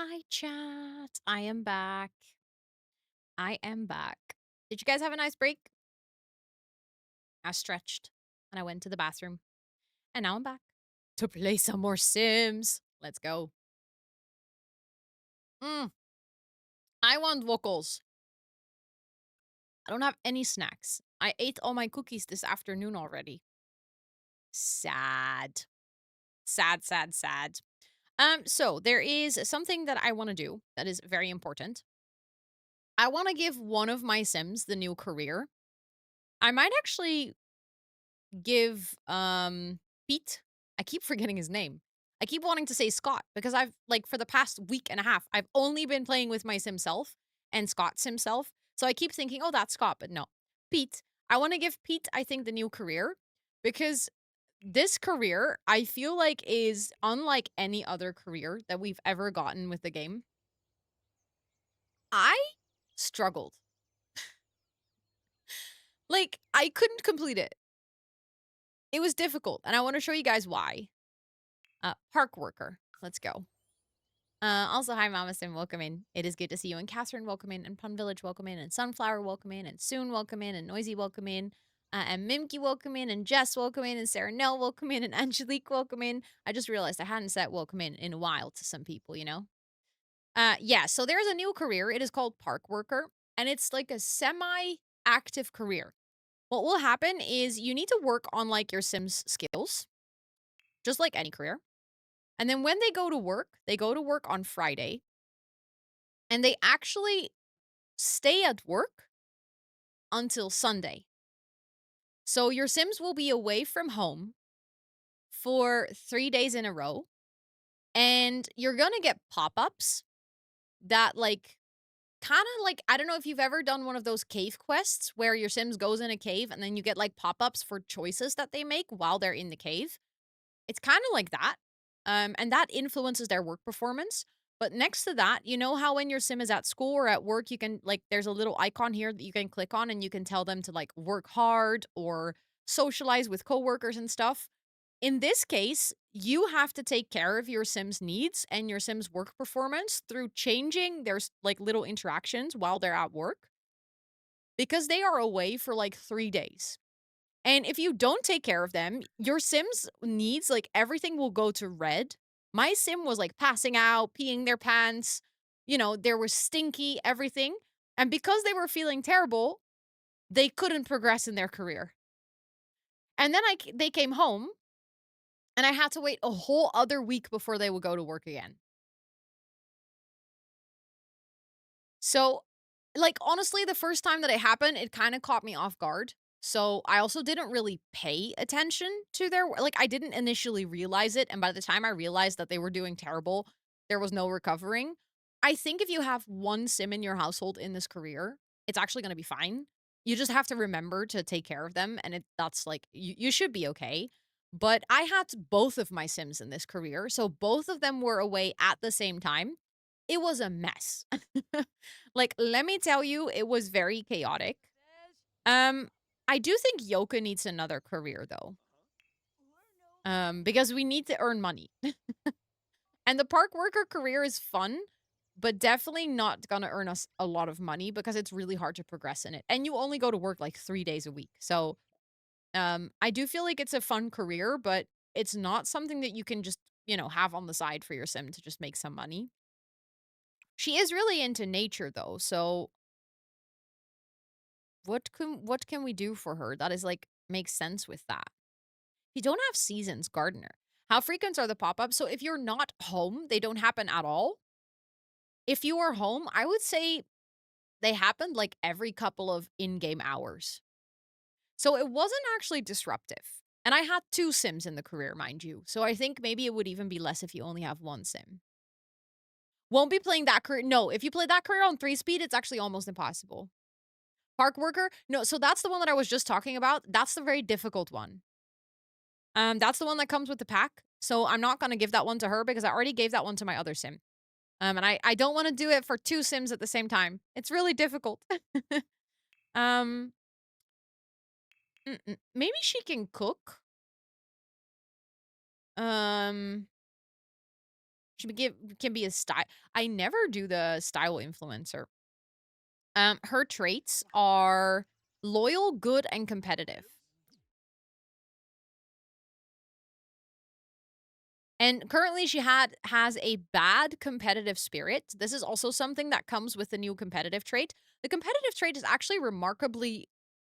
Hi, chat. I am back. I am back. Did you guys have a nice break? I stretched and I went to the bathroom. And now I'm back to play some more Sims. Let's go. Mm, I want vocals. I don't have any snacks. I ate all my cookies this afternoon already. Sad. Sad, sad, sad. So there is something that I want to do that is very important. I want to give one of my Sims the new career. I might actually give Pete. I keep forgetting his name. I keep wanting to say Scott because I've like for the past week and a half, I've only been playing with my Sim self and Scott's himself. So I keep thinking, oh, that's Scott, but no. Pete. I want to give Pete, I think, the new career because this career, I feel like, is unlike any other career that we've ever gotten with the game. I struggled. Like, I couldn't complete it. It was difficult, and I want to show you guys why. Park worker. Let's go. Also, hi, Mama Sim. Welcome in. It is good to see you. And Catherine, welcome in. And Pun Village, welcome in. And Sunflower, welcome in. And Soon, welcome in. And Noisy, welcome in. And Mimky, welcome in. And Jess, welcome in. And Sarah Nell, welcome in. And Angelique, welcome in. I just realized I hadn't said welcome in a while to some people, you know? Yeah, so there's a new career. It is called Park Worker. And it's like a semi-active career. What will happen is you need to work on like your Sims skills, just like any career. And then when they go to work on Friday, and they actually stay at work until Sunday. So your Sims will be away from home for 3 days in a row, and you're gonna get pop-ups that, like, kinda like I don't know if you've ever done one of those cave quests where your Sims goes in a cave and then you get, like, pop-ups for choices that they make while they're in the cave. It's kinda like that, and that influences their work performance, but next to that, you know how when your sim is at school or at work, you can like, there's a little icon here that you can click on and you can tell them to, like, work hard or socialize with coworkers and stuff? In this case, you have to take care of your sim's needs and your sim's work performance through changing their like, little interactions while they're at work because they are away for, like, 3 days. And if you don't take care of them, your Sims needs, like, everything will go to red. My Sim was, like, passing out, peeing their pants, you know, there was stinky, everything. And because they were feeling terrible, they couldn't progress in their career. And then they came home, and I had to wait a whole other week before they would go to work again. So, like, honestly, the first time that it happened, it kinda caught me off guard. So, I also didn't really pay attention to their like, I didn't initially realize it, and by the time I realized that they were doing terrible, there was no recovering. I think if you have 1 sim in your household in this career, it's actually gonna be fine. You just have to remember to take care of them, and that's, like you should be okay. But I had both of my sims in this career, so both of them were away at the same time. It was a mess. Like, let me tell you, it was very chaotic. Um, I do think Yoka needs another career though. Because we need to earn money. And the park worker career is fun, but definitely not gonna earn us a lot of money because it's really hard to progress in it. And you only go to work like 3 days a week. So, I do feel like it's a fun career, but it's not something that you can just, you know, have on the side for your sim to just make some money. She is really into nature though, so what can we do for her that is, like, makes sense with that? You don't have seasons, gardener. How frequent are the pop-ups? So if you're not home, they don't happen at all. If you are home, I would say they happened, like, every couple of in-game hours. So it wasn't actually disruptive. And I had 2 Sims in the career, mind you, so I think maybe it would even be less if you only have 1 Sim. Won't be playing that career no, if you play that career on 3 speed, it's actually almost impossible. Park worker? No, so that's the one that I was just talking about. That's the very difficult one. That's the one that comes with the pack. So I'm not gonna give that one to her because I already gave that one to my other sim. And I don't wanna do it for 2 sims at the same time. It's really difficult. Um, maybe she can cook? Um, Can be a style. I never do the style influencer. Her traits are loyal, good, and competitive. And currently she has a bad competitive spirit. This is also something that comes with the new competitive trait. The competitive trait is actually remarkably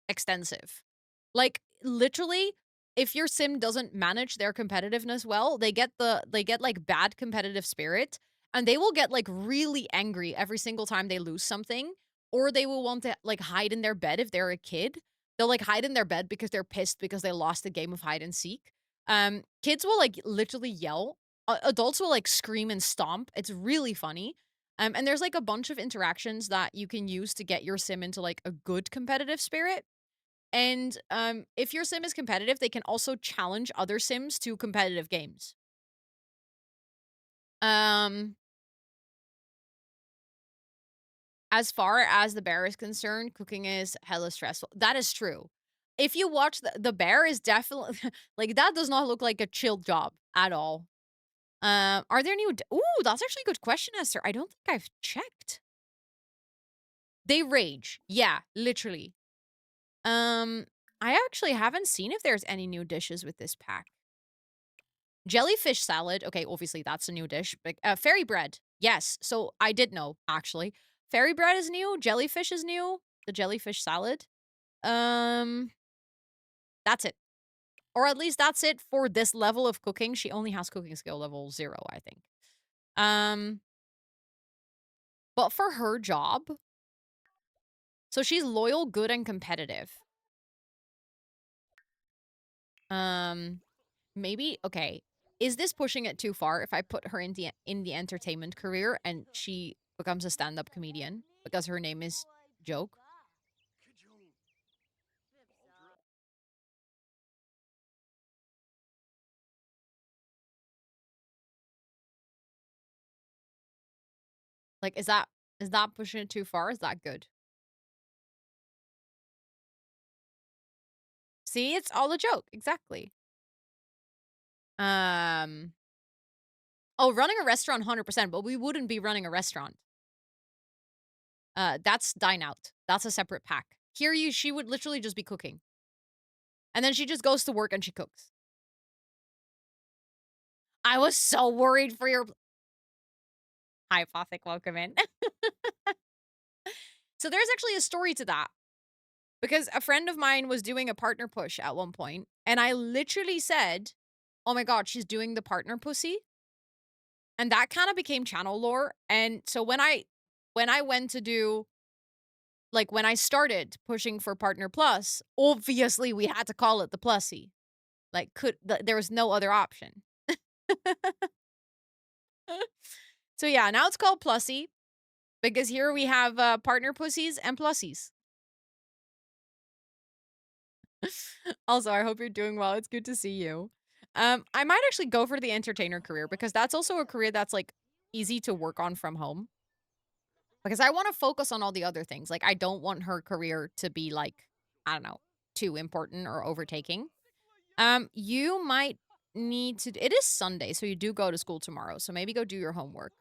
extensive. Like literally, if your sim doesn't manage their competitiveness well, they get like bad competitive spirit and they will get like really angry every single time they lose something, or they will want to like hide in their bed if they're a kid. They'll like hide in their bed because they're pissed because they lost a game of hide and seek. Kids will like literally yell. Adults will like scream and stomp. It's really funny. And there's like a bunch of interactions that you can use to get your sim into like a good competitive spirit. And if your sim is competitive, they can also challenge other sims to competitive games. Um, as far as the bear is concerned, cooking is hella stressful. That is true. If you watch the bear is definitely like that does not look like a chill job at all. Are there new ooh, that's actually a good question, Esther. I don't think I've checked. They rage. Yeah, literally. Um, I actually haven't seen if there's any new dishes with this pack. Jellyfish salad. Okay, obviously that's a new dish. But fairy bread. Yes. So I did know actually. Fairy bread is new. Jellyfish is new. The jellyfish salad. Um, that's it. Or at least that's it for this level of cooking. She only has cooking skill level 0, I think. Um, but for her job, so she's loyal, good, and competitive. Um, maybe okay. Is this pushing it too far if I put her in the entertainment career and she becomes a stand-up comedian because her name is Joke? Like is that pushing it too far? Is that good? See, it's all a joke. Exactly. Um Oh, running a restaurant 100%, but we wouldn't be running a restaurant. That's dine out. That's a separate pack. Here you she would literally just be cooking. And then she just goes to work and she cooks. I was so worried for your Hi, Fothic, welcome in. So there's actually a story to that because a friend of mine was doing a partner push at one point, and I literally said, "Oh my god, she's doing the partner pussy," and that kind of became channel lore. And so when I went to do like when I started pushing for partner plus, obviously we had to call it the plussy. Like there was no other option. So yeah, now it's called plussy because here we have partner pussies and plussies. Also, I hope you're doing well. It's good to see you. I might actually go for the entertainer career because that's also a career that's like easy to work on from home. Because I want to focus on all the other things. Like I don't want her career to be like, I don't know, too important or overtaking. You might need to it is Sunday, so you do go to school tomorrow. So maybe go do your homework.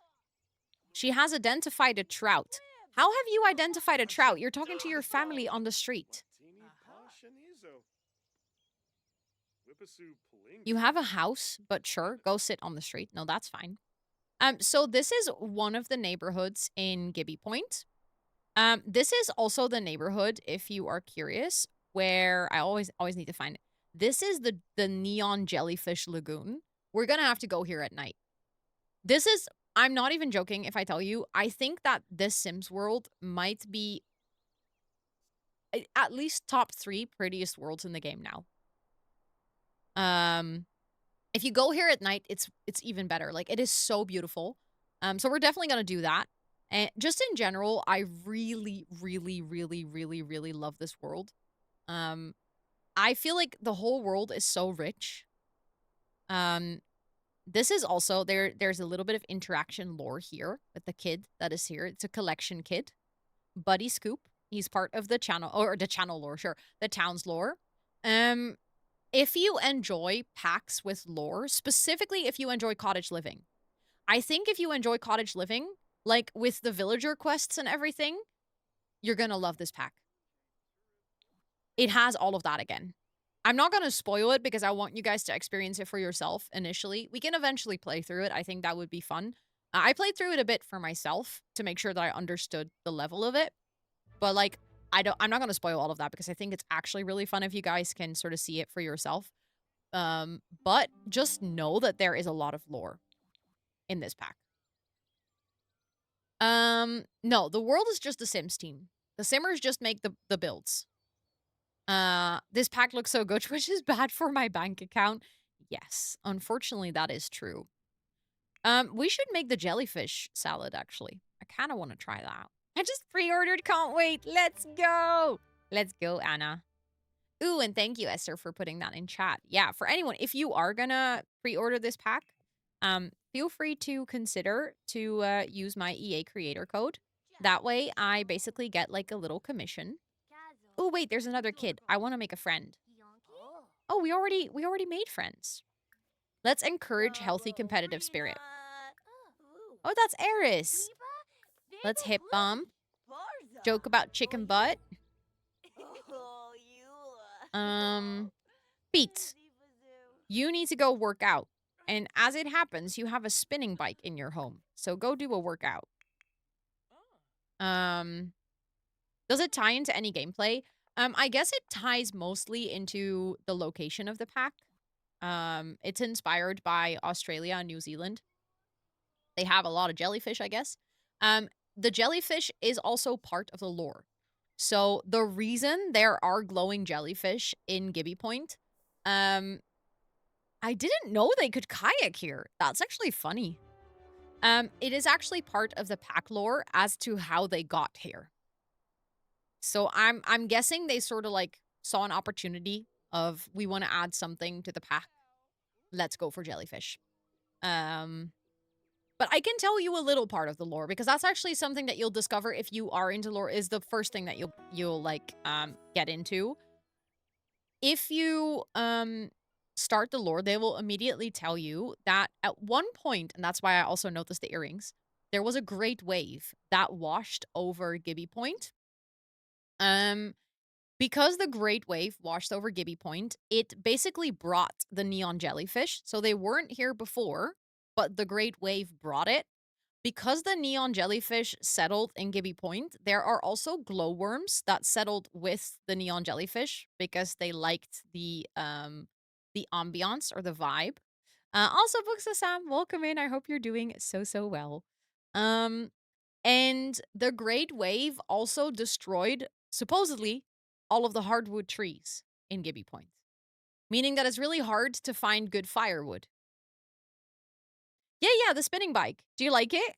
She has identified a trout. How have you identified a trout? You're talking to your family on the street. You have a house, but sure, go sit on the street. No, that's fine. So this is one of the neighborhoods in Gibby Point. This is also the neighborhood, if you are curious, where I always need to find it. This is the Neon Jellyfish Lagoon. We're gonna have to go here at night. This is I'm not even joking if I tell you, I think that this Sims world might be at least top 3 prettiest worlds in the game now. Um, if you go here at night, it's even better. Like it is so beautiful. So we're definitely gonna do that. And just in general, I really, really, really, really, really love this world. Um, I feel like the whole world is so rich. Um, this is also there's a little bit of interaction lore here with the kid that is here. It's a collection kid. Buddy Scoop. He's part of the channel or the channel lore, sure. The town's lore. Um, if you enjoy packs with lore, specifically if you enjoy cottage living, I think if you enjoy cottage living, like with the villager quests and everything, you're gonna love this pack. It has all of that again. I'm not gonna spoil it because I want you guys to experience it for yourself initially. We can eventually play through it. I think that would be fun. I played through it a bit for myself to make sure that I understood the level of it. But like, I'm not gonna spoil all of that because I think it's actually really fun if you guys can sort of see it for yourself. But just know that there is a lot of lore in this pack. No, the world is just the Sims team. The Simmers just make the builds. This pack looks so good, which is bad for my bank account. Yes, unfortunately, that is true. We should make the jellyfish salad, actually. I kind of want to try that. I just pre-ordered, can't wait. Let's go. Let's go, Anna. Ooh, and thank you, Esther, for putting that in chat. Yeah, for anyone, if you are gonna pre-order this pack, feel free to consider to use my EA creator code. That way, I basically get like a little commission. Oh, wait, there's another kid. I want to make a friend. Oh, we already made friends. Let's encourage healthy competitive spirit. Oh, that's Eris. Let's hip bump. Joke about chicken butt. Pete, you need to go work out. And as it happens, you have a spinning bike in your home. So go do a workout. Does it tie into any gameplay? I guess it ties mostly into the location of the pack. It's inspired by Australia and New Zealand. They have a lot of jellyfish, I guess. The jellyfish is also part of the lore. So the reason there are glowing jellyfish in Gibby Point, I didn't know they could kayak here. That's actually funny. It is actually part of the pack lore as to how they got here. So I'm guessing they sort of like saw an opportunity of we want to add something to the pack. Let's go for jellyfish. But I can tell you a little part of the lore because that's actually something that you'll discover if you are into lore, is the first thing that you'll like get into. If you start the lore, they will immediately tell you that at one point, and that's why I also noticed the earrings, there was a great wave that washed over Gibby Point. Because the Great Wave washed over Gibby Point, it basically brought the neon jellyfish. So they weren't here before, but the Great Wave brought it. Because the neon jellyfish settled in Gibby Point, there are also glowworms that settled with the neon jellyfish because they liked the ambiance or the vibe. Also, Books of Sam, welcome in. I hope you're doing so well. And the Great Wave also destroyed, supposedly, all of the hardwood trees in Gibby Point, meaning that it's really hard to find good firewood. Yeah, the spinning bike. Do you like it?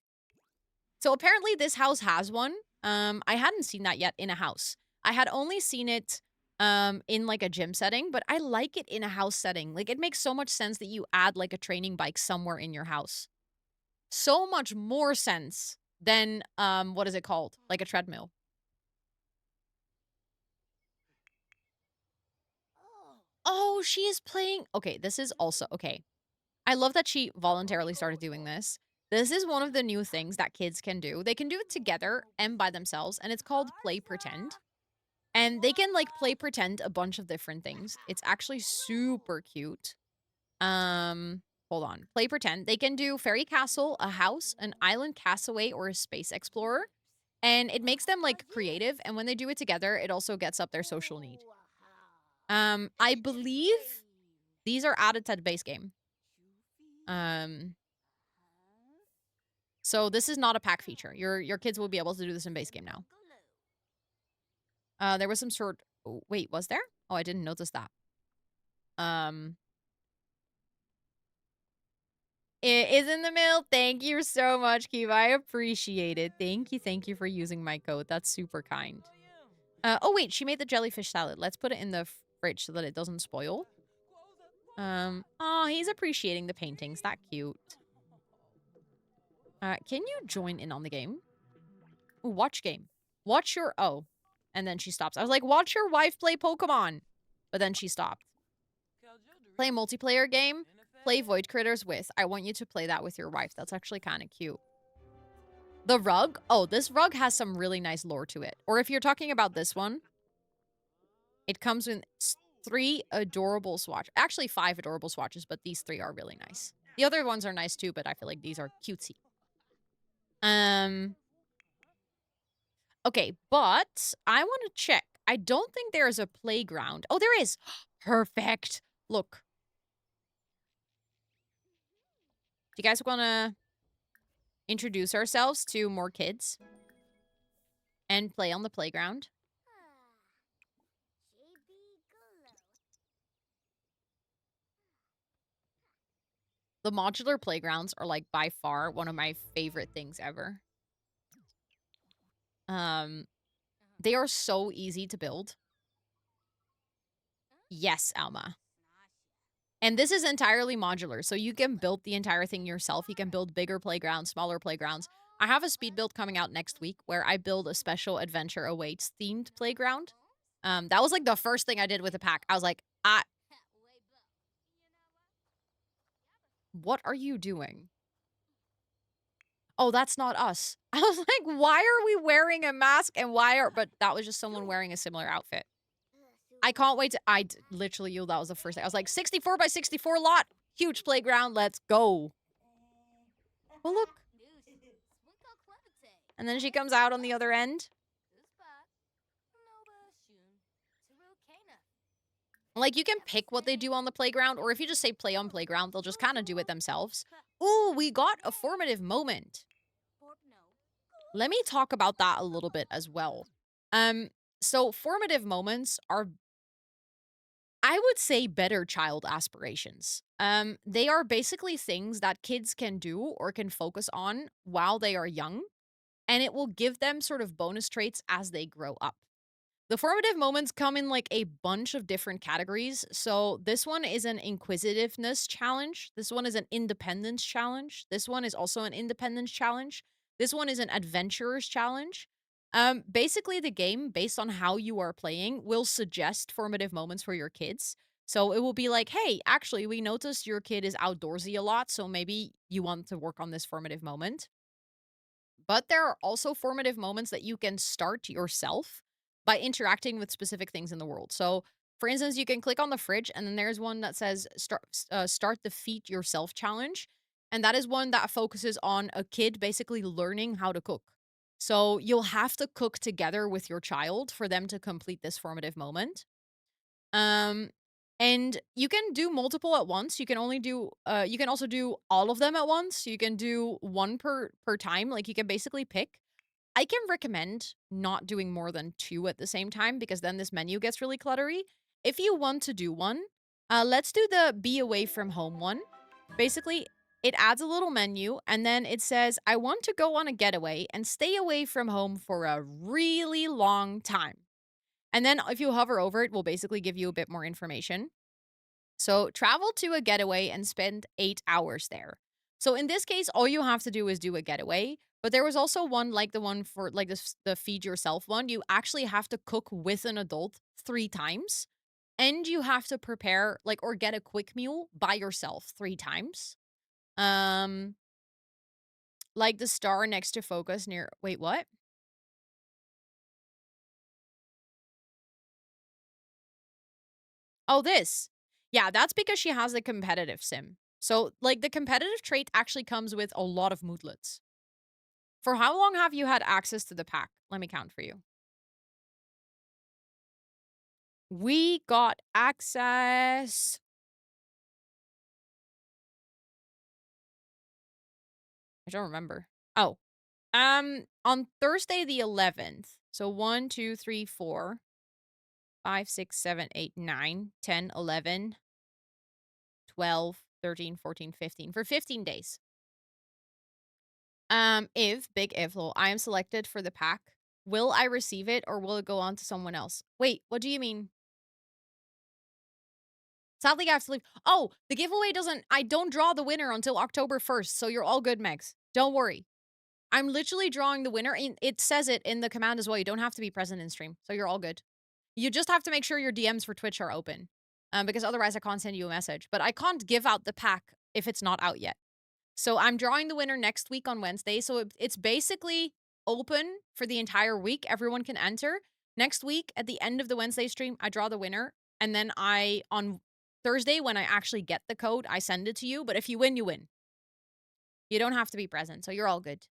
So apparently this house has one. I hadn't seen that yet in a house. I had only seen it in like a gym setting, but I like it in a house setting. Like it makes so much sense that you add like a training bike somewhere in your house. So much more sense than what is it called? Like a treadmill. Oh, she is playing. Okay, this is also okay. I love that she voluntarily started doing this. This is one of the new things that kids can do. They can do it together and by themselves, and it's called play pretend. And they can like play pretend a bunch of different things. It's actually super cute. Hold on. Play pretend. They can do fairy castle, a house, an island castaway, or a space explorer. And it makes them like creative, and when they do it together, it also gets up their social need. I believe these are added to the base game. So this is not a pack feature. Your kids will be able to do this in base game now. There was some sort. Oh, wait, was there? Oh, I didn't notice that. It is in the mail. Thank you so much, Kiva. I appreciate it. Thank you for using my code. That's super kind. Oh wait, she made the jellyfish salad. Let's put it in the fridge so that it doesn't spoil. Oh, he's appreciating the paintings. That cute. Can you join in on the game? Ooh, watch game. Watch your... Oh. And then she stops. I was like, watch your wife play Pokemon. But then she stopped. Play a multiplayer game. play Void Critters with, I want you to play that with your wife. That's actually kind of cute. The rug? Oh, this rug has some really nice lore to it. Or if you're talking about this one, it comes with 3 adorable swatches. Actually, 5 adorable swatches, but these 3 are really nice. The other ones are nice too, but I feel like these are cutesy. Okay, but I want to check. I don't think there's a playground. Oh, there is. Perfect. Look. Do you guys want to introduce ourselves to more kids and play on the playground? The modular playgrounds are like by far one of my favorite things ever. They are so easy to build. Yes, Alma. And this is entirely modular, so you can build the entire thing yourself. You can build bigger playgrounds, smaller playgrounds. I have a speed build coming out next week where I build a special Adventure Awaits themed playground. That was like the first thing I did with the pack. I was like, what are you doing? Oh, that's not us. I was like, why are we wearing a mask and but that was just someone wearing a similar outfit. I can't wait to, literally, that was the first thing. I was like, 64 by 64 lot, huge playground, let's go. Oh, look. And then she comes out on the other end. Like, you can pick what they do on the playground, or if you just say play on playground, they'll just kind of do it themselves. Ooh, we got a formative moment. Let me talk about that a little bit as well. So formative moments are, I would say, better child aspirations. They are basically things that kids can do or can focus on while they are young, and it will give them sort of bonus traits as they grow up. The formative moments come in like a bunch of different categories. So this one is an inquisitiveness challenge. This one is an independence challenge. This one is also an independence challenge. This one is an adventurer's challenge. Basically, the game, based on how you are playing, will suggest formative moments for your kids. So it will be like, hey, actually, we noticed your kid is outdoorsy a lot, so maybe you want to work on this formative moment. But there are also formative moments that you can start yourself by interacting with specific things in the world. So, for instance, you can click on the fridge, and then there's one that says start the feed yourself challenge. And that is one that focuses on a kid basically learning how to cook. So you'll have to cook together with your child for them to complete this formative moment. Um, and you can do multiple at once. You can only do you can also do all of them at once. You can do one per time. Like, you can basically pick. I can recommend not doing more than 2 at the same time, because then this menu gets really cluttery. If you want to do one, let's do the be away from home one. Basically, it adds a little menu, and then it says, I want to go on a getaway and stay away from home for a really long time. And then if you hover over it, will basically give you a bit more information. So travel to a getaway and spend 8 hours there. So in this case, all you have to do is do a getaway. But there was also one like the one for like the feed yourself one. You actually have to cook with an adult 3 times. And you have to prepare like or get a quick meal by yourself 3 times. Um like the star next to focus near, wait, what? Oh, this. Yeah, that's because she has a competitive sim. So, like, the competitive trait actually comes with a lot of moodlets. For how long have you had access to the pack? Let me count for you. We got access. I don't remember. Oh, on Thursday the 11th. So 1, 2, 3, 4, 5, 6, 7, 8, 9, 10, 11, 12, 13, 14, 15. For 15 days. If, big if, well, I am selected for the pack, will I receive it or will it go on to someone else? Wait, what do you mean? Sadly, I have to leave. Oh, the giveaway I don't draw the winner until October 1st, so you're all good, Megs. Don't worry. I'm literally drawing the winner. It says it in the command as well. You don't have to be present in stream, so you're all good. You just have to make sure your DMs for Twitch are open, because otherwise I can't send you a message. But I can't give out the pack if it's not out yet. So I'm drawing the winner next week on Wednesday. So it's basically open for the entire week. Everyone can enter. Next week, at the end of the Wednesday stream, I draw the winner. And then on Thursday, when I actually get the code, I send it to you. But if you win, you win. You don't have to be present. So you're all good.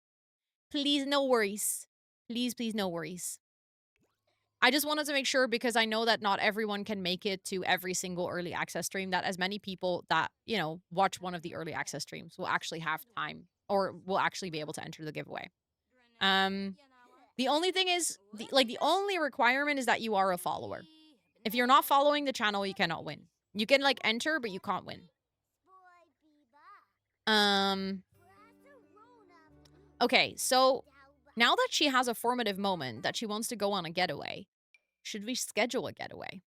Please, no worries. Please, please, no worries. I just wanted to make sure, because I know that not everyone can make it to every single early access stream, that as many people that, you know, watch one of the early access streams will actually have time or will actually be able to enter the giveaway. The only thing is, the only requirement is that you are a follower. If you're not following the channel, you cannot win. You can, like, enter, but you can't win. Okay, so now that she has a formative moment that she wants to go on a getaway, should we schedule a getaway?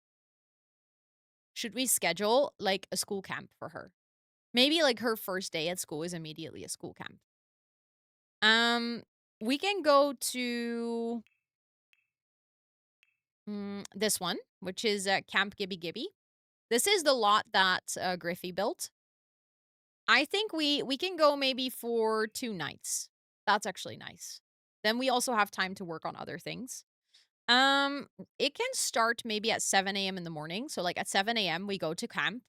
Should we schedule, like, a school camp for her? Maybe, like, her first day at school is immediately a school camp. We can go to this one, which is Camp Gibby Gibby. This is the lot that Griffey built. I think we can go maybe for 2 nights. That's actually nice. Then we also have time to work on other things. It can start maybe at 7 a.m. in the morning. So, like, at 7 a.m. we go to camp.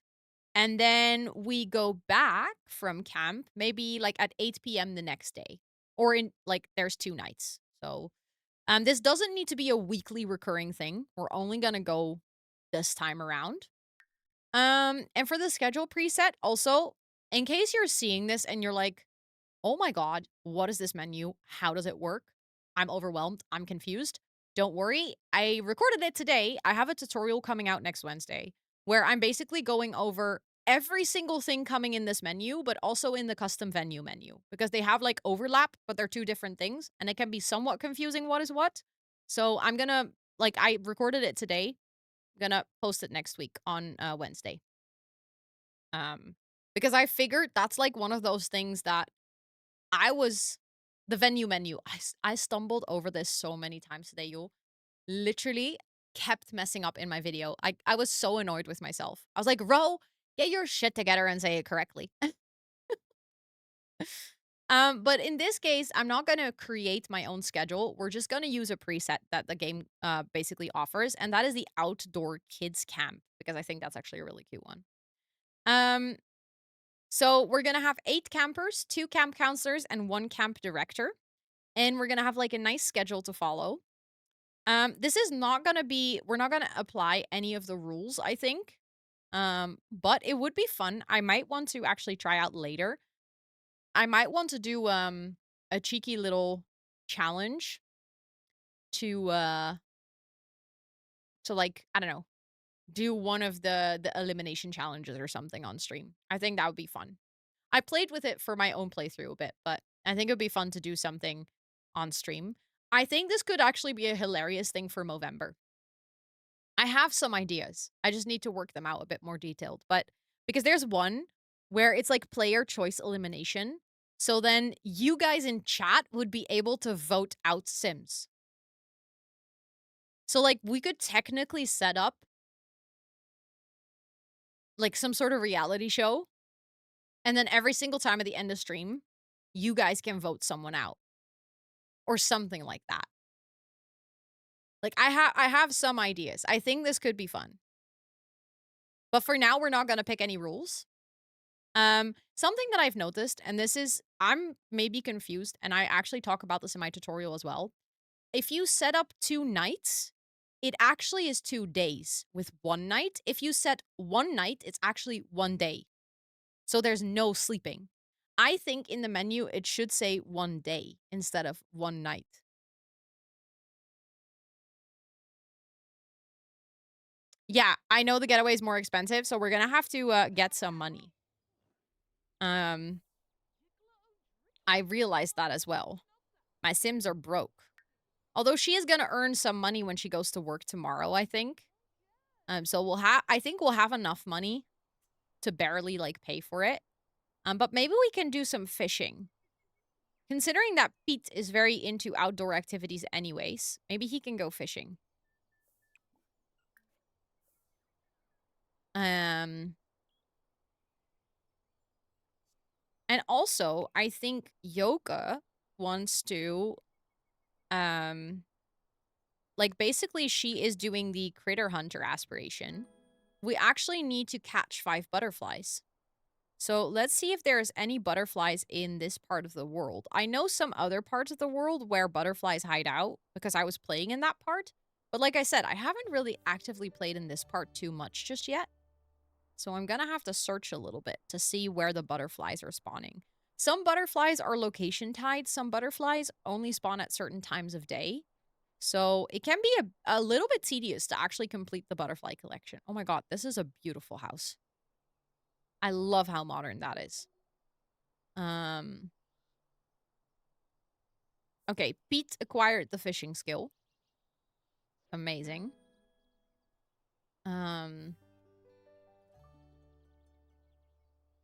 And then we go back from camp maybe, like, at 8 p.m. the next day. Or there's 2 nights. So, this doesn't need to be a weekly recurring thing. We're only gonna go this time around. And for the schedule preset, also, in case you're seeing this and you're like, oh my god, what is this menu? How does it work? I'm overwhelmed. I'm confused. Don't worry. I recorded it today. I have a tutorial coming out next Wednesday where I'm basically going over every single thing coming in this menu, but also in the custom venue menu, because they have, like, overlap, but they're 2 different things, and it can be somewhat confusing what is what. So I'm gonna, like, I recorded it today. I'm gonna post it next week on Wednesday. Because I figured that's, like, one of those things that the venue menu. I stumbled over this so many times today, you literally kept messing up in my video. I was so annoyed with myself. I was like, Ro, get your shit together and say it correctly. But in this case, I'm not gonna create my own schedule. We're just gonna use a preset that the game basically offers, and that is the outdoor kids camp, because I think that's actually a really cute one. Um, so we're gonna have 8 campers, 2 camp counselors, and 1 camp director. And we're gonna have, like, a nice schedule to follow. This is not gonna be we're not gonna apply any of the rules, I think. But it would be fun. I might want to actually try out later. I might want to do a cheeky little challenge to like, I don't know, do one of the elimination challenges or something on stream. I think that would be fun. I played with it for my own playthrough a bit, but I think it would be fun to do something on stream. I think this could actually be a hilarious thing for Movember. I have some ideas. I just need to work them out a bit more detailed. But because there's one where it's like player choice elimination. So then you guys in chat would be able to vote out Sims. So, like, we could technically set up like some sort of reality show. And then every single time at the end of stream, you guys can vote someone out. Or something like that. Like, I have some ideas. I think this could be fun. But for now, we're not gonna pick any rules. Something that I've noticed, and this is, I'm maybe confused, and I actually talk about this in my tutorial as well. If you set up 2 nights, it actually is 2 days with 1 night. If you set 1 night, it's actually 1 day. So there's no sleeping. I think in the menu, it should say 1 day instead of 1 night. Yeah, I know the getaway is more expensive, so we're gonna have to get some money. I realized that as well. My Sims are broke. Although she is gonna earn some money when she goes to work tomorrow, I think. So I think we'll have enough money to barely, like, pay for it. But maybe we can do some fishing. Considering that Pete is very into outdoor activities anyways, maybe he can go fishing. And also, I think Yoga wants to, um, like, basically, she is doing the Critter Hunter aspiration. We actually need to catch 5 butterflies. So let's see if there's any butterflies in this part of the world. I know some other parts of the world where butterflies hide out because I was playing in that part. But like I said, I haven't really actively played in this part too much just yet. So I'm gonna have to search a little bit to see where the butterflies are spawning. Some butterflies are location tied. Some butterflies only spawn at certain times of day. So it can be a little bit tedious to actually complete the butterfly collection. Oh my god, this is a beautiful house. I love how modern that is. Um, okay, Pete acquired the fishing skill. Amazing. Um,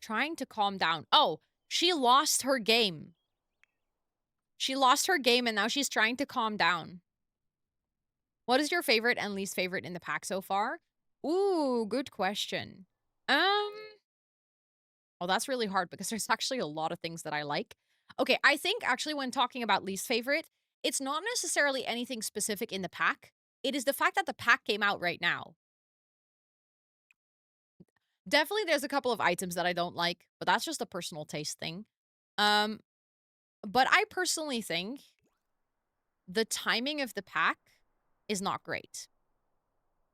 trying to calm down. Oh, she lost her game. She lost her game and now she's trying to calm down. What is your favorite and least favorite in the pack so far? Ooh, good question. Um, oh, that's really hard because there's actually a lot of things that I like. Okay, I think actually when talking about least favorite, it's not necessarily anything specific in the pack. It is the fact that the pack came out right now. Definitely there's a couple of items that I don't like, but that's just a personal taste thing. Um, but I personally think the timing of the pack is not great.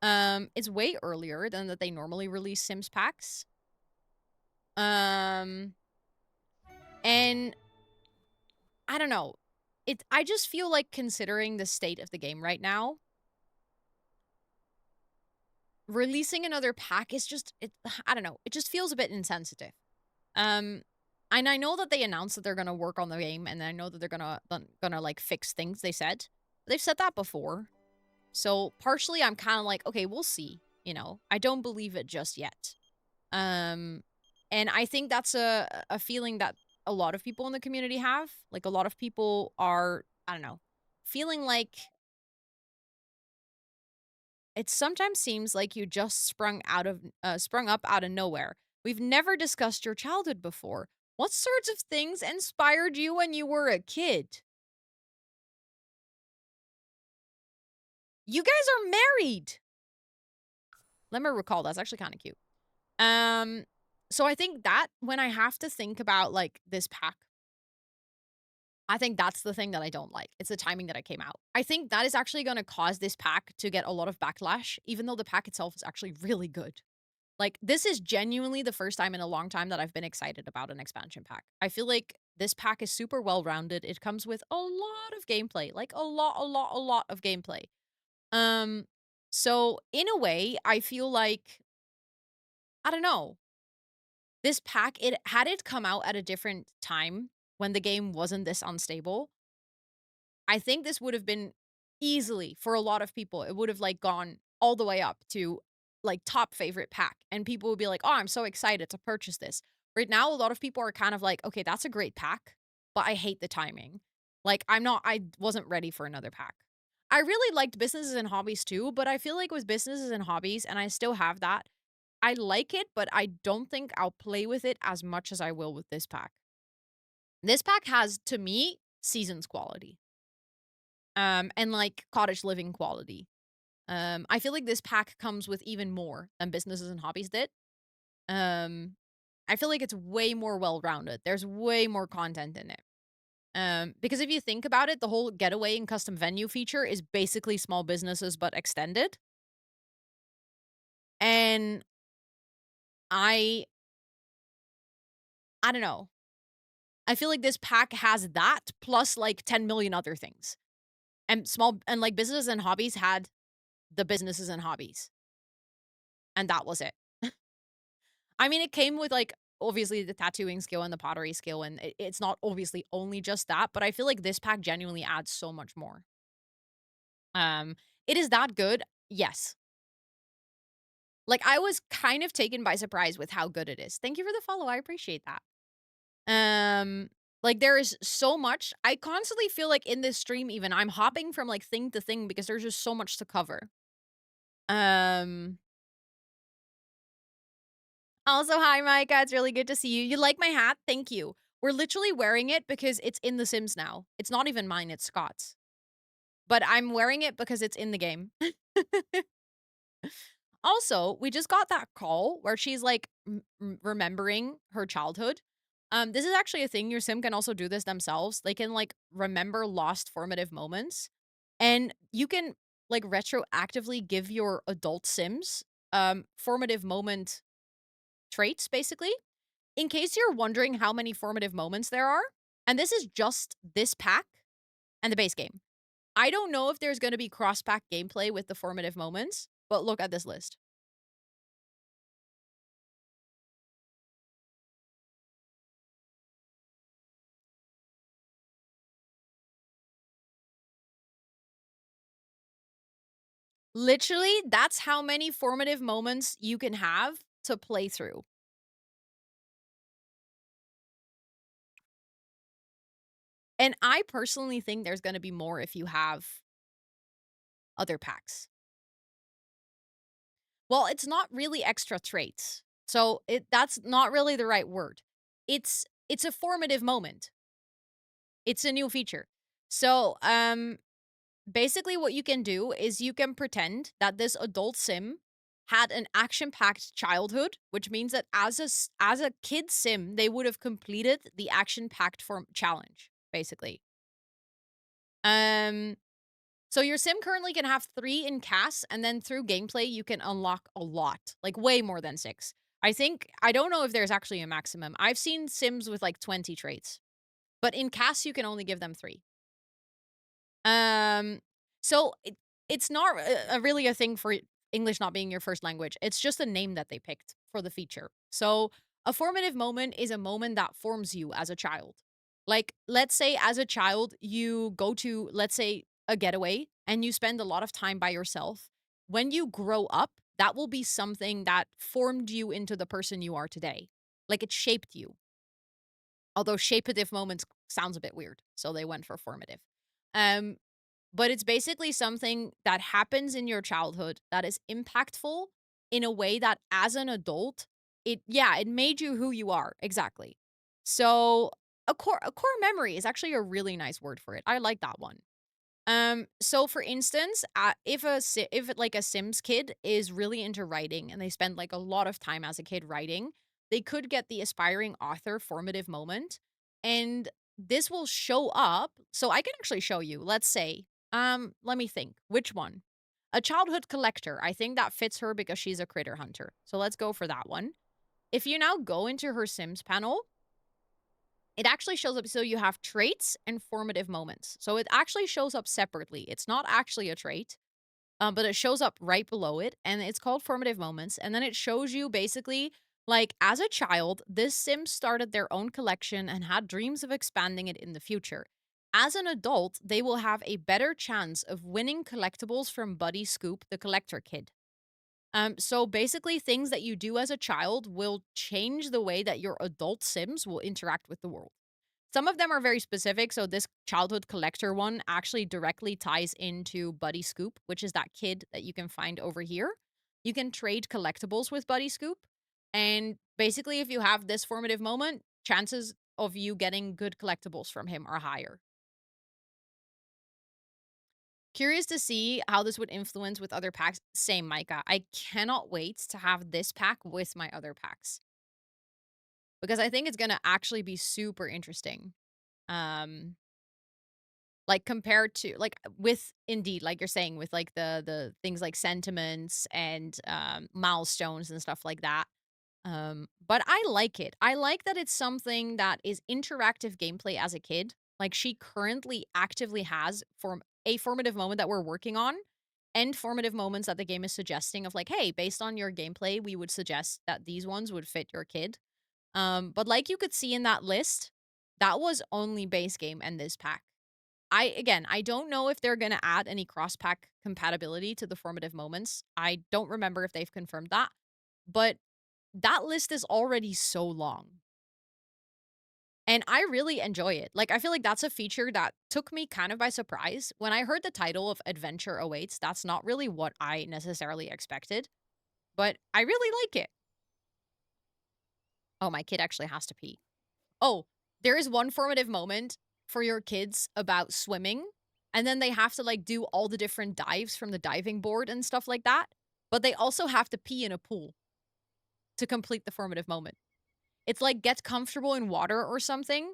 It's way earlier than that they normally release Sims packs. Um, and I don't know. I just feel like considering the state of the game right now, releasing another pack is just I don't know. It just feels a bit insensitive. Um, and I know that they announced that they're gonna work on the game, and I know that they're gonna like fix things. They said they've said that before, so partially I'm kind of like, okay, we'll see. You know, I don't believe it just yet. Um, and I think that's a feeling that a lot of people in the community have. Like a lot of people are, I don't know, feeling like it sometimes seems like you just sprung up out of nowhere. We've never discussed your childhood before. What sorts of things inspired you when you were a kid? You guys are married. Let me recall. That's actually kind of cute. Um, so I think that when I have to think about like this pack, I think that's the thing that I don't like. It's the timing that it came out. I think that is actually going to cause this pack to get a lot of backlash, even though the pack itself is actually really good. Like, this is genuinely the first time in a long time that I've been excited about an expansion pack. I feel like this pack is super well rounded. It comes with a lot of gameplay, like a lot of gameplay. Um, so in a way, I feel like I don't know. This pack, it had it come out at a different time when the game wasn't this unstable, I think this would have been easily for a lot of people. It would have like gone all the way up to like top favorite pack, and people would be like, "Oh, I'm so excited to purchase this." Right now, a lot of people are kind of like, "Okay, that's a great pack, but I hate the timing." Like, I wasn't ready for another pack. I really liked businesses and hobbies too, but I feel like with businesses and hobbies, and I still have that, I like it, but I don't think I'll play with it as much as I will with this pack. This pack has, to me, seasons quality. And like cottage living quality. I feel like this pack comes with even more than businesses and hobbies did. Um, I feel like it's way more well-rounded. There's way more content in it. Because if you think about it, the whole getaway and custom venue feature is basically small businesses but extended. And I I don't know. I feel like this pack has that plus like 10 million other things. And like businesses and hobbies had the businesses and hobbies. And that was it. I mean, it came with, like, obviously the tattooing skill and the pottery skill, and it's not obviously only just that, but I feel like this pack genuinely adds so much more. Um, it is that good? Yes. Like, I was kind of taken by surprise with how good it is. Thank you for the follow, I appreciate that. Um, like, there is so much. I constantly feel like in this stream even, I'm hopping from, like, thing to thing because there's just so much to cover. Um Also, hi, Micah. It's really good to see you. You like my hat? Thank you. We're literally wearing it because it's in The Sims now. It's not even mine, it's Scott's. But I'm wearing it because it's in the game. Also, we just got that call where she's like remembering her childhood. This is actually a thing. Your sim can also do this themselves. They can like remember lost formative moments, and you can like retroactively give your adult sims formative moment traits, basically. In case you're wondering how many formative moments there are, and this is just this pack and the base game. I don't know if there's going to be cross pack gameplay with the formative moments, but look at this list. Literally, that's how many formative moments you can have to play through. And I personally think there's going to be more if you have other packs. Well, it's not really extra traits. So, that's not really the right word. It's a formative moment. It's a new feature. So, basically what you can do is you can pretend that this adult sim had an action-packed childhood, which means that as a kid sim, they would have completed the action-packed form challenge, basically. Um, so your sim currently can have 3 in CAS, and then through gameplay, you can unlock a lot, like way more than 6. I don't know if there's actually a maximum. I've seen sims with like 20 traits, but in CAS, you can only give them 3. Um, so it's not really a thing for English not being your first language. It's just a name that they picked for the feature. So a formative moment is a moment that forms you as a child. Like, let's say as a child, you go to, let's say, a getaway and you spend a lot of time by yourself. When you grow up, that will be something that formed you into the person you are today. Like it shaped you. Although shapeative moments sounds a bit weird, so they went for formative. Um, but it's basically something that happens in your childhood that is impactful in a way that as an adult, it made you who you are. Exactly. So a core memory is actually a really nice word for it. I like that one. So for instance, if like a Sims kid is really into writing and they spend like a lot of time as a kid writing, they could get the aspiring author formative moment, and this will show up. So I can actually show you. Let's say, let me think, which one? A childhood collector. I think that fits her because she's a critter hunter. So let's go for that one. If you now go into her Sims panel, it actually shows up. So you have traits and formative moments. So it actually shows up separately. It's not actually a trait, but it shows up right below it. And it's called formative moments. And then it shows you basically like as a child, this sim started their own collection and had dreams of expanding it in the future. As an adult, they will have a better chance of winning collectibles from Buddy Scoop, the collector kid. So basically, things that you do as a child will change the way that your adult sims will interact with the world. Some of them are very specific. So this childhood collector one actually directly ties into Buddy Scoop, which is that kid that you can find over here. You can trade collectibles with Buddy Scoop. And basically, if you have this formative moment, chances of you getting good collectibles from him are higher. Curious to see how this would influence with other packs. Same, Micah. I cannot wait to have this pack with my other packs because I think it's going to actually be super interesting. Um, like compared to like with indeed like you're saying with like the things like sentiments and milestones and stuff like that. But I like it. I like that it's something that is interactive gameplay as a kid. Like she currently actively has form a formative moment that we're working on and formative moments that the game is suggesting of like, hey, based on your gameplay, we would suggest that these ones would fit your kid. But like you could see in that list, that was only base game and this pack. I don't know if they're gonna add any cross-pack compatibility to the formative moments. I don't remember if they've confirmed that, but that list is already so long. And I really enjoy it. Like, I feel like that's a feature that took me kind of by surprise. When I heard the title of Adventure Awaits, that's not really what I necessarily expected, but I really like it. Oh, my kid actually has to pee. Oh, there is one formative moment for your kids about swimming, and then they have to, like, do all the different dives from the diving board and stuff like that, but they also have to pee in a pool to complete the formative moment. It's like, get comfortable in water or something.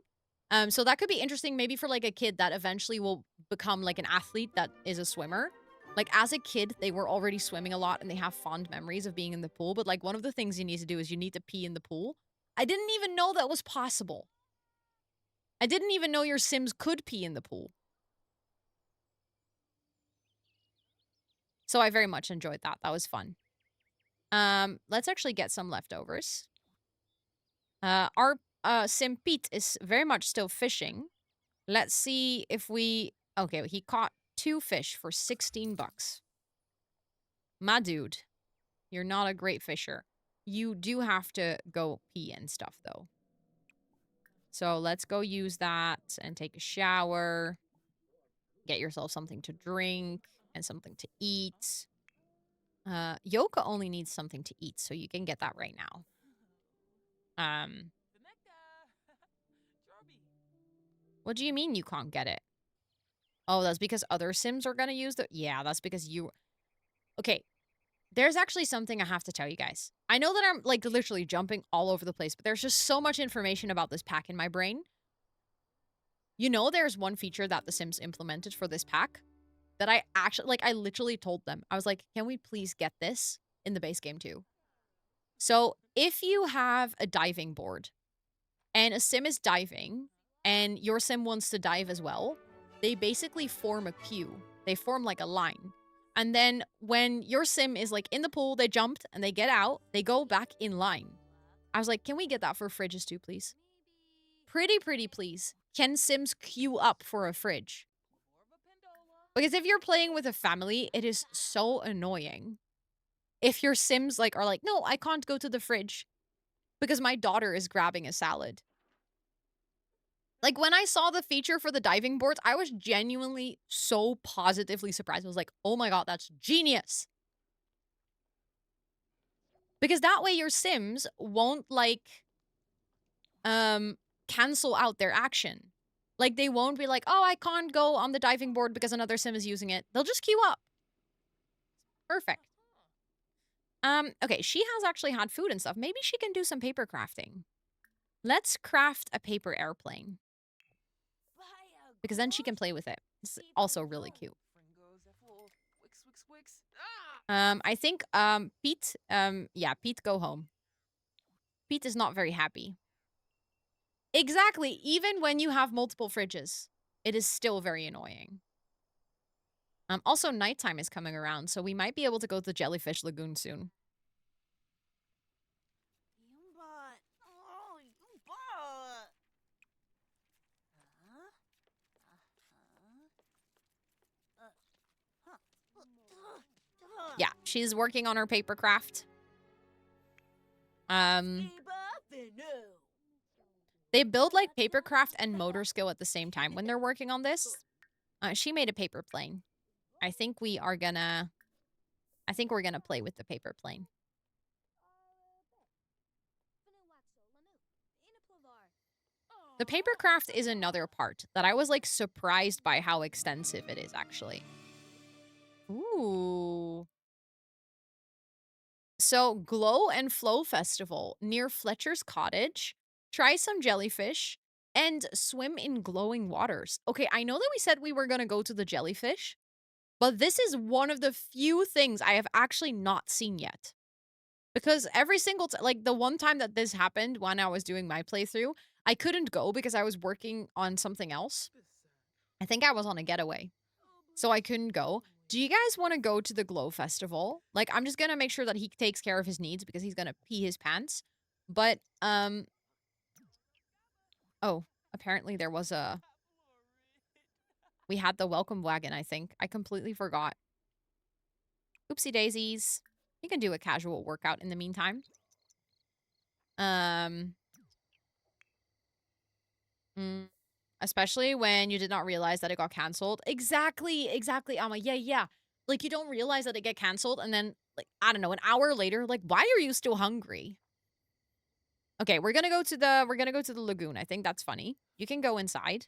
So that could be interesting maybe for, like, a kid that eventually will become, like, an athlete that is a swimmer. Like, as a kid, they were already swimming a lot and they have fond memories of being in the pool, but, like, one of the things you need to do is you need to pee in the pool. I didn't even know that was possible. I didn't even know your Sims could pee in the pool. So I very much enjoyed that. That was fun. Let's actually get some leftovers. Our Sim Pete is very much still fishing. Let's see if we... Okay, he caught 2 fish for 16 bucks. My dude, you're not a great fisher. You do have to go pee and stuff, though. So let's go use that and take a shower. Get yourself something to drink and something to eat. Yoka only needs something to eat, so you can get that right now. What do you mean you can't get it? Oh, that's because other Sims are gonna use the... Yeah, that's because you... Okay, there's actually something I have to tell you guys. I know that I'm, like, literally jumping all over the place, but there's just so much information about this pack in my brain. You know, there's one feature that The Sims implemented for this pack that I actually... Like, I literally told them. I was like, can we please get this in the base game too? So, if you have a diving board and a Sim is diving and your Sim wants to dive as well, they basically form a queue. They form like a line. And then when your Sim is like in the pool, they jumped and they get out, they go back in line. I was like, can we get that for fridges too, please? Pretty please. Can Sims queue up for a fridge? Because if you're playing with a family, it is so annoying. If your Sims like are like, no, I can't go to the fridge because my daughter is grabbing a salad. Like, when I saw the feature for the diving boards, I was genuinely so positively surprised. I was like, oh my god, that's genius. Because that way your Sims won't, like, cancel out their action. Like, they won't be like, oh, I can't go on the diving board because another Sim is using it. They'll just queue up. Perfect. Okay, she has actually had food and stuff. Maybe she can do some paper crafting. Let's craft a paper airplane. Because then she can play with it. It's also really cute. I think, Pete, yeah, Pete, go home. Pete is not very happy. Exactly. Even when you have multiple fridges, it is still very annoying. Also, nighttime is coming around, so we might be able to go to the Jellyfish Lagoon soon. Yeah, she's working on her paper craft. They build like papercraft and motor skill at the same time when they're working on this. She made a paper plane. I think we're gonna play with the paper plane. The papercraft is another part that I was like surprised by how extensive it is actually. Ooh. So, Glow and Flow Festival near Fletcher's Cottage. Try some jellyfish and swim in glowing waters. Okay, I know that we said we were going to go to the jellyfish, but this is one of the few things I have actually not seen yet. Because every single time, like the one time that this happened when I was doing my playthrough, I couldn't go because I was working on something else. I think I was on a getaway, so I couldn't go. Do you guys want to go to the Glow Festival? Like, I'm just going to make sure that he takes care of his needs because he's going to pee his pants. But, oh, apparently there was a... We had the welcome wagon, I think. I completely forgot. Oopsie daisies. You can do a casual workout in the meantime. Especially when you did not realize that it got canceled. Exactly, Amma. Yeah. Like, you don't realize that it get canceled, and then, like, I don't know, an hour later, like, why are you still hungry? Okay, we're gonna go to the lagoon. I think that's funny. You can go inside.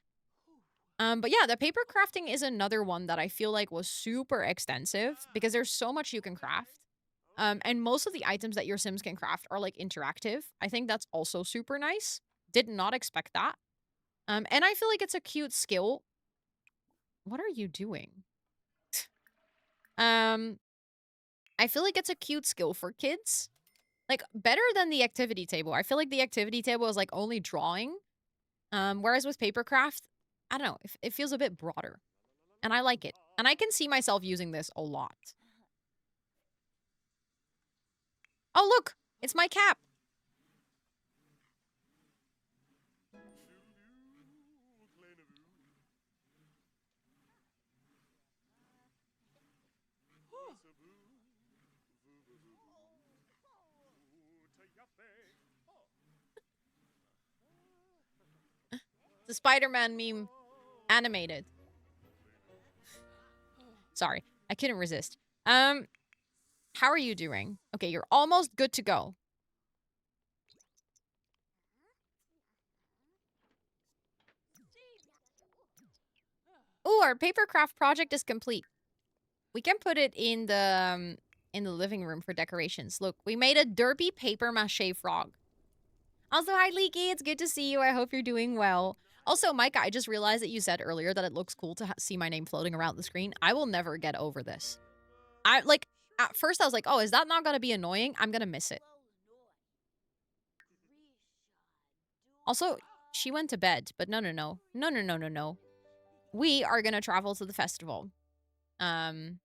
But yeah, the paper crafting is another one that I feel like was super extensive because there's so much you can craft. And most of the items that your Sims can craft are like interactive. I think that's also super nice. Did not expect that. And I feel like it's a cute skill. What are you doing? Um, I feel like it's a cute skill for kids. Like better than the activity table. I feel like the activity table is like only drawing. Whereas with papercraft, I don't know, it feels a bit broader. And I like it. And I can see myself using this a lot. Oh, look! It's my cap! The Spider-Man meme animated. Sorry, I couldn't resist. How are you doing? Okay, you're almost good to go. Ooh, our papercraft project is complete. We can put it in the living room for decorations. Look, we made a derpy paper mache frog. Also, hi Leaky, it's good to see you. I hope you're doing well. Also, Micah, I just realized that you said earlier that it looks cool to see my name floating around the screen. I will never get over this. I like at first I was like, "Oh, is that not going to be annoying? I'm going to miss it." Also, she went to bed, but no, no, no. No, no, no, no, no. We are going to travel to the festival. Um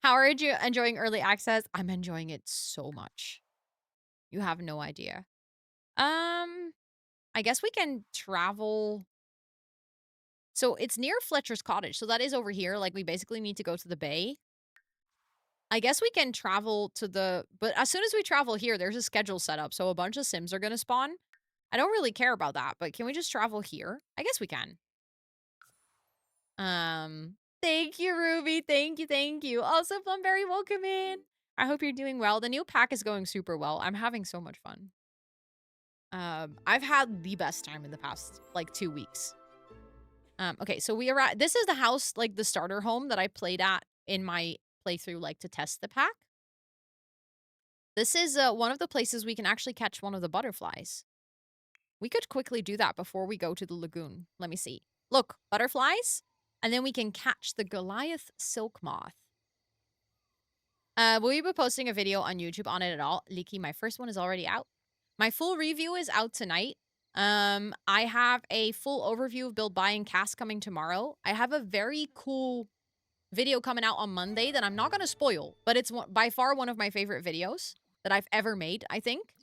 how are you enjoying early access? I'm enjoying it so much. You have no idea. Um I guess we can travel. So it's near Fletcher's cottage. So that is over here. Like we basically need to go to the bay. I guess we can travel to the but as soon as we travel here, there's a schedule set up. So a bunch of Sims are gonna spawn. I don't really care about that, but can we just travel here? I guess we can. Thank you, Ruby. Thank you, thank you. Also, Plumberry, welcome in. I hope you're doing well. The new pack is going super well. I'm having so much fun. I've had the best time in the past like 2 weeks. Okay, so we arrived. This is the house, like the starter home that I played at in my playthrough, like to test the pack. This is one of the places we can actually catch one of the butterflies. We could quickly do that before we go to the lagoon. Let me see. Look, butterflies. And then we can catch the Goliath silk moth. Will you be posting a video on YouTube on it at all? Leaky, my first one is already out. My full review is out tonight. I have a full overview of build, buy, and cast coming tomorrow. I have a very cool video coming out on Monday that I'm not going to spoil, but it's by far one of my favorite videos that I've ever made, I think.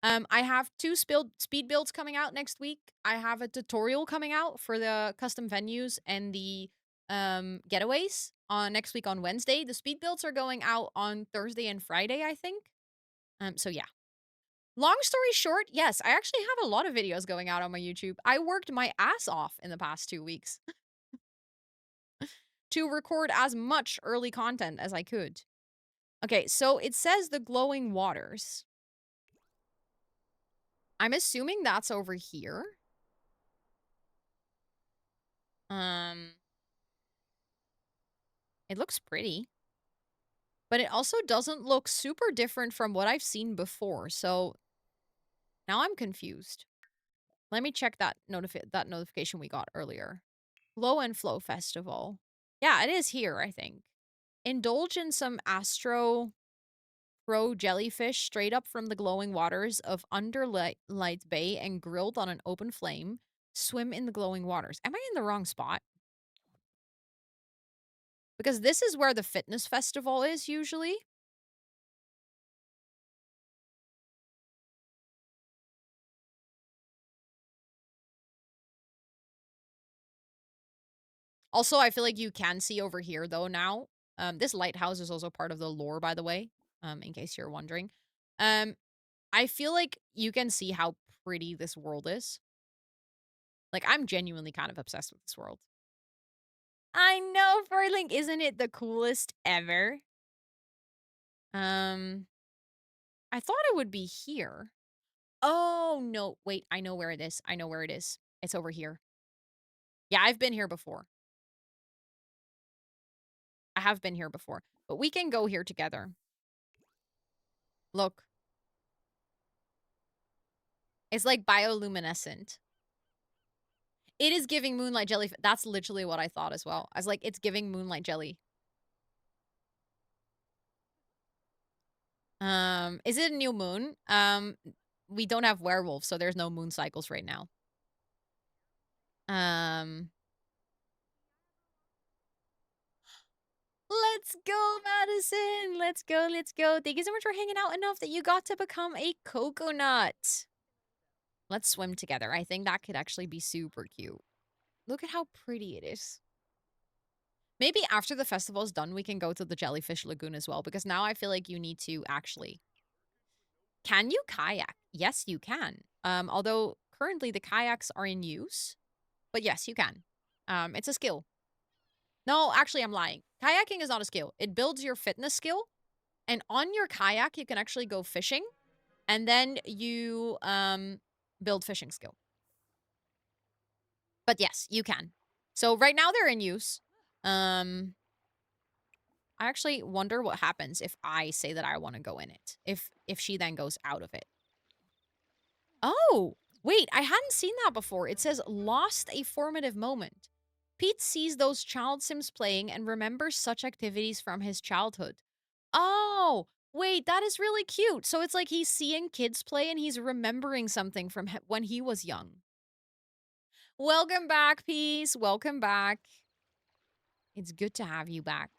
I have 2 speed builds coming out next week. I have a tutorial coming out for the custom venues and the getaways on next week on Wednesday. The speed builds are going out on Thursday and Friday, I think. So yeah. Long story short, yes, I actually have a lot of videos going out on my YouTube. I worked my ass off in the past 2 weeks to record as much early content as I could. Okay, so it says the glowing waters. I'm assuming that's over here. Um, it looks pretty. But it also doesn't look super different from what I've seen before. So now I'm confused. Let me check that notification we got earlier. Glow and Flow Festival. Yeah, it is here, I think. Indulge in some Astro Pro jellyfish straight up from the glowing waters of Underlight Bay and grilled on an open flame. Swim in the glowing waters. Am I in the wrong spot? Because this is where the fitness festival is usually. Also, I feel like you can see over here though now. This lighthouse is also part of the lore, by the way, in case you're wondering. Um, I feel like you can see how pretty this world is. Like, I'm genuinely kind of obsessed with this world. I know, Furlink, isn't it the coolest ever? I thought it would be here. Oh, no. Wait, I know where it is. I know where it is. It's over here. Yeah, I've been here before. I have been here before. But we can go here together. Look. It's like bioluminescent. It is giving moonlight jelly. That's literally what I thought as well. I was like, it's giving moonlight jelly. Is it a new moon? We don't have werewolves, so there's no moon cycles right now. Let's go, Madison. Let's go. Let's go. Thank you so much for hanging out enough that you got to become a coconut. Let's swim together. I think that could actually be super cute. Look at how pretty it is. Maybe after the festival is done, we can go to the Jellyfish Lagoon as well, because now I feel like you need to actually... Can you kayak? Yes, you can. Although currently the kayaks are in use. But yes, you can. It's a skill. No, actually, I'm lying. Kayaking is not a skill. It builds your fitness skill. And on your kayak, you can actually go fishing. And then you build fishing skill. But yes, you can. So right now they're in use. I actually wonder what happens if I say that I want to go in it. If she then goes out of it. Oh, wait, I hadn't seen that before. It says lost a formative moment. Pete sees those child sims playing and remembers such activities from his childhood. Oh, wait, that is really cute. So it's like he's seeing kids play and he's remembering something from when he was young. Welcome back, Peace. Welcome back. It's good to have you back.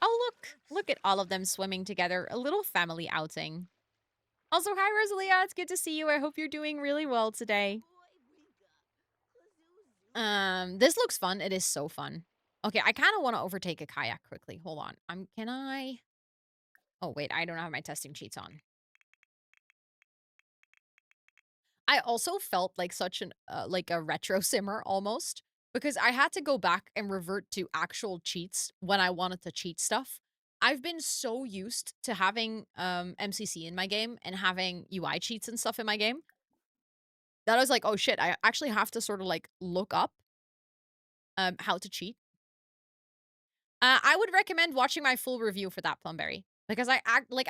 Oh, look. Look at all of them swimming together. A little family outing. Also, hi, Rosalia. It's good to see you. I hope you're doing really well today. This looks fun. It is so fun. Okay, I kind of want to overtake a kayak quickly. Hold on. Can I? Oh, wait, I don't have my testing cheats on. I also felt like such an, like a retro simmer almost, because I had to go back and revert to actual cheats when I wanted to cheat stuff. I've been so used to having, MCC in my game and having UI cheats and stuff in my game that I was like, oh shit, I actually have to sort of like look up, how to cheat. I would recommend watching my full review for that Plumberry because I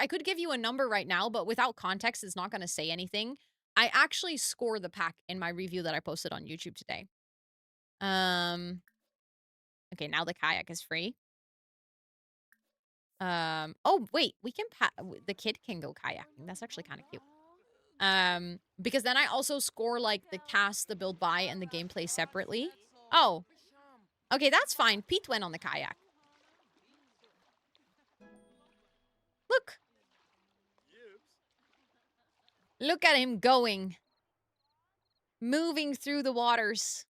could give you a number right now, but without context, it's not going to say anything. I actually score the pack in my review that I posted on YouTube today. Okay, now the kayak is free. Oh wait, we can the kid can go kayaking. That's actually kind of cute. Because then I also score like the cast, the build buy, and the gameplay separately. Oh, okay, that's fine. Pete went on the kayak. Look. Look at him going. Moving through the waters.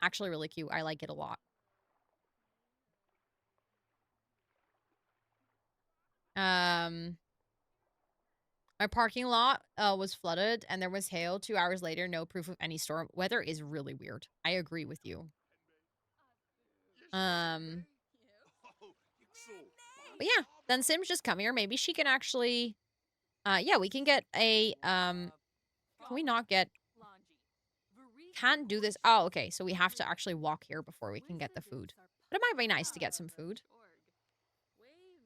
Actually really cute. I like it a lot. My parking lot was flooded and there was hail. 2 hours later, no proof of any storm. Weather is really weird. I agree with you. But yeah, then Sims just come here. Maybe she can actually, yeah, we can get a, can we not get, can't do this. Oh, okay. So we have to actually walk here before we can get the food. But it might be nice to get some food.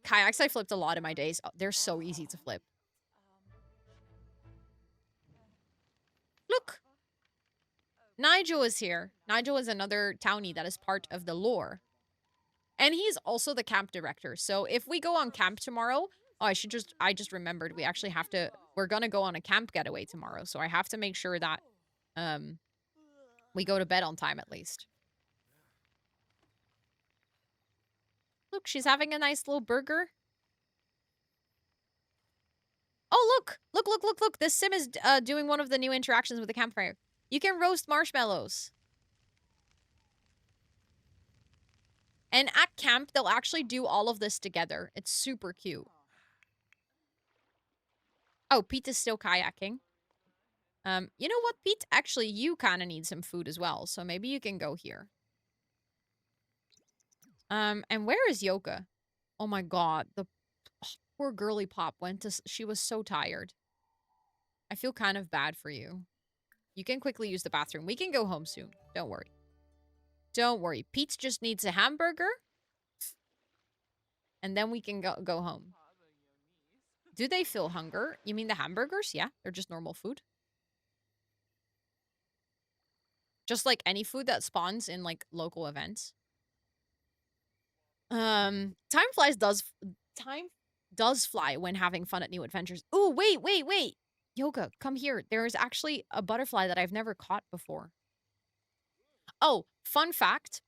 Kayaks I flipped a lot in my days. Oh, they're so easy to flip. Look! Nigel is here. Nigel is another townie that is part of the lore. And he's also the camp director. So if we go on camp tomorrow... Oh, I just remembered we actually have to... We're gonna go on a camp getaway tomorrow. So I have to make sure that... we go to bed on time at least. Look, she's having a nice little burger. Oh, look! Look, look, look, look! This sim is doing one of the new interactions with the campfire. You can roast marshmallows. And at camp, they'll actually do all of this together. It's super cute. Oh, Pete is still kayaking. You know what, Pete? Actually, you kind of need some food as well, so maybe you can go here. And where is Yoka? Oh my god, the Poor girly Pop went to, she was so tired. I feel kind of bad for you. You can quickly use the bathroom. We can go home soon. Don't worry. Don't worry. Pete just needs a hamburger. And then we can go home. Do they feel hunger? You mean the hamburgers? Yeah, they're just normal food. Just like any food that spawns in like local events. Time does fly when having fun at new adventures. Ooh, wait. Yoga, come here. There is actually a butterfly that I've never caught before. Oh, fun fact.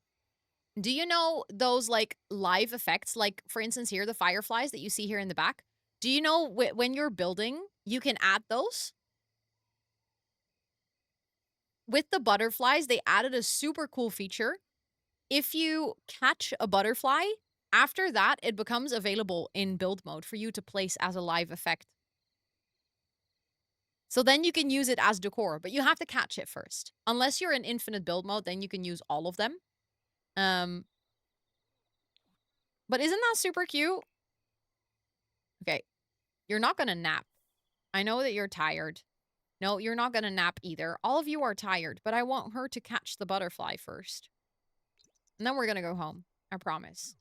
Do you know those like live effects? Like for instance here, the fireflies that you see here in the back. Do you know when you're building, you can add those? With the butterflies, they added a super cool feature. If you catch a butterfly, after that, it becomes available in build mode for you to place as a live effect. So then you can use it as decor, but you have to catch it first. Unless you're in infinite build mode, then you can use all of them. But isn't that super cute? Okay. You're not gonna nap. I know that you're tired. No, you're not gonna nap either. All of you are tired, but I want her to catch the butterfly first. And then we're gonna go home. I promise.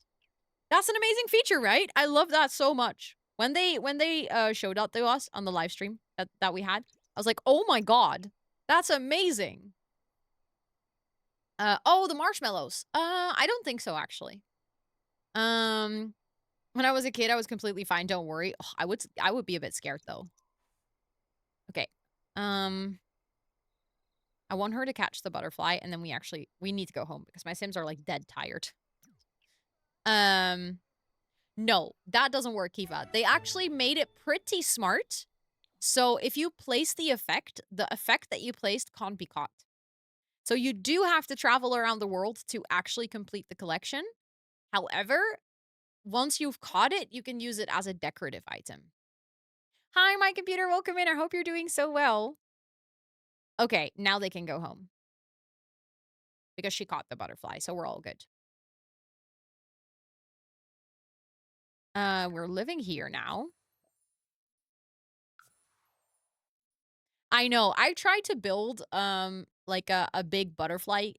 That's an amazing feature, right? I love that so much. When they showed that to us on the live stream that we had, I was like, oh my god, that's amazing. Oh, the marshmallows. I don't think so, actually. When I was a kid, I was completely fine. Don't worry. Oh, I would be a bit scared though. Okay. I want her to catch the butterfly, and then we need to go home because my Sims are like dead tired. No, that doesn't work, Kiva. They actually made it pretty smart. So if you place the effect that you placed can't be caught. So you do have to travel around the world to actually complete the collection. However, once you've caught it, you can use it as a decorative item. Hi, my computer. Welcome in. I hope you're doing so well. Okay, now they can go home. Because she caught the butterfly, so we're all good. We're living here now. I know. I tried to build, like a big butterfly,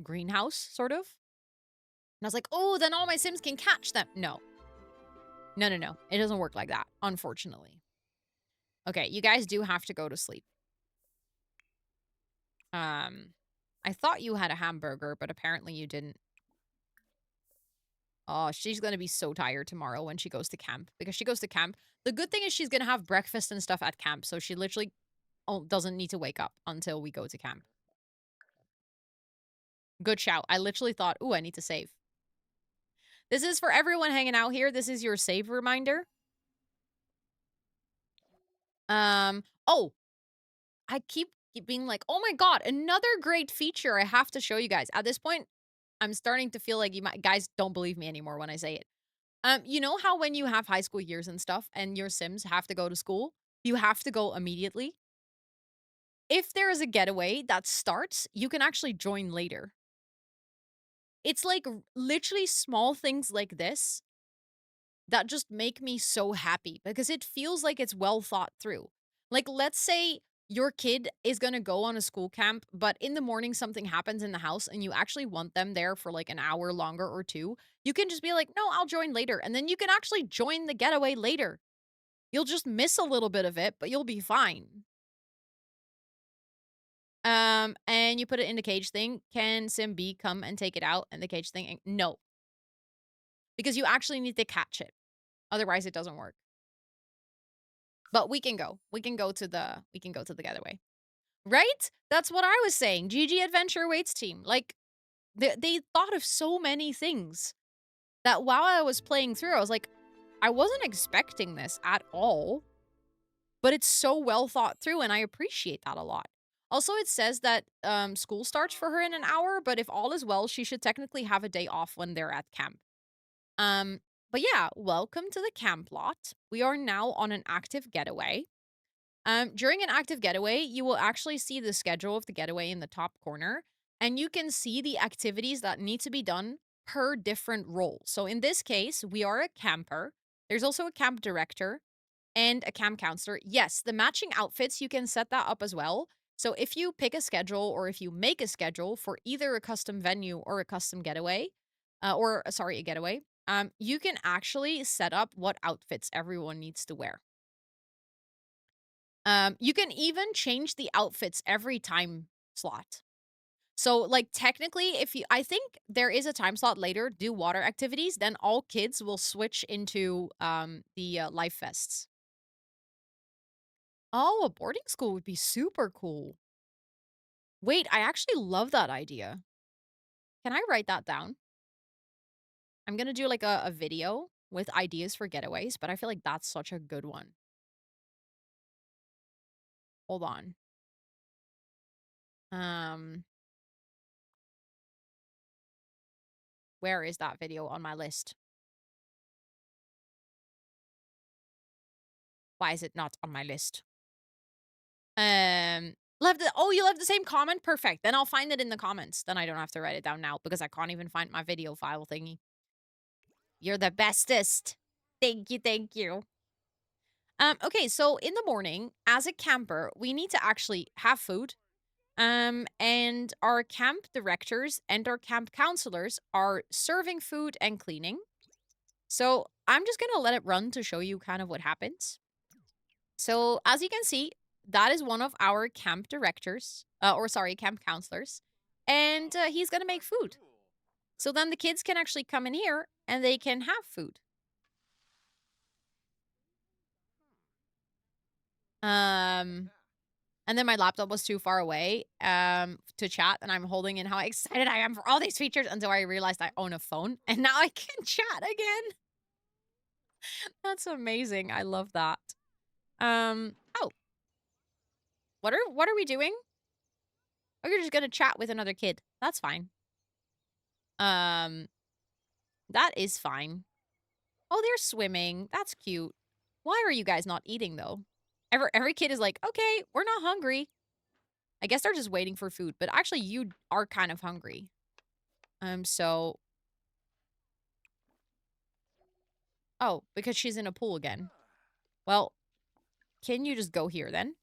greenhouse, sort of. And I was like, oh, then all my Sims can catch them. No. No. It doesn't work like that, unfortunately. Okay, you guys do have to go to sleep. I thought you had a hamburger, but apparently you didn't. Oh, she's gonna be so tired tomorrow when she goes to camp. Because she goes to camp. The good thing is she's gonna have breakfast and stuff at camp, so she literally doesn't need to wake up until we go to camp. Good shout. I literally thought, ooh, I need to save. This is for everyone hanging out here. This is your save reminder. Oh. I keep being like, oh my god, another great feature I have to show you guys. At this point, I'm starting to feel like guys don't believe me anymore when I say it. You know how when you have high school years and stuff and your Sims have to go to school, you have to go immediately? If there is a getaway that starts, you can actually join later. It's like literally small things like this that just make me so happy because it feels like it's well thought through. Like, let's say your kid is going to go on a school camp, but in the morning something happens in the house and you actually want them there for like an hour longer or two. You can just be like, no, I'll join later. And then you can actually join the getaway later. You'll just miss a little bit of it, but you'll be fine. And you put it in the cage thing. Can Sim B come and take it out? And the cage thing? No. Because you actually need to catch it. Otherwise, it doesn't work. But we can go. We can go to the getaway. Right? That's what I was saying. GG Adventure Waits team. Like, they thought of so many things that while I was playing through, I was like, I wasn't expecting this at all. But it's so well thought through, and I appreciate that a lot. Also, it says that school starts for her in an hour, but if all is well, she should technically have a day off when they're at camp. But yeah, welcome to the camp lot. We are now on an active getaway. During an active getaway, you will actually see the schedule of the getaway in the top corner, and you can see the activities that need to be done per different role. So in this case, we are a camper. There's also a camp director and a camp counselor. Yes, the matching outfits, you can set that up as well. So if you pick a schedule or if you make a schedule for either a custom venue or a custom getaway, sorry, a getaway, you can actually set up what outfits everyone needs to wear. You can even change the outfits every time slot. So, like, technically, if you I think there is a time slot later, do water activities, then all kids will switch into, the life vests. Oh, a boarding school would be super cool. Wait, I actually love that idea. Can I write that down? I'm gonna do, like, a video with ideas for getaways, but I feel like that's such a good one. Hold on. Um, where is that video on my list? Why is it not on my list? Left the oh, you left the same comment? Perfect. Then I'll find it in the comments. Then I don't have to write it down now because I can't even find my video file thingy. You're the bestest. Thank you, thank you. Okay, so in the morning, as a camper, we need to actually have food. And our camp directors and our camp counselors are serving food and cleaning. So I'm just gonna let it run to show you kind of what happens. So as you can see, that is one of our camp directors, or sorry, camp counselors, and he's gonna make food. So then the kids can actually come in here and they can have food. Um, and then my laptop was too far away to chat, and I'm holding in how excited I am for all these features until I realized I own a phone, and now I can chat again. That's amazing. I love that. Oh, what are we doing? Oh, you're just gonna chat with another kid. That's fine. Um, that is fine. Oh, they're swimming. That's cute. Why are you guys not eating though? Every kid is like, okay, we're not hungry. I guess they're just waiting for food, but actually you are kind of hungry. So oh, because she's in a pool again. Well, can you just go here then?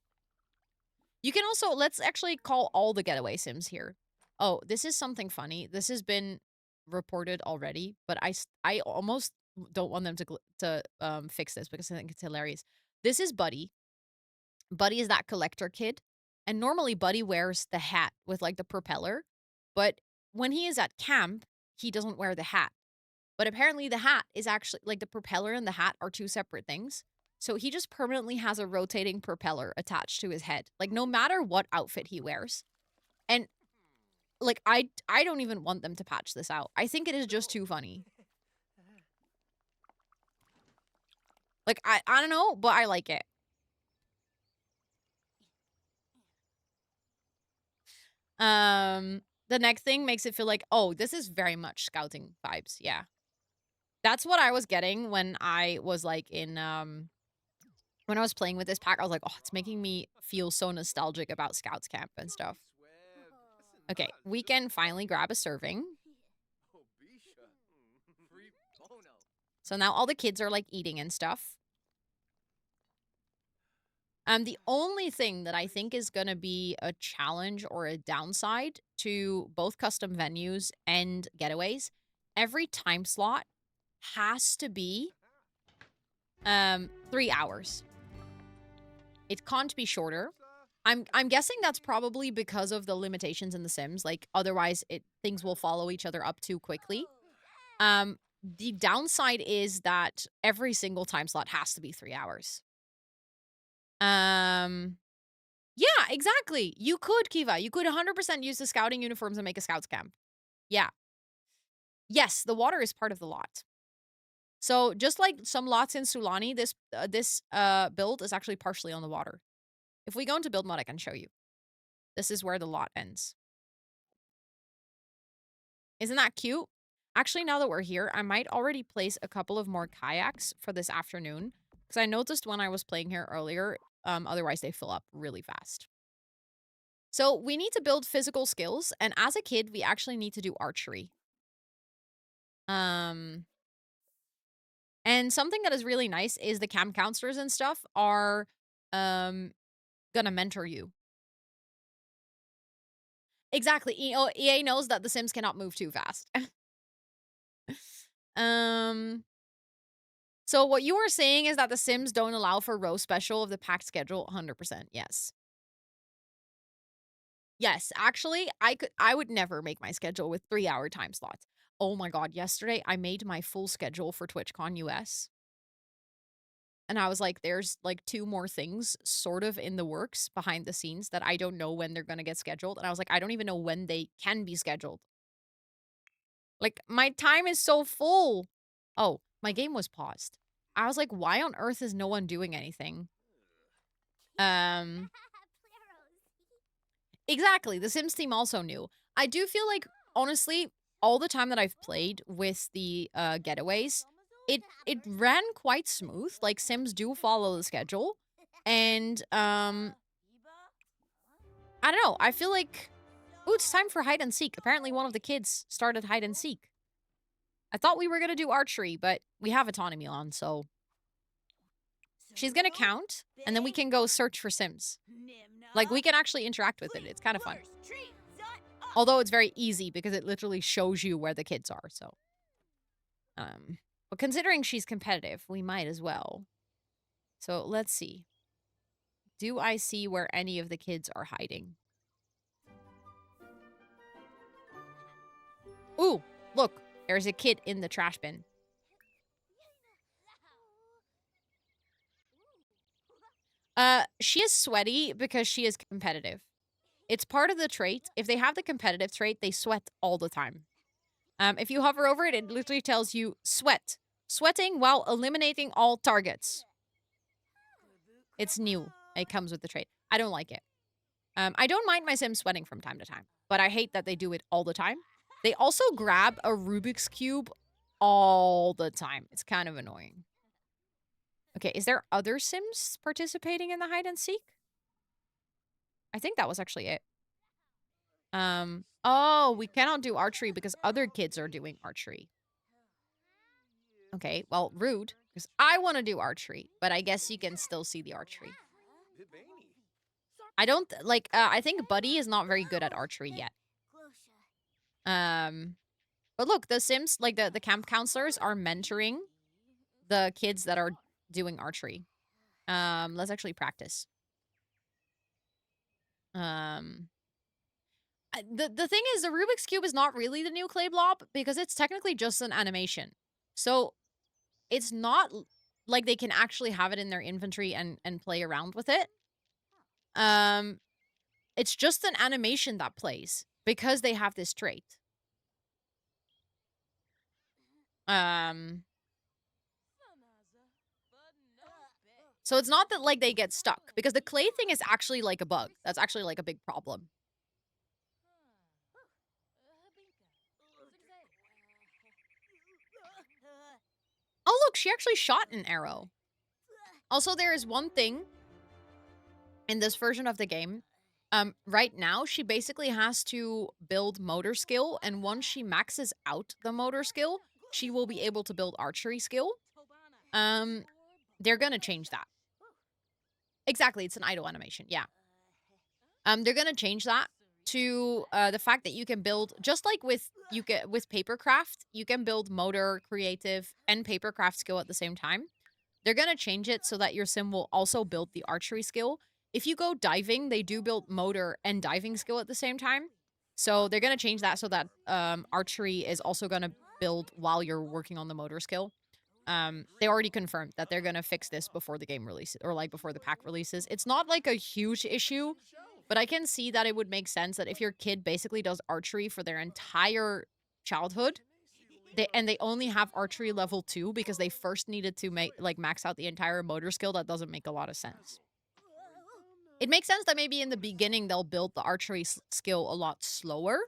You can also, let's actually call all the getaway sims here. Oh, this is something funny. This has been reported already, but I almost don't want them to fix this because I think it's hilarious. This is Buddy. Buddy is that collector kid, and normally Buddy wears the hat with like the propeller, but when he is at camp, he doesn't wear the hat. But apparently the hat is actually like the propeller and the hat are two separate things. So he just permanently has a rotating propeller attached to his head. Like no matter what outfit he wears. And like I don't even want them to patch this out. I think it is just too funny. Like I don't know, but I like it. The next thing makes it feel like, oh, this is very much scouting vibes. Yeah. That's what I was getting when I was like in when I was playing with this pack. I was like, oh, it's making me feel so nostalgic about Scouts camp and stuff. Okay, we can finally grab a serving. So now all the kids are like eating and stuff. The only thing that I think is going to be a challenge or a downside to both custom venues and getaways, every time slot has to be 3 hours. It can't be shorter. I'm guessing that's probably because of the limitations in The Sims. Like otherwise things will follow each other up too quickly. The downside is that every single time slot has to be 3 hours. Yeah, exactly. You could, Kiva. You could 100% use the scouting uniforms and make a scouts camp. Yeah. Yes, the water is part of the lot. So just like some lots in Sulani, this build is actually partially on the water. If we go into build mode, I can show you. This is where the lot ends. Isn't that cute? Actually, now that we're here, I might already place a couple of more kayaks for this afternoon. Because I noticed when I was playing here earlier, otherwise they fill up really fast. So we need to build physical skills. And as a kid, we actually need to do archery. And And something that is really nice is the camp counselors and stuff are um gonna mentor you. Exactly. EA knows that the Sims cannot move too fast. um so what you were saying is that the Sims don't allow for row special of the packed schedule 100%. Yes. Yes, actually, I would never make my schedule with 3-hour time slots. Oh my god, yesterday I made my full schedule for TwitchCon US. And I was like, there's like 2 more things sort of in the works behind the scenes that I don't know when they're gonna get scheduled. And I was like, I don't even know when they can be scheduled. Like, my time is so full. Oh, my game was paused. I was like, why on earth is no one doing anything? Um, exactly. The Sims team also knew. I do feel like, honestly, all the time that I've played with the getaways, it ran quite smooth. Like Sims do follow the schedule. And I don't know. I feel like, ooh, it's time for hide and seek. Apparently one of the kids started hide and seek. I thought we were gonna do archery, but we have autonomy on, so she's gonna count, and then we can go search for Sims. Like, we can actually interact with it. It's kind of fun. Although it's very easy because it literally shows you where the kids are, so. But considering she's competitive, we might as well. So let's see. Do I see where any of the kids are hiding? Ooh, look, there's a kid in the trash bin. She is sweaty because she is competitive. It's part of the trait. If they have the competitive trait, they sweat all the time. If you hover over it, it literally tells you sweat. Sweating while eliminating all targets. It's new. It comes with the trait. I don't like it. I don't mind my Sims sweating from time to time, but I hate that they do it all the time. They also grab a Rubik's Cube all the time. It's kind of annoying. Okay, is there other Sims participating in the hide and seek? I think that was actually it. Oh, we cannot do archery because other kids are doing archery. Okay, well, rude, because I want to do archery, but I guess you can still see the archery. I don't, I think Buddy is not very good at archery yet. But look, the Sims, like, the camp counselors are mentoring the kids that are doing archery. Let's actually practice. The thing is, the Rubik's Cube is not really the new clay blob because it's technically just an animation. So it's not like they can actually have it in their inventory and play around with it. It's just an animation that plays because they have this trait. So it's not that, like, they get stuck because the clay thing is actually like a bug. That's actually like a big problem. Oh, look, she actually shot an arrow. Also, there is one thing in this version of the game. Right now, she basically has to build motor skill, and once she maxes out the motor skill, she will be able to build archery skill. They're gonna change that. Exactly, it's an idle animation, yeah. They're gonna change that to the fact that you can build, just like with papercraft, you can build motor, creative, and papercraft skill at the same time. They're gonna change it so that your sim will also build the archery skill. If you go diving, they do build motor and diving skill at the same time. So they're gonna change that so that archery is also gonna build while you're working on the motor skill. They already confirmed that they're gonna fix this before the game releases, or like before the pack releases. It's not like a huge issue, but I can see that it would make sense that if your kid basically does archery for their entire childhood, they only have archery level 2 because they first needed to max out the entire motor skill, that doesn't make a lot of sense. It makes sense that maybe in the beginning they'll build the archery skill a lot slower,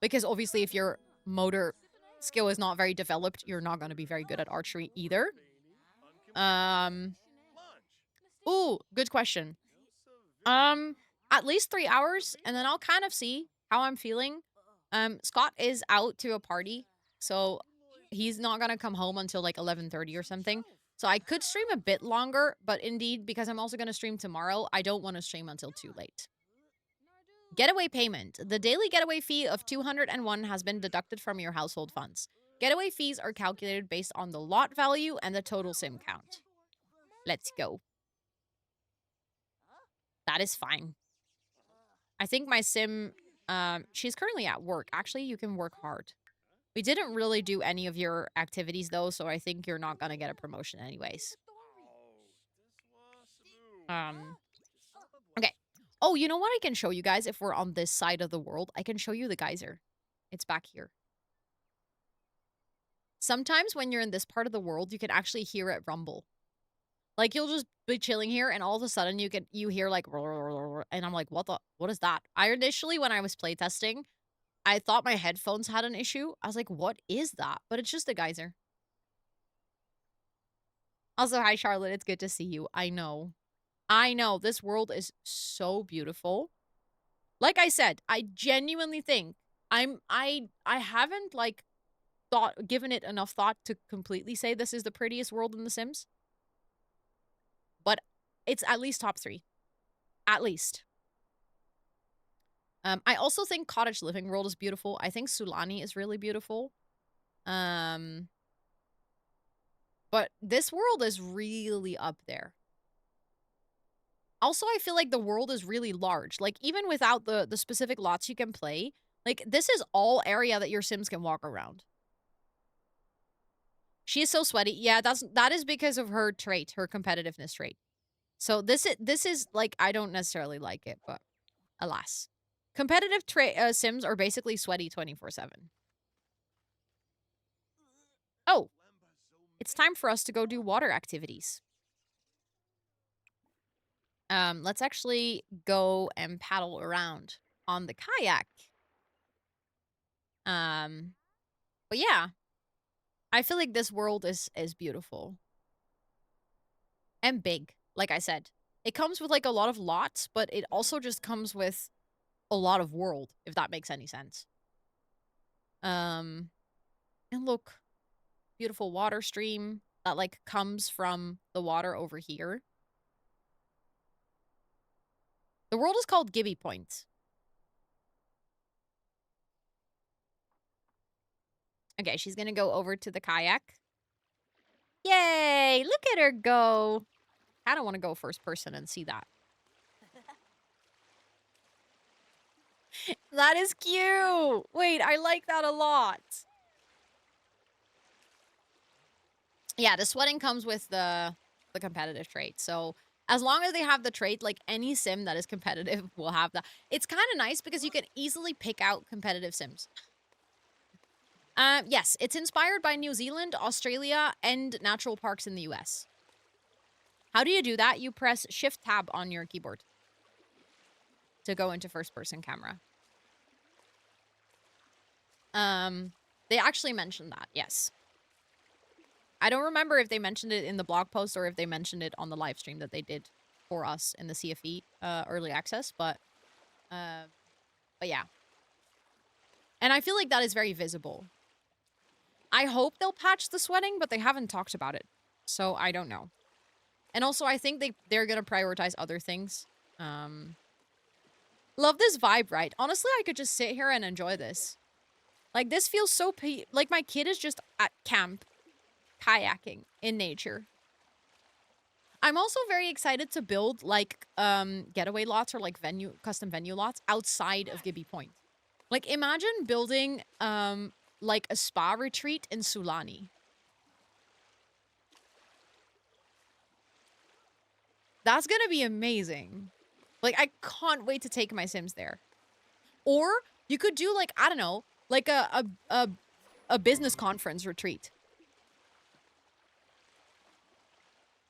because obviously if your motor skill is not very developed, you're not going to be very good at archery either. Ooh, good question. At least 3 hours, and then I'll kind of see how I'm feeling. Scott is out to a party, so he's not gonna come home until like 11:30 or something. So I could stream a bit longer, but indeed, because I'm also gonna stream tomorrow, I don't want to stream until too late. Getaway payment. The daily getaway fee of 201 has been deducted from your household funds. Getaway fees are calculated based on the lot value and the total sim count. Let's go. That is fine. I think my sim, she's currently at work. Actually, you can work hard. We didn't really do any of your activities, though, so I think you're not gonna get a promotion anyways. Okay. Oh, you know what I can show you guys if we're on this side of the world? I can show you the geyser. It's back here. Sometimes when you're in this part of the world, you can actually hear it rumble. Like, you'll just be chilling here, and all of a sudden you hear like, and I'm like, what is that? I initially, when I was playtesting, I thought my headphones had an issue. I was like, what is that? But it's just a geyser. Also, hi, Charlotte. It's good to see you. I know. This world is so beautiful. Like I said, I genuinely think I haven't like given it enough thought to completely say this is the prettiest world in The Sims. But it's at least top 3. At least. I also think Cottage Living World is beautiful. I think Sulani is really beautiful. But this world is really up there. Also, I feel like the world is really large. Like, even without the specific lots you can play, like, this is all area that your Sims can walk around. She is so sweaty. Yeah, that is because of her trait, her competitiveness trait. So this is like, I don't necessarily like it, but alas. Competitive Sims are basically sweaty 24/7. Oh, it's time for us to go do water activities. Let's actually go and paddle around on the kayak. But yeah, I feel like this world is beautiful and big. Like I said, it comes with like a lot of lots, but it also just comes with a lot of world, if that makes any sense. And look, beautiful water stream that like comes from the water over here. The world is called Gibby Point. Okay, she's gonna go over to the kayak. Yay! Look at her go. I don't want to go first person and see that. That is cute. Wait, I like that a lot. Yeah, the sweating comes with the competitive trait. So as long as they have the trait, like any sim that is competitive will have that. It's kind of nice because you can easily pick out competitive sims. Yes, it's inspired by New Zealand, Australia, and natural parks in the US. How do you do that? You press Shift Tab on your keyboard to go into first-person camera. They actually mentioned that, yes. I don't remember if they mentioned it in the blog post or if they mentioned it on the live stream that they did for us in the CFE early access, but yeah. And I feel like that is very visible. I hope they'll patch the sweating, but they haven't talked about it, so I don't know. And also, I think they're gonna prioritize other things. Love this vibe, right? Honestly, I could just sit here and enjoy this. Like, this feels so like my kid is just at camp, kayaking in nature. I'm also very excited to build, like, getaway lots or, like, custom venue lots outside of Gibby Point. Like, imagine building, like, a spa retreat in Sulani. That's gonna be amazing. Like, I can't wait to take my Sims there. Or you could do, like, I don't know, like a business conference retreat.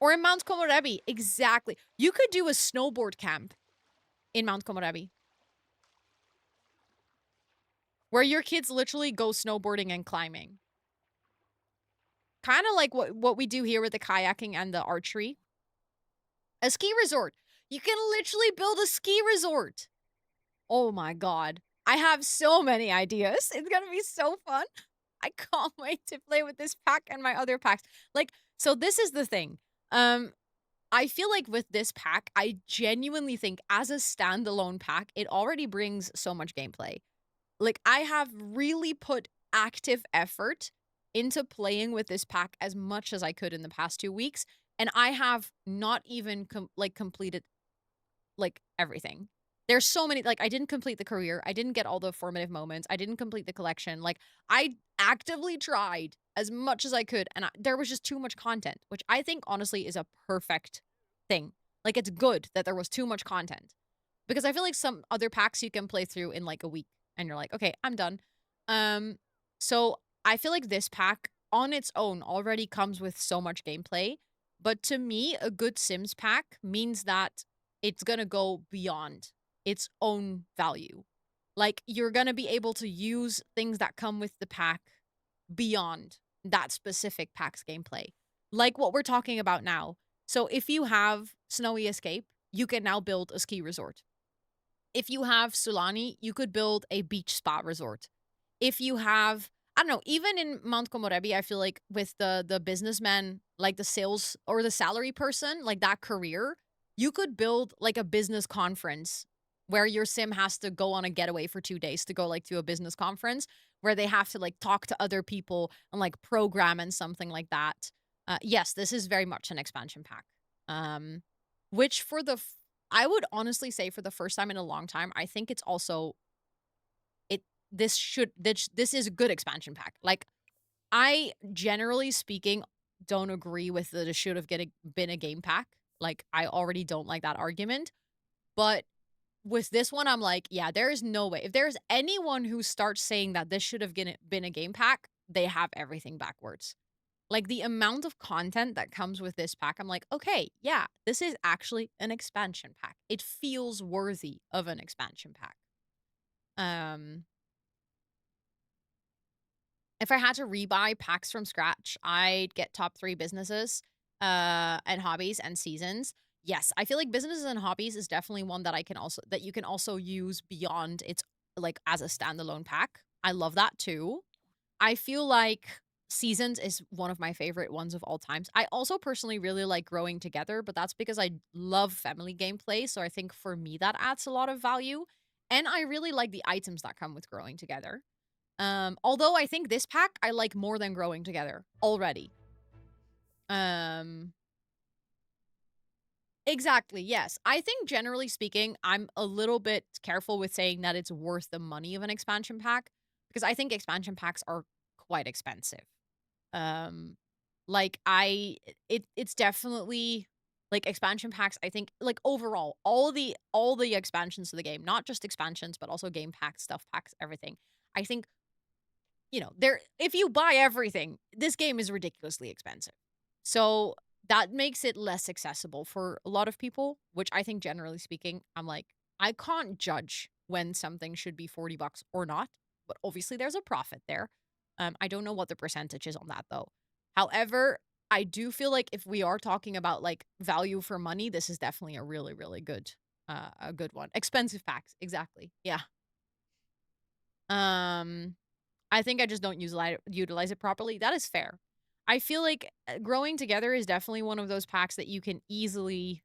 Or in Mount Komorebi. Exactly. You could do a snowboard camp in Mount Komorebi. Where your kids literally go snowboarding and climbing. Kind of like what we do here with the kayaking and the archery. A ski resort. You can literally build a ski resort. Oh my god. I have so many ideas. It's gonna be so fun. I can't wait to play with this pack and my other packs. Like, so this is the thing. Um, I feel like with this pack, I genuinely think as a standalone pack, it already brings so much gameplay. Like, I have really put active effort into playing with this pack as much as I could in the past 2 weeks, and I have not even completed like everything. There's so many like I didn't complete the career, I didn't get all the formative moments, I didn't complete the collection. Like I actively tried as much as I could and there was just too much content, which I think honestly is a perfect thing. Like it's good that there was too much content because I feel like some other packs you can play through in like a week and you're like, "Okay, I'm done." Um so I feel like this pack on its own already comes with so much gameplay, but to me a good Sims pack means that it's gonna go beyond its own value. Like, you're gonna be able to use things that come with the pack beyond that specific pack's gameplay. Like what we're talking about now. So if you have Snowy Escape, you can now build a ski resort. If you have Sulani, you could build a beach spa resort. If you have, I don't know, even in Mount Komorebi, I feel like with the businessman, like the sales or the salary person, like that career, you could build like a business conference where your sim has to go on a getaway for 2 days to go like to a business conference where they have to like talk to other people and like program and something like that. Yes, this is very much an expansion pack. Um, which for the I would honestly say for the first time in a long time, I think it's also it this is a good expansion pack. Like I generally speaking don't agree with that it should have been a game pack. Like I already don't like that argument, but with this one I'm like, yeah, there is no way. If there's anyone who starts saying that this should have been a game pack, they have everything backwards. Like the amount of content that comes with this pack, I'm like, okay, yeah, this is actually an expansion pack. It feels worthy of an expansion pack. Um, if I had to rebuy packs from scratch, I'd get top 3 businesses, and hobbies and seasons. Yes, I feel like businesses and hobbies is definitely one that you can also use beyond its like as a standalone pack. I love that too. I feel like Seasons is one of my favorite ones of all times. I also personally really like Growing Together, but that's because I love family gameplay, so I think for me that adds a lot of value. And I really like the items that come with Growing Together. Although I think this pack I like more than Growing Together already. Um Exactly, yes. I think generally speaking, I'm a little bit careful with saying that it's worth the money of an expansion pack because I think expansion packs are quite expensive. Um, like it's definitely like expansion packs. I think like overall, all the expansions to the game, not just expansions, but also game packs, stuff packs, everything. I think there. If you buy everything, this game is ridiculously expensive. So that makes it less accessible for a lot of people. Which I think, generally speaking, I'm like I can't judge when something should be $40 or not. But obviously, there's a profit there. I don't know what the percentage is on that though. However, I do feel like if we are talking about like value for money, this is definitely a really, really good, a good one. Expensive packs, exactly. Yeah. Um, I think I just don't utilize it properly. That is fair. I feel like Growing Together is definitely one of those packs that you can easily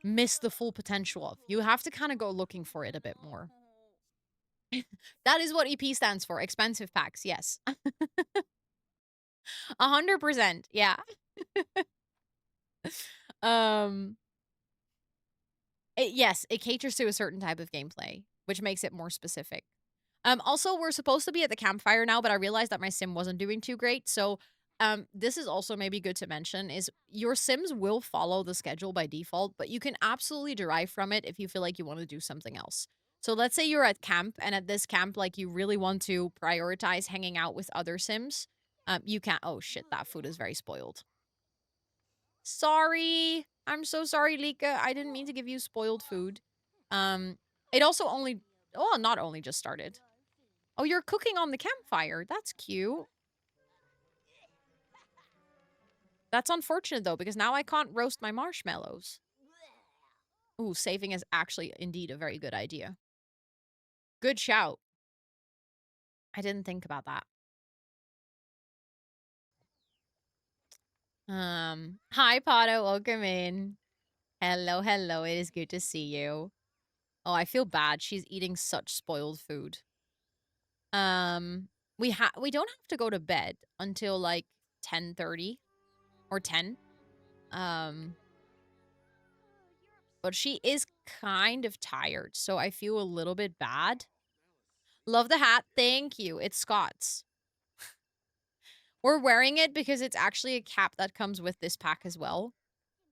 miss the full potential of. You have to kind of go looking for it a bit more. That is what EP stands for. Expensive packs. Yes. 100%. Yeah. Um, yes, it caters to a certain type of gameplay, which makes it more specific. Also, we're supposed to be at the campfire now, but I realized that my sim wasn't doing too great. So, this is also maybe good to mention is your sims will follow the schedule by default, but you can absolutely derive from it if you feel like you want to do something else. So let's say you're at camp and at this camp, like you really want to prioritize hanging out with other sims. You can't. Oh shit, that food is very spoiled. Sorry. I'm so sorry, Lika. I didn't mean to give you spoiled food. Um, it also only, well, not only just started. Oh, you're cooking on the campfire. That's cute. That's unfortunate though, because now I can't roast my marshmallows. Ooh, saving is actually indeed a very good idea. Good shout. I didn't think about that. Hi, Pato. Welcome in. Hello, hello. It is good to see you. Oh, I feel bad. She's eating such spoiled food. We don't have to go to bed until like 10:30 or 10. Um, but she is kind of tired, so I feel a little bit bad. Love the hat. Thank you. It's Scott's. We're wearing it because it's actually a cap that comes with this pack as well.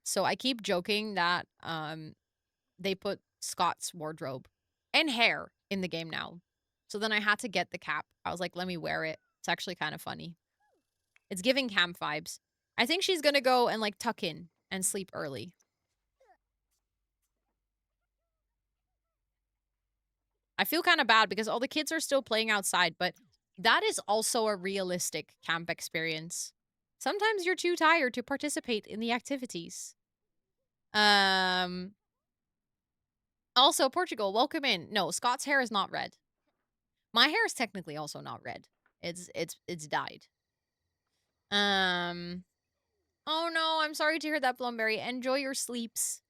So I keep joking that they put Scott's wardrobe and hair in the game now. So then I had to get the cap. I was like, let me wear it. It's actually kind of funny. It's giving camp vibes. I think she's gonna go and like tuck in and sleep early. I feel kind of bad because all the kids are still playing outside, but that is also a realistic camp experience. Sometimes you're too tired to participate in the activities. Also, Portugal, welcome in. No, Scott's hair is not red. My hair is technically also not red. It's dyed. Oh no, I'm sorry to hear that, Blumberry. Enjoy your sleeps.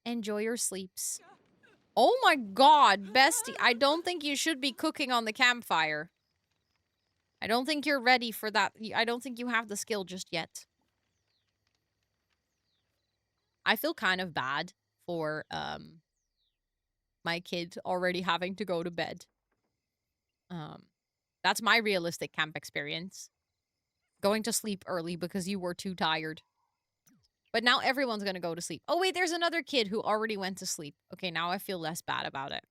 Enjoy your sleeps. Oh my god, bestie. I don't think you should be cooking on the campfire. I don't think you're ready for that. I don't think you have the skill just yet. I feel kind of bad for my kid already having to go to bed. That's my realistic camp experience. Going to sleep early because you were too tired. But now everyone's gonna go to sleep. Oh wait, there's another kid who already went to sleep. Okay, now I feel less bad about it.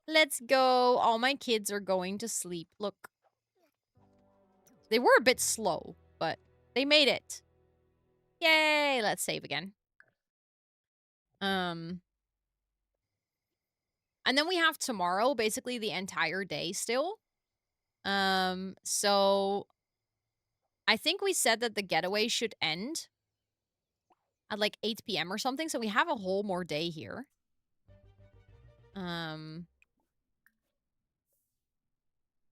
Let's go. All my kids are going to sleep. Look. They were a bit slow, but they made it. Yay! Let's save again. And then we have tomorrow, basically the entire day still. So I think we said that the getaway should end at like 8 p.m. or something, so we have a whole more day here.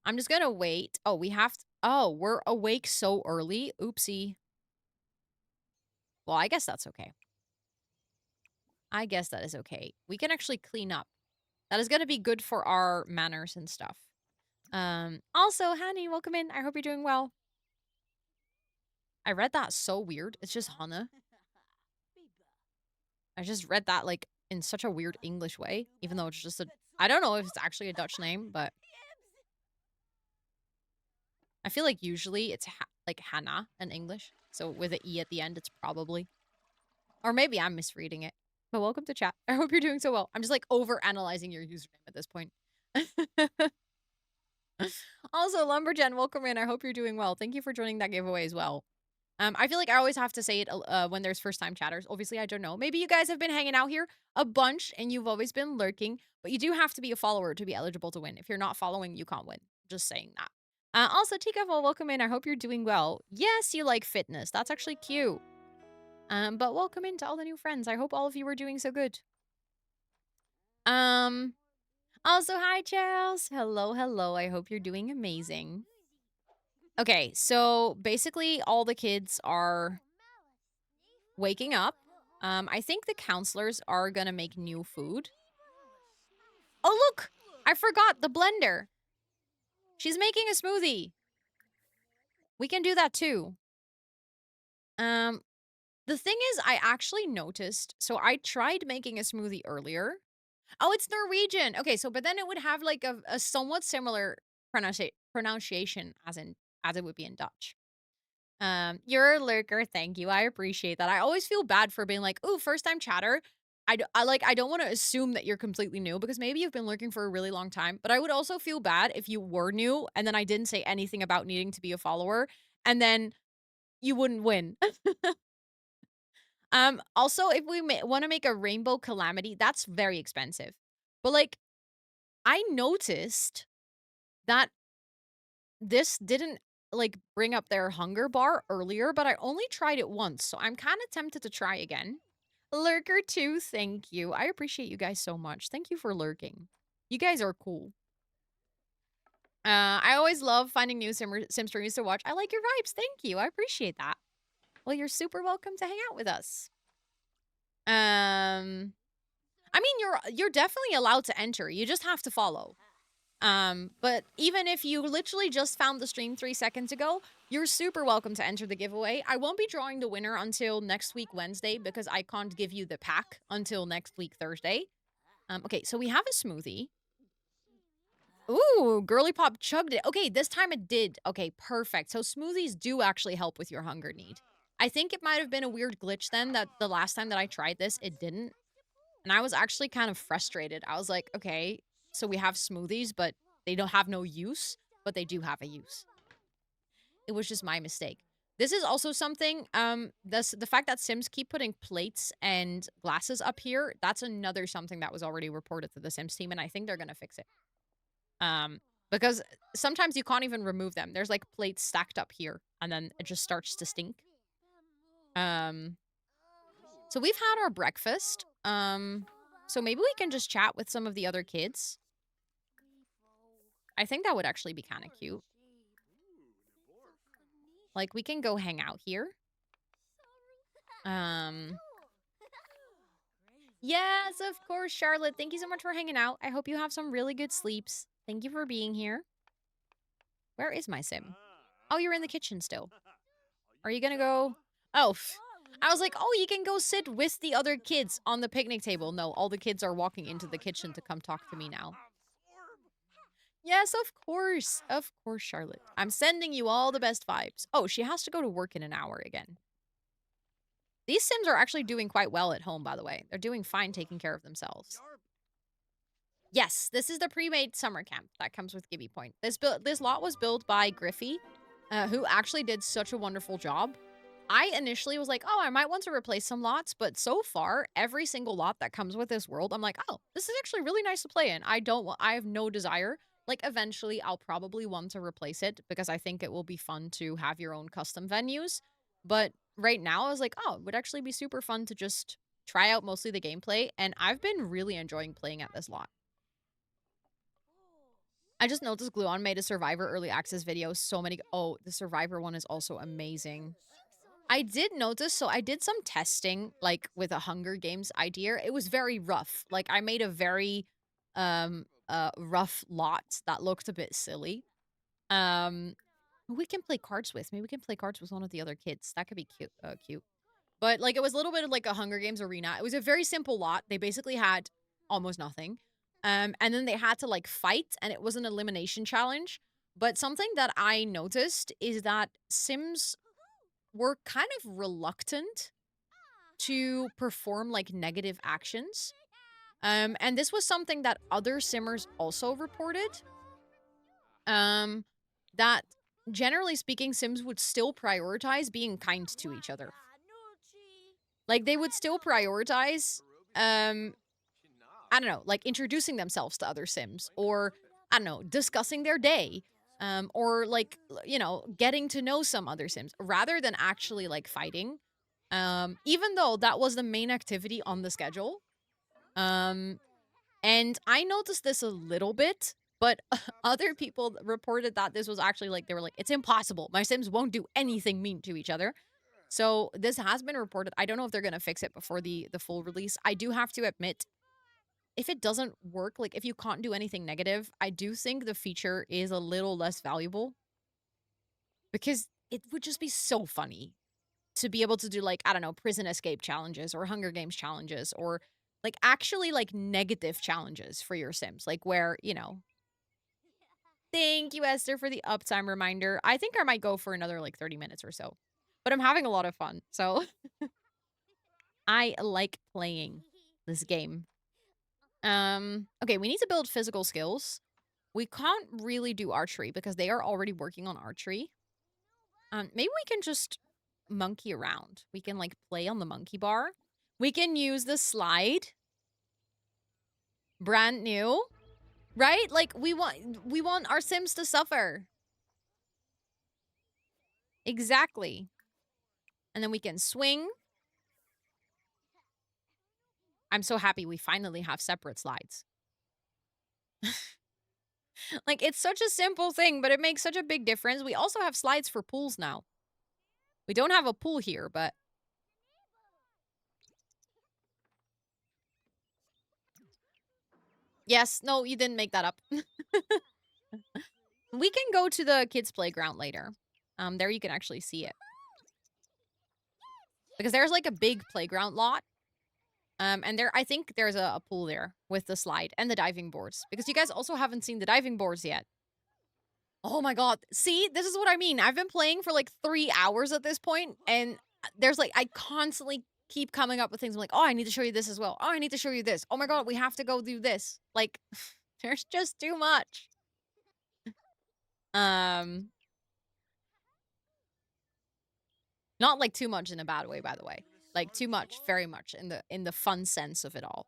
I'm just gonna wait. Oh, we have to, oh, we're awake so early. Oopsie. Well, I guess that's okay. I guess that is okay. We can actually clean up. That is gonna be good for our manners and stuff. Also, Hani, welcome in. I hope you're doing well. I read that so weird. It's just Hannah. I just read that like in such a weird English way, even though it's just a, I don't know if it's actually a Dutch name, but I feel like usually it's like Hannah in English. So with an E at the end, it's probably, or maybe I'm misreading it. But welcome to chat. I hope you're doing so well. I'm just like over analyzing your username at this point. Also, Lumberjen, welcome in. I hope you're doing well. Thank you for joining that giveaway as well. I feel like I always have to say it when there's first-time chatters. Obviously, I don't know. Maybe you guys have been hanging out here a bunch and you've always been lurking, but you do have to be a follower to be eligible to win. If you're not following, you can't win. Just saying that. Also, Tikaful, welcome in. I hope you're doing well. Yes, you like fitness. That's actually cute. But welcome in to all the new friends. I hope all of you are doing so good. Also, hi, Charles. Hello, hello. I hope you're doing amazing. Okay, so basically all the kids are waking up. I think the counselors are gonna make new food. Oh, look! I forgot the blender. She's making a smoothie. We can do that too. The thing is, I actually noticed, so I tried making a smoothie earlier. Oh, it's Norwegian. Okay, so but then it would have like a somewhat similar pronunciation as it would be in Dutch. You're a lurker. Thank you. I appreciate that. I always feel bad for being like, "Ooh, first time chatter." I don't want to assume that you're completely new because maybe you've been lurking for a really long time, but I would also feel bad if you were new and then I didn't say anything about needing to be a follower and then you wouldn't win. Also, if we want to make a rainbow calamity, that's very expensive. But like I noticed that this didn't like bring up their hunger bar earlier, but I only tried it once, so I'm kind of tempted to try again. Lurker 2, thank you. I appreciate you guys so much. Thank you for lurking. You guys are cool. I always love finding new sim streamers to watch. I like your vibes. Thank you. I appreciate that. Well, you're super welcome to hang out with us. I mean, you're definitely allowed to enter. You just have to follow. But even if you literally just found the stream 3 seconds ago, you're super welcome to enter the giveaway. I won't be drawing the winner until next week, Wednesday, because I can't give you the pack until next week, Thursday. Okay, so we have a smoothie. Ooh, Girly Pop chugged it. Okay, this time it did. Okay, perfect. So smoothies do actually help with your hunger need. I think it might have been a weird glitch then that the last time that I tried this, it didn't. And I was actually kind of frustrated. I was like, okay, so we have smoothies, but they don't have no use, but they do have a use. It was just my mistake. This is also something, the fact that Sims keep putting plates and glasses up here, that's another something that was already reported to the Sims team, and I think they're gonna fix it. Because sometimes you can't even remove them. There's like plates stacked up here, and then it just starts to stink. So we've had our breakfast. So maybe we can just chat with some of the other kids. I think that would actually be kind of cute. Like, we can go hang out here. Yes, of course, Charlotte. Thank you so much for hanging out. I hope you have some really good sleeps. Thank you for being here. Where is my sim? Oh, you're in the kitchen still. Are you gonna go? Oh, I was like, oh, you can go sit with the other kids on the picnic table. No, all the kids are walking into the kitchen to come talk to me now. Yes, of course. Of course, Charlotte. I'm sending you all the best vibes. Oh, she has to go to work in an hour again. These Sims are actually doing quite well at home, by the way. They're doing fine taking care of themselves. Yes, this is the pre-made summer camp that comes with Gibby Point. This lot was built by Griffey, who actually did such a wonderful job. I initially was like, oh, I might want to replace some lots, but so far, every single lot that comes with this world, I'm like, oh, this is actually really nice to play in. I have no desire. Like, eventually, I'll probably want to replace it because I think it will be fun to have your own custom venues. But right now, I was like, oh, it would actually be super fun to just try out mostly the gameplay, and I've been really enjoying playing at this lot. I just noticed Gluon made a Survivor early access video. Oh, the Survivor one is also amazing. I did notice, so I did some testing, like, with a Hunger Games idea. It was very rough. Like, I made a very, rough lot that looked a bit silly. We can play cards with. Maybe we can play cards with one of the other kids. That could be cute, cute. But, like, it was a little bit of, like, a Hunger Games arena. It was a very simple lot. They basically had almost nothing. And then they had to, like, fight, and it was an elimination challenge. But something that I noticed is that Sims were kind of reluctant to perform, like, negative actions. And this was something that other Simmers also reported. That, generally speaking, Sims would still prioritize being kind to each other. Like, they would still prioritize, I don't know, like, introducing themselves to other Sims, or, I don't know, discussing their day, or, like, you know, getting to know some other Sims, rather than actually, like, fighting. Even though that was the main activity on the schedule. And I noticed this a little bit, but other people reported that this was actually, like, they were like, it's impossible. My Sims won't do anything mean to each other. So this has been reported. I don't know if they're going to fix it before the full release. I do have to admit, if it doesn't work, like, if you can't do anything negative, I do think the feature is a little less valuable. Because it would just be so funny to be able to do, like, I don't know, prison escape challenges or Hunger Games challenges, or, like, actually, like, negative challenges for your Sims. Like, where, you know. Thank you, Esther, for the uptime reminder. I think I might go for another, like, 30 minutes or so. But I'm having a lot of fun, so I like playing this game. Okay, we need to build physical skills. We can't really do archery because they are already working on archery. Maybe we can just monkey around. We can, like, play on the monkey bar. We can use the slide. Brand new. Right? Like, we want our Sims to suffer. Exactly. And then we can swing. I'm so happy we finally have separate slides. Like, it's such a simple thing, but it makes such a big difference. We also have slides for pools now. We don't have a pool here, but yes, no, you didn't make that up. We can go to the kids' playground later. There you can actually see it. Because there's like a big playground lot. And there, I think there's a pool there with the slide and the diving boards. Because you guys also haven't seen the diving boards yet. Oh my god. See, this is what I mean. I've been playing for like 3 hours at this point, and there's like, I constantly keep coming up with things. I'm like, oh, I need to show you this as well. Oh, I need to show you this. Oh my god, we have to go do this. Like, there's just too much. Um, Not like too much in a bad way, by the way. Like too much, very much in the fun sense of it all.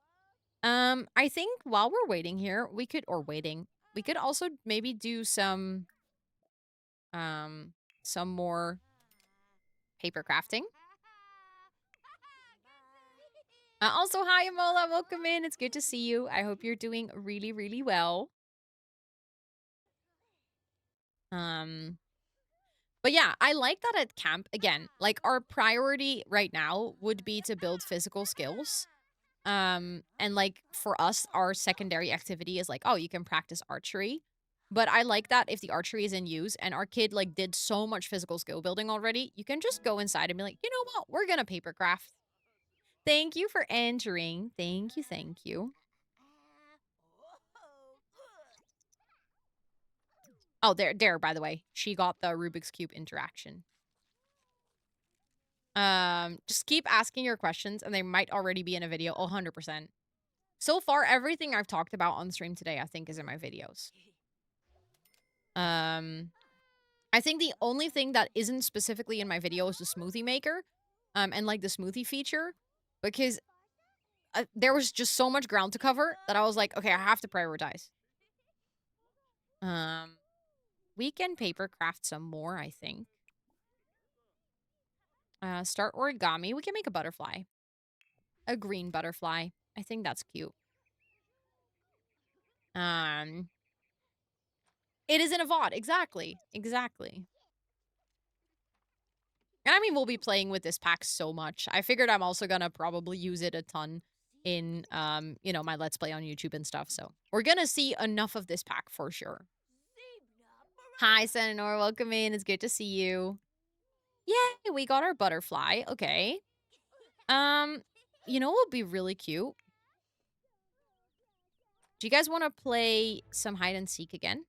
I think while we're waiting here, we could also maybe do some more paper crafting. Also, hi Amola, welcome in. It's good to see you. I hope you're doing really, really well. But yeah, I like that at camp, again, like our priority right now would be to build physical skills. And like for us, our secondary activity is like, oh, you can practice archery. But I like that if the archery is in use and our kid like did so much physical skill building already, you can just go inside and be like, you know what, we're gonna paper craft. Thank you for entering. Thank you, thank you. Oh, there, by the way. She got the Rubik's Cube interaction. Just keep asking your questions and they might already be in a video. 100%. So far, everything I've talked about on stream today, I think, is in my videos. I think the only thing that isn't specifically in my video is the smoothie maker, and like the smoothie feature, because there was just so much ground to cover that I was like, okay, I have to prioritize. We can paper craft some more, I think. Start origami. We can make a butterfly. A green butterfly. I think that's cute. It is in a VOD. Exactly. Exactly. And I mean, we'll be playing with this pack so much. I figured I'm also gonna probably use it a ton in, you know, my Let's Play on YouTube and stuff. So we're gonna see enough of this pack for sure. Hi, Senor. Welcome in. It's good to see you. Yay, we got our butterfly. Okay. You know what would be really cute? Do you guys want to play some hide and seek again?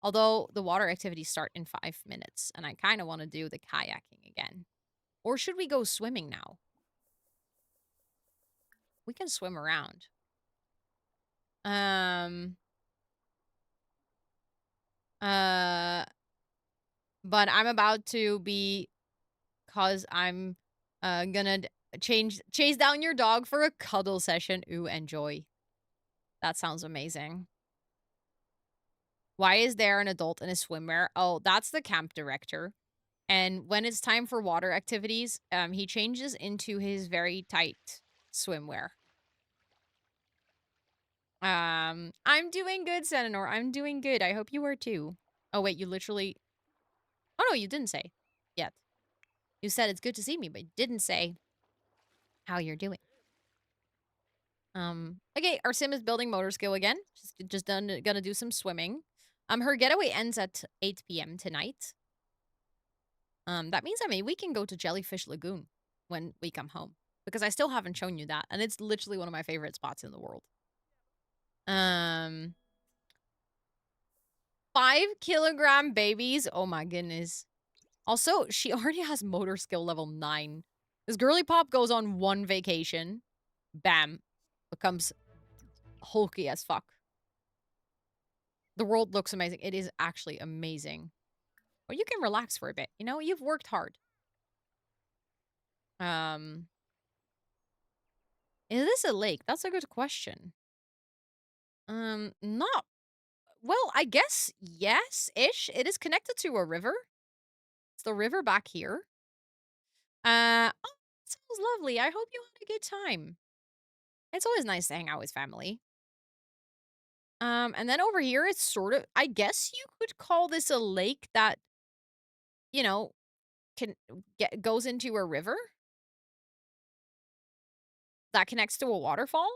Although the water activities start in 5 minutes, and I kind of want to do the kayaking again. Or should we go swimming now? We can swim around. But I'm about to be, cause I'm gonna chase down your dog for a cuddle session. Ooh, enjoy. That sounds amazing. Why is there an adult in a swimwear? Oh, that's the camp director. And when it's time for water activities, he changes into his very tight swimwear. I'm doing good, Senor. I'm doing good. I hope you are too. Oh, wait, you literally... Oh, no, you didn't say yet. You said it's good to see me, but you didn't say how you're doing. Okay, our sim is building motor skill again. Just gonna do some swimming. Her getaway ends at 8 p.m. tonight. That means, I mean, we can go to Jellyfish Lagoon when we come home. Because I still haven't shown you that, and it's literally one of my favorite spots in the world. 5-kilogram babies. Oh my goodness. Also, she already has motor skill level 9. This girly pop goes on one vacation. Bam. Becomes hulky as fuck. The world looks amazing. It is actually amazing. Well, you can relax for a bit. You know, you've worked hard. Is this a lake? That's a good question. Not... Well, I guess yes-ish. It is connected to a river. It's the river back here. Oh, sounds lovely. I hope you had a good time. It's always nice to hang out with family. And then over here, it's sort of, I guess you could call this a lake that, you know, can goes into a river that connects to a waterfall.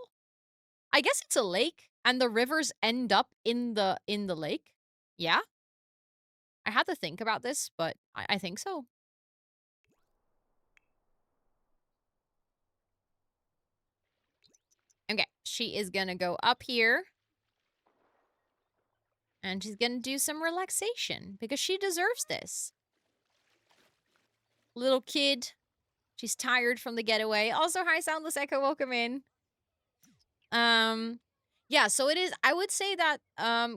I guess it's a lake, and the rivers end up in the lake. Yeah, I had to think about this, but I think so. Okay, she is gonna go up here. And she's gonna do some relaxation because she deserves this. Little kid. She's tired from the getaway. Also, hi, Soundless Echo. Welcome in. Yeah, so it is. I would say that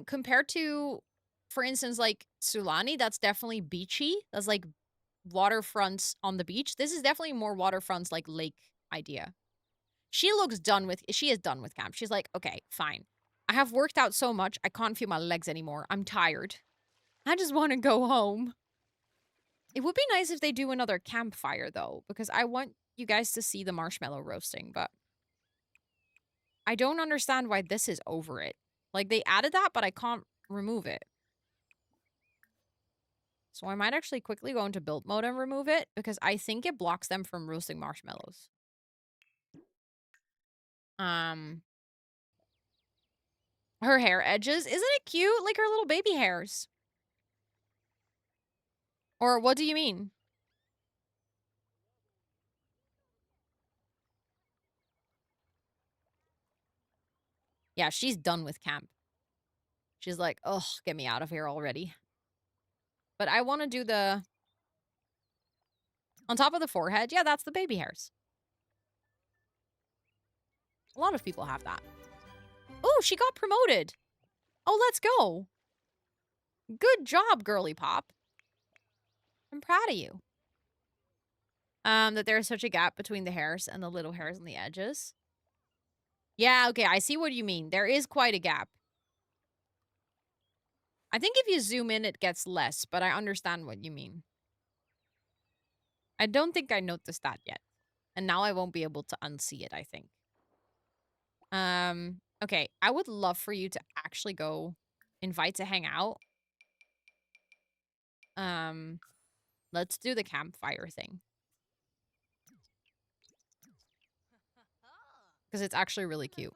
compared to, for instance, like Sulani, that's definitely beachy. That's like waterfronts on the beach. This is definitely more waterfronts, like lake idea. She looks done with, she is done with camp. She's like, okay, fine. I have worked out so much, I can't feel my legs anymore. I'm tired. I just want to go home. It would be nice if they do another campfire, though, because I want you guys to see the marshmallow roasting, but I don't understand why this is over it. Like, they added that, but I can't remove it. So I might actually quickly go into build mode and remove it, because I think it blocks them from roasting marshmallows. Her hair edges. Isn't it cute? Like her little baby hairs. Or what do you mean? Yeah, she's done with camp. She's like, ugh, get me out of here already. But I want to do the... On top of the forehead, yeah, that's the baby hairs. A lot of people have that. Oh, she got promoted. Oh, let's go. Good job, girly pop. I'm proud of you. That there's such a gap between the hairs and the little hairs on the edges. Yeah, okay, I see what you mean. There is quite a gap. I think if you zoom in, it gets less, but I understand what you mean. I don't think I noticed that yet. And now I won't be able to unsee it, I think. Okay, I would love for you to actually go invite to hang out. Let's do the campfire thing. Because it's actually really cute.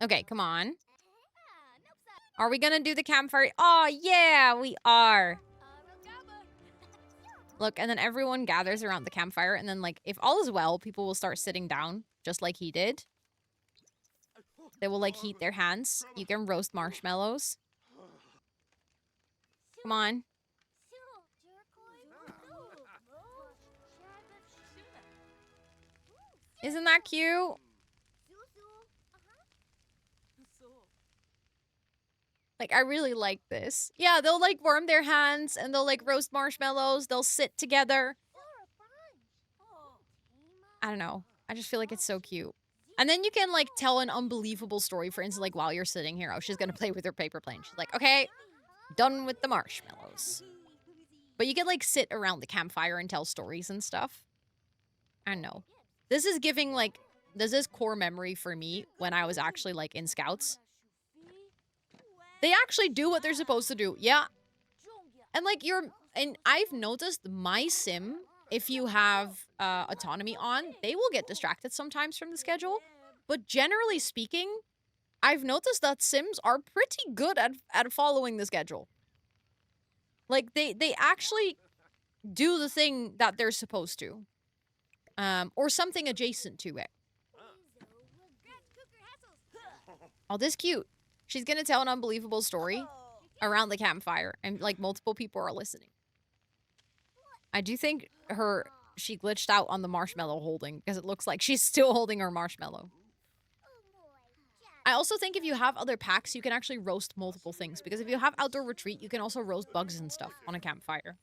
Okay, come on. Are we gonna do the campfire? Oh, yeah, we are. Look, and then everyone gathers around the campfire, and then, like, if all is well, people will start sitting down, just like he did. They will, like, heat their hands. You can roast marshmallows. Come on. Isn't that cute? Like, I really like this. Yeah, they'll, like, warm their hands, and they'll, like, roast marshmallows. They'll sit together. I don't know. I just feel like it's so cute. And then you can, like, tell an unbelievable story. For instance, like, while you're sitting here, oh, she's gonna play with her paper plane. She's like, okay, done with the marshmallows. But you can, like, sit around the campfire and tell stories and stuff. I don't know. This is giving, like, this is core memory for me when I was actually, like, in Scouts. They actually do what they're supposed to do. Yeah. And, like, and I've noticed my sim, if you have autonomy on, they will get distracted sometimes from the schedule. But generally speaking, I've noticed that sims are pretty good at following the schedule. Like, they actually do the thing that they're supposed to. Or something adjacent to it. Oh, this is cute. She's gonna tell an unbelievable story around the campfire, and, like, multiple people are listening. I do think she glitched out on the marshmallow holding, because it looks like she's still holding her marshmallow. I also think if you have other packs, you can actually roast multiple things, because if you have Outdoor Retreat, you can also roast bugs and stuff on a campfire.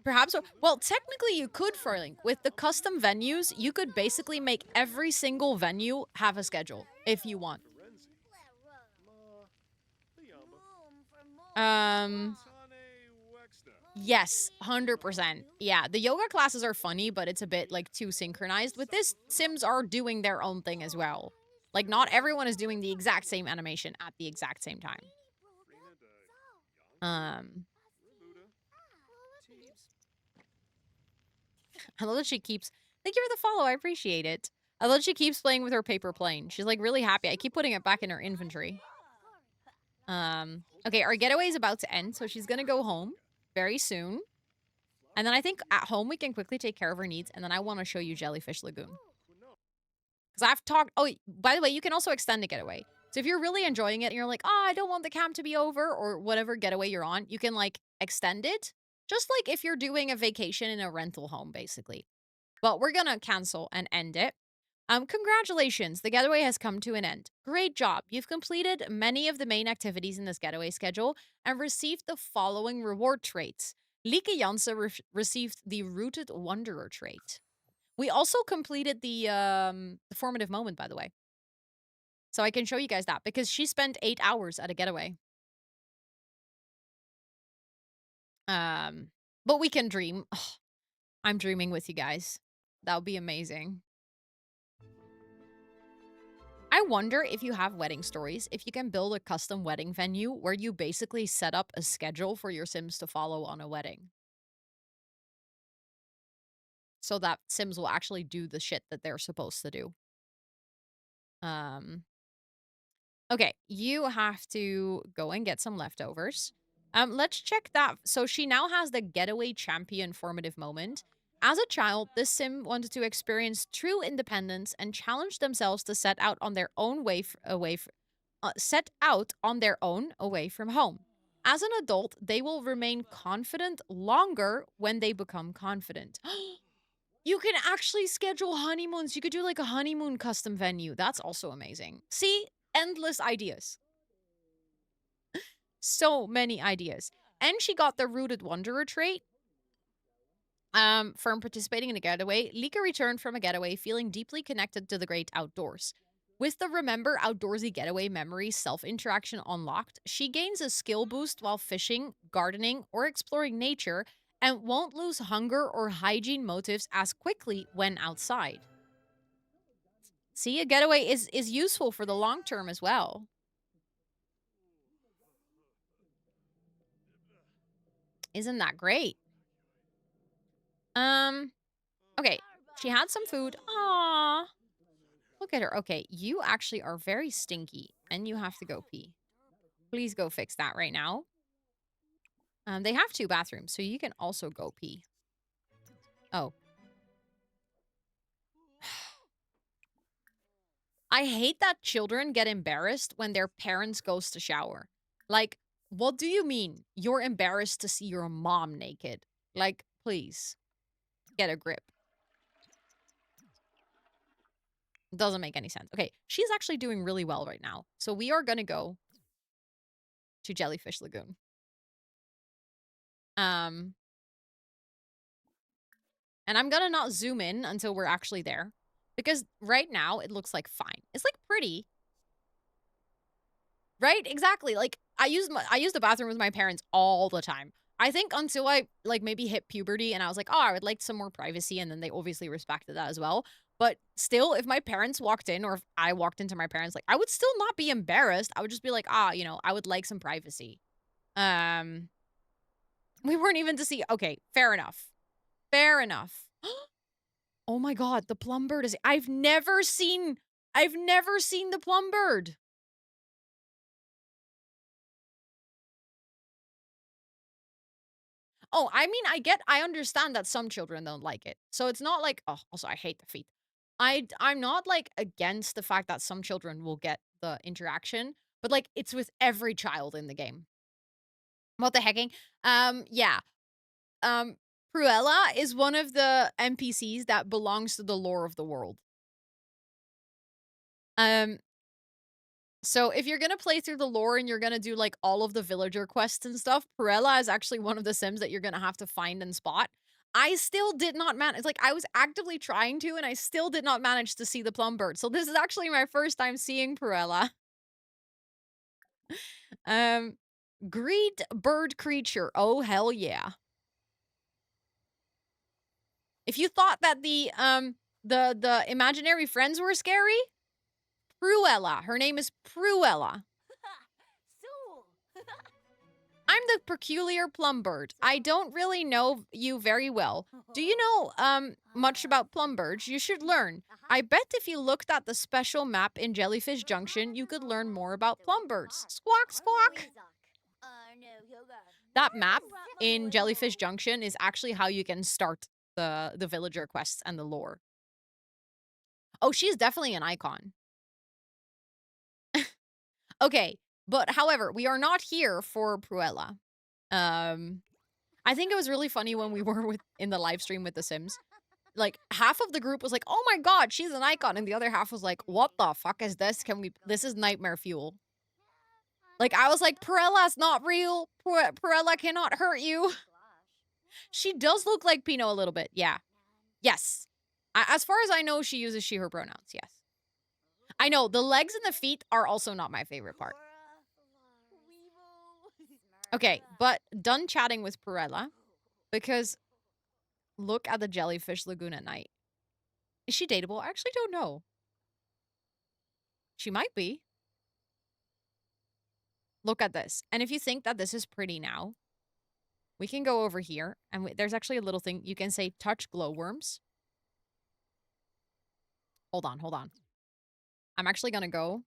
Perhaps, well, technically you could, Furling. With the custom venues, you could basically make every single venue have a schedule, if you want. Yes, 100%. Yeah, the yoga classes are funny, but it's a bit, like, too synchronized. With this, Sims are doing their own thing as well. Like, not everyone is doing the exact same animation at the exact same time. Um, I love that she keeps thank you for the follow, I appreciate it. I love that she keeps playing with her paper plane. She's, like, really happy. I keep putting it back in her inventory. Okay, our getaway is about to end, so she's gonna go home very soon. And then I think at home we can quickly take care of her needs, and then I wanna show you Jellyfish Lagoon. Because I've talked oh, by the way, you can also extend the getaway. So if you're really enjoying it and you're like, "Oh, I don't want the camp to be over," or whatever getaway you're on, you can, like, extend it. Just like if you're doing a vacation in a rental home, basically. But we're gonna cancel and end it. Congratulations, the getaway has come to an end. Great job. You've completed many of the main activities in this getaway schedule and received the following reward traits. Lieke Jansen received the Rooted Wanderer trait. We also completed the formative moment, by the way. So I can show you guys that because she spent 8 hours at a getaway. Um, but we can dream. Ugh, I'm dreaming with you guys. That would be amazing. I wonder if you have wedding stories, if you can build a custom wedding venue where you basically set up a schedule for your Sims to follow on a wedding. So that Sims will actually do the shit that they're supposed to do. Um, okay, you have to go and get some leftovers. Let's check that. So she now has the getaway champion formative moment. As a child, this sim wanted to experience true independence and challenge themselves to set out on their own way set out on their own away from home. As an adult, they will remain confident longer when they become confident. You can actually schedule honeymoons. You could do like a honeymoon custom venue. That's also amazing. See, endless ideas. So many ideas. And she got the Rooted Wanderer trait. From participating in a getaway, Lika returned from a getaway feeling deeply connected to the great outdoors. With the Remember Outdoorsy Getaway memory self interaction unlocked, she gains a skill boost while fishing, gardening, or exploring nature and won't lose hunger or hygiene motives as quickly when outside. See, a getaway is useful for the long term as well. Isn't that great? Um, okay. She had some food. Aww. Look at her. Okay, you actually are very stinky and you have to go pee. Please go fix that right now. They have 2 bathrooms, so you can also go pee. Oh. I hate that children get embarrassed when their parents goes to shower. Like, what do you mean? You're embarrassed to see your mom naked. Like, please, get a grip. Doesn't make any sense. Okay, she's actually doing really well right now. So we are gonna go to Jellyfish Lagoon. And I'm gonna not zoom in until we're actually there. Because right now, it looks like fine. It's, like, pretty. Right? Exactly. Like, I use the bathroom with my parents all the time. I think until I, like, maybe hit puberty and I was like, "Oh, I would like some more privacy," and then they obviously respected that as well. But still, if my parents walked in or if I walked into my parents, like, I would still not be embarrassed. I would just be like, "Ah, I would like some privacy." Um, we weren't even to see okay, fair enough. Fair enough. Oh my god, the plum bird is I've never seen the plum bird. Oh, I mean, I understand that some children don't like it. So it's not like oh, also I hate the feet. I'm not like against the fact that some children will get the interaction, but like it's with every child in the game. What the hecking? Yeah. Um Cruella is one of the NPCs that belongs to the lore of the world. Um so if you're gonna play through the lore and you're gonna do like all of the villager quests and stuff, Perella is actually one of the Sims that you're gonna have to find and spot. I still did not manage. Like I was actively trying to, and I still did not manage to see the plum bird. So this is actually my first time seeing Perella. Um, greet bird creature. Oh hell yeah! If you thought that the imaginary friends were scary, Pruella. Her name is Pruella. I'm the peculiar plum bird. I don't really know you very well. Do you know much about plum birds? You should learn. I bet if you looked at the special map in Jellyfish Junction, you could learn more about plum birds. Squawk, squawk. That map in Jellyfish Junction is actually how you can start the villager quests and the lore. Oh, she's definitely an icon. Okay, but however, we are not here for Pruella. I think it was really funny when we were in the live stream with The Sims. Like, half of the group was like, oh my god, she's an icon. And the other half was like, what the fuck is this? This is nightmare fuel. Like, I was like, Pruella's not real. Pruella cannot hurt you. She does look like Pinot a little bit. Yeah. Yes. As far as I know, she uses she, her pronouns. Yes. I know, the legs and the feet are also not my favorite part. Okay, but done chatting with Pruella, because look at the Jellyfish Lagoon at night. Is she dateable? I actually don't know. She might be. Look at this. And if you think that this is pretty now, we can go over here, and there's actually a little thing. You can say touch glowworms. Hold on, hold on. I'm actually gonna go,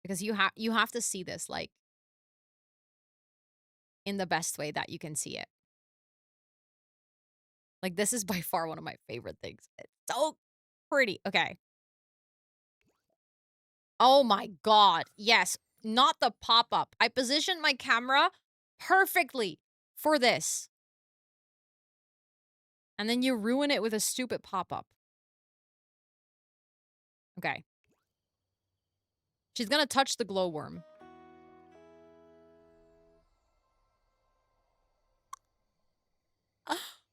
because you have to see this, like, in the best way that you can see it. Like, this is by far one of my favorite things. It's so pretty. Okay. Oh my god. Yes. Not the pop-up. I positioned my camera perfectly for this. And then you ruin it with a stupid pop-up. Okay. She's gonna touch the glowworm.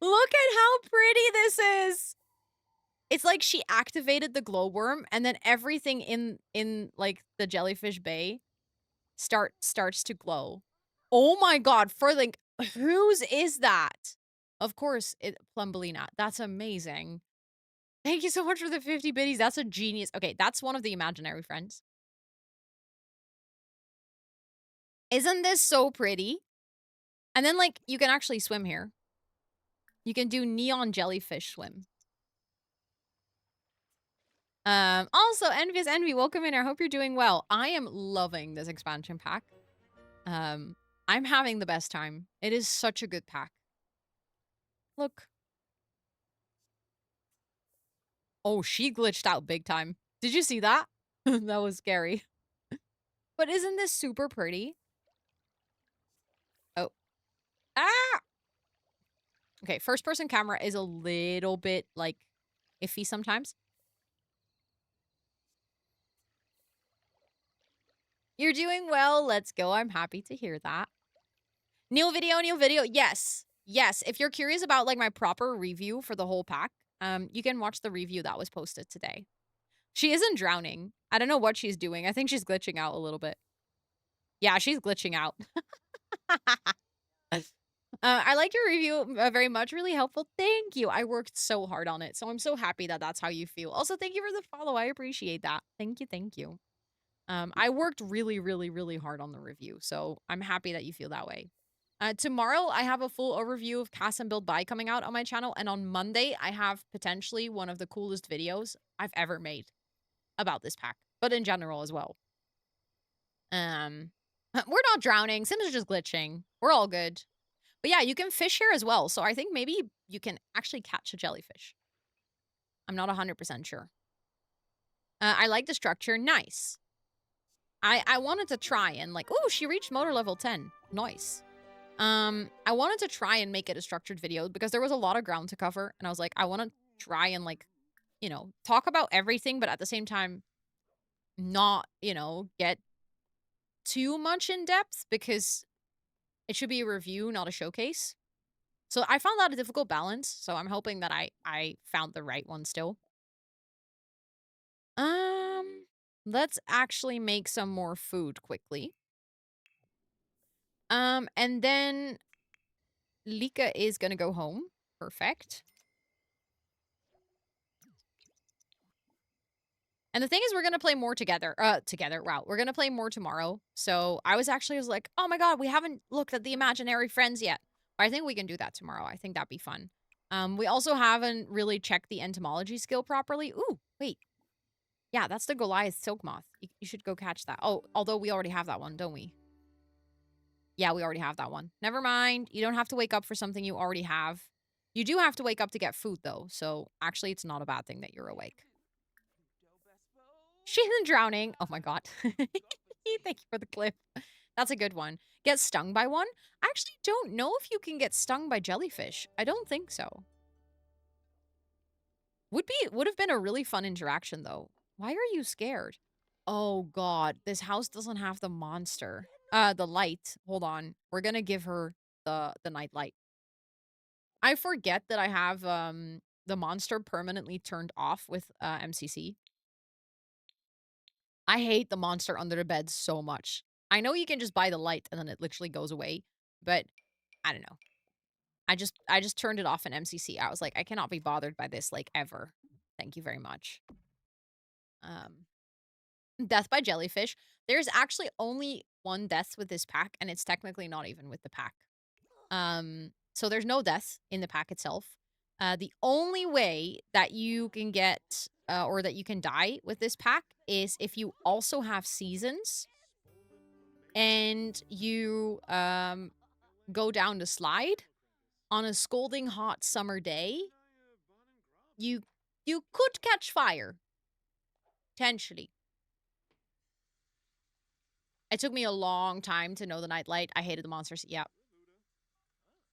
Look at how pretty this is. It's like she activated the glowworm, and then everything in like the Jellyfish Bay starts to glow. Oh my god, for like, whose is that? Of course, Plumbelina. That's amazing. Thank you so much for the 50 biddies. That's a genius. Okay, that's one of the imaginary friends. Isn't this so pretty? And then, like, you can actually swim here. You can do neon jellyfish swim. Also, Envious Envy, welcome in. I hope you're doing well. I am loving this expansion pack. I'm having the best time. It is such a good pack. Look. Oh, she glitched out big time. Did you see that? That was scary. But isn't this super pretty? Oh. Ah! Okay, first person camera is a little bit, like, iffy sometimes. You're doing well. Let's go. I'm happy to hear that. New video, new video. Yes. Yes. If you're curious about, like, my proper review for the whole pack, you can watch the review that was posted today. She isn't drowning. I don't know what she's doing. I think she's glitching out a little bit. Yeah, she's glitching out. I like your review very much. Really helpful. Thank you. I worked so hard on it. So I'm so happy that that's how you feel. Also, thank you for the follow. I appreciate that. Thank you. Thank you. I worked really, really, really hard on the review. So I'm happy that you feel that way. Tomorrow, I have a full overview of Cast and Build Buy coming out on my channel. And on Monday, I have potentially one of the coolest videos I've ever made about this pack, but in general as well. We're not drowning. Sims are just glitching. We're all good. But yeah, you can fish here as well. So I think maybe you can actually catch a jellyfish. I'm not 100% sure. I like the structure. Nice. I wanted to try and, like, oh, she reached motor level 10. Nice. I wanted to try and make it a structured video because there was a lot of ground to cover. And I was like, I want to try and, like, you know, talk about everything, but at the same time, not, you know, get too much in depth because it should be a review, not a showcase. So I found that a difficult balance. So I'm hoping that I found the right one still. Let's actually make some more food quickly. And then Lika is gonna go home Perfect. And the thing is, we're gonna play more together. Wow. We're gonna play more tomorrow. So I was like, oh my god, we haven't looked at the imaginary friends yet. But I think we can do that tomorrow. I think that'd be fun. We also haven't really checked the entomology skill properly. Ooh, wait. Yeah, that's the Goliath silk moth. You should go catch that. Oh, although we already have that one, don't we? Yeah, we already have that one. Never mind. You don't have to wake up for something you already have. You do have to wake up to get food, though. So actually, it's not a bad thing that you're awake. She's drowning. Oh my god. Thank you for the clip. That's a good one. Get stung by one? I actually don't know if you can get stung by jellyfish. I don't think so. Would have been a really fun interaction though. Why are you scared? Oh god, this house doesn't have the monster. The light. Hold on. We're gonna give her the night light. I forget that I have the monster permanently turned off with MCC. I hate the monster under the bed so much. I know you can just buy the light and then it literally goes away, but I don't know. I just turned it off in MCC. I was like, I cannot be bothered by this like ever. Thank you very much. Um Death by jellyfish. There's actually only one death with this pack and it's technically not even with the pack. So there's no death in the pack itself. The only way that you can get or that you can die with this pack is if you also have seasons and you go down the slide on a scalding hot summer day. You could catch fire potentially. It took me a long time to know the nightlight. I hated the monsters. Yeah.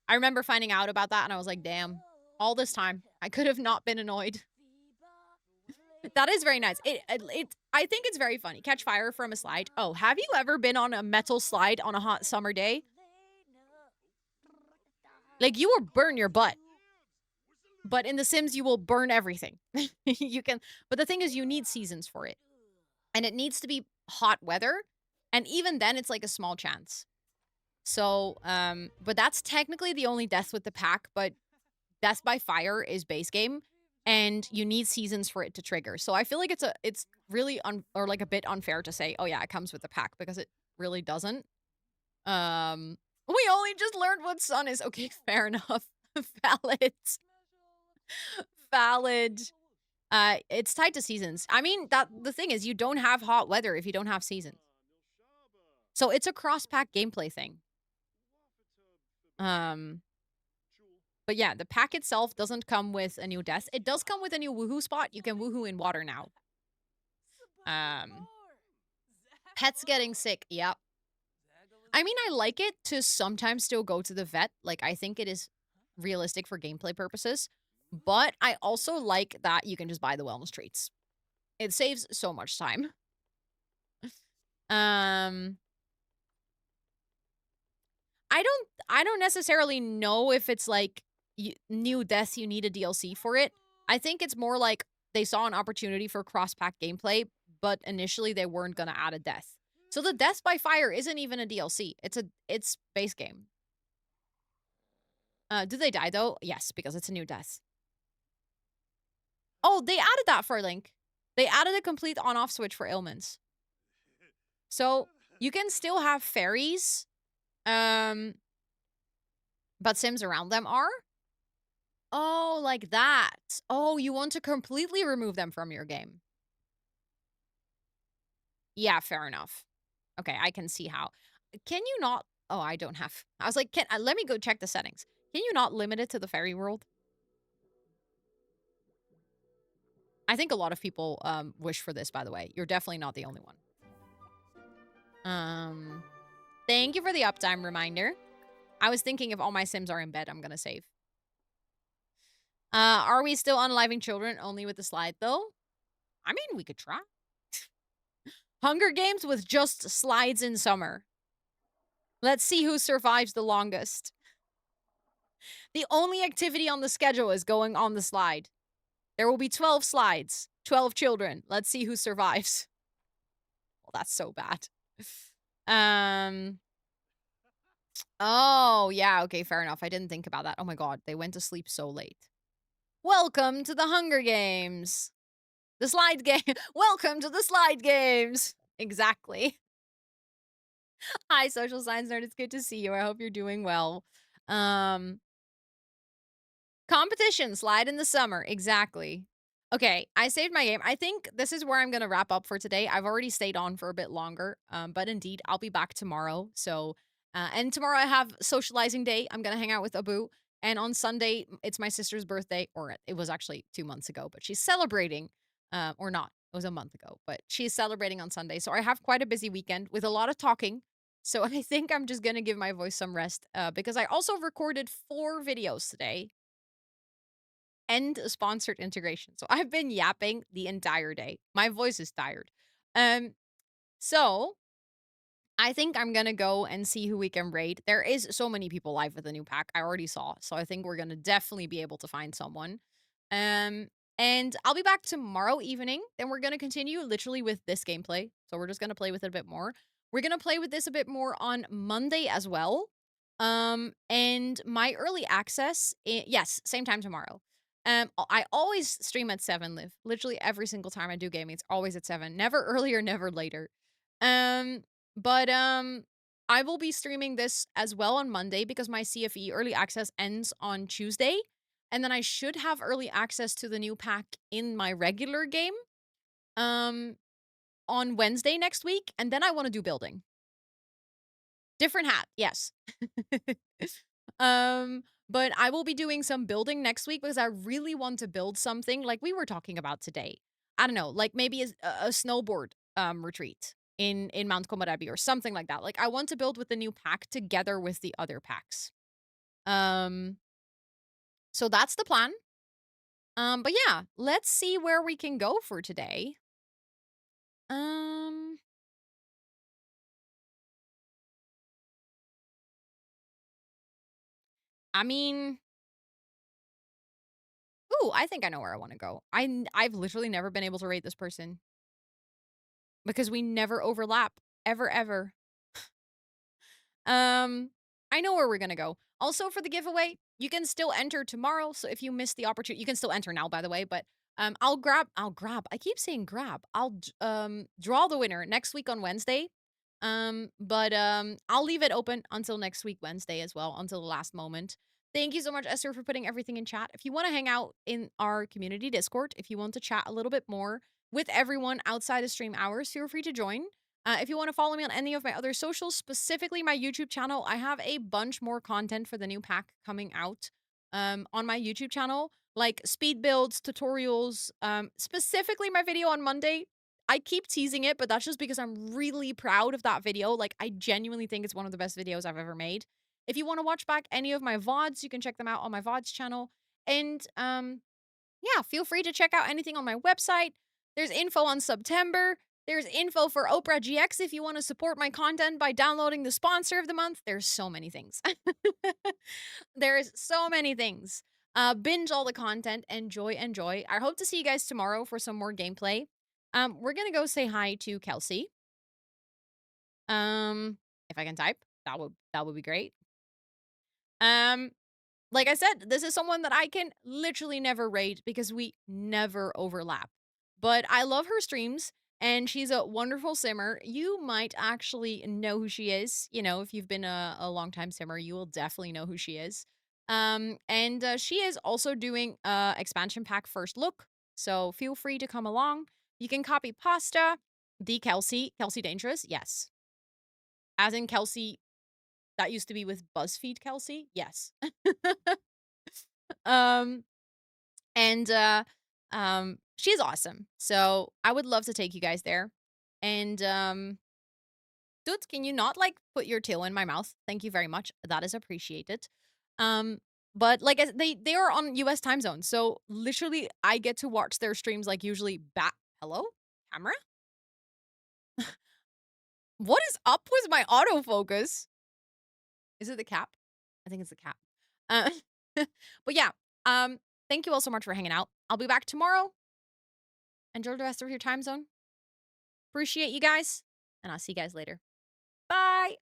I remember finding out about that and I was like, damn, all this time I could have not been annoyed. That is very nice. I think it's very funny. Catch fire from a slide. Oh, have you ever been on a metal slide on a hot summer day? Like, you will burn your butt. But in The Sims, you will burn everything. You can, but the thing is, you need seasons for it. And it needs to be hot weather. And even then, it's like a small chance. So, but that's technically the only death with the pack, but death by fire is base game. And you need seasons for it to trigger. So I feel like it's really or like a bit unfair to say, oh yeah, it comes with the pack because it really doesn't. We only just learned what sun is. Okay, fair enough. Valid. Valid. It's tied to seasons. I mean, the thing is, you don't have hot weather if you don't have seasons. So it's a cross-pack gameplay thing. But yeah, the pack itself doesn't come with a new death. It does come with a new woohoo spot. You can woohoo in water now. Pets getting sick. Yep. I mean, I like it to sometimes still go to the vet. Like, I think it is realistic for gameplay purposes. But I also like that you can just buy the wellness treats. It saves so much time. I don't necessarily know if it's like new death you need a DLC for it. I think it's more like they saw an opportunity for cross-pack gameplay, but initially they weren't going to add a death. So the death by fire isn't even a DLC. It's base game. Do they die though? Yes, because it's a new death. Oh, they added that for Link. They added a complete on-off switch for ailments. So you can still have fairies, but Sims around them are. Oh, like that. Oh, you want to completely remove them from your game. Yeah, fair enough. Okay, I can see how. Can you not? Oh, I don't have. I was like, let me go check the settings. Can you not limit it to the fairy world? I think a lot of people wish for this, by the way. You're definitely not the only one. Thank you for the uptime reminder. I was thinking if all my Sims are in bed, I'm gonna save. Are we still unaliving children only with the slide, though? I mean, we could try. Hunger Games with just slides in summer. Let's see who survives the longest. The only activity on the schedule is going on the slide. There will be 12 slides, 12 children. Let's see who survives. Well, that's so bad. Oh, yeah, okay, fair enough. I didn't think about that. Oh my god, they went to sleep so late. Welcome to the Hunger Games. The slide game. Welcome to the slide games. Exactly. Hi, social science nerd. It's good to see you. I hope you're doing well. Um, Competition slide in the summer. Exactly. Okay, I saved my game. I think this is where I'm gonna wrap up for today. I've already stayed on for a bit longer, but indeed, I'll be back tomorrow. So, and tomorrow I have socializing day. I'm gonna hang out with Abu, and on Sunday it's my sister's birthday, or it was actually 2 months ago, but she's celebrating, or not. It was a month ago, but she's celebrating on Sunday. So I have quite a busy weekend with a lot of talking. So I think I'm just gonna give my voice some rest, because I also recorded 4 videos today and a sponsored integration. So I've been yapping the entire day. My voice is tired. Um, so I think I'm gonna go and see who we can raid. There is so many people live with the new pack. I already saw. So I think we're gonna definitely be able to find someone. Um, and I'll be back tomorrow evening. Then we're gonna continue literally with this gameplay. So we're just gonna play with it a bit more. We're gonna play with this a bit more on Monday as well. And my early access, yes, same time tomorrow. I always stream at 7 live. Literally every single time I do gaming, it's always at 7. Never earlier, never later. Um, but I will be streaming this as well on Monday because my CFE early access ends on Tuesday. And then I should have early access to the new pack in my regular game um on Wednesday next week. And then I want to do building. Different hat, yes. But I will be doing some building next week because I really want to build something like we were talking about today. I don't know, like maybe a snowboard retreat in Mount Komorebi or something like that. Like I want to build with the new pack together with the other packs. Um so that's the plan. But yeah, let's see where we can go for today. Um I mean, ooh, I think I know where I want to go. I've literally never been able to rate this person because we never overlap ever ever. I know where we're gonna go. Also, for the giveaway, you can still enter tomorrow. So if you missed the opportunity, you can still enter now, by the way. But I'll grab. I keep saying grab. Draw the winner next week on Wednesday. But I'll leave it open until next week Wednesday as well, until the last moment. Thank you so much, Esther, for putting everything in chat. If you want to hang out in our community Discord, if you want to chat a little bit more with everyone outside of stream hours, feel free to join. If you want to follow me on any of my other socials, specifically my YouTube channel, I have a bunch more content for the new pack coming out on my YouTube channel, like speed builds, tutorials, specifically my video on Monday. I keep teasing it, but that's just because I'm really proud of that video. Like, I genuinely think it's one of the best videos I've ever made. If you want to watch back any of my VODs, you can check them out on my VODs channel. And yeah, feel free to check out anything on my website. There's info on September. There's info for Oprah GX if you want to support my content by downloading the sponsor of the month. There's so many things. There's so many things. Binge all the content. Enjoy, enjoy. I hope to see you guys tomorrow for some more gameplay. We're gonna go say hi to Kelsey. If I can type, that would be great. Um, like I said, this is someone that I can literally never rate because we never overlap. But I love her streams and she's a wonderful simmer. You might actually know who she is. You know, if you've been a long time simmer, you will definitely know who she is. And she is also doing expansion pack first look. So feel free to come along. You can copy pasta, the Kelsey Dangerous. Yes. As in Kelsey that used to be with BuzzFeed Kelsey. Yes. um and she's awesome. So I would love to take you guys there. And dude, can you not like put your tail in my mouth? Thank you very much. That is appreciated. Um but like they are on US time zone. So literally I get to watch their streams like usually back. Hello? Camera? What is up with my autofocus? Is it the cap? I think it's the cap. Uh, but yeah, thank you all so much for hanging out. I'll be back tomorrow. Enjoy the rest of your time zone. Appreciate you guys, and I'll see you guys later. Bye.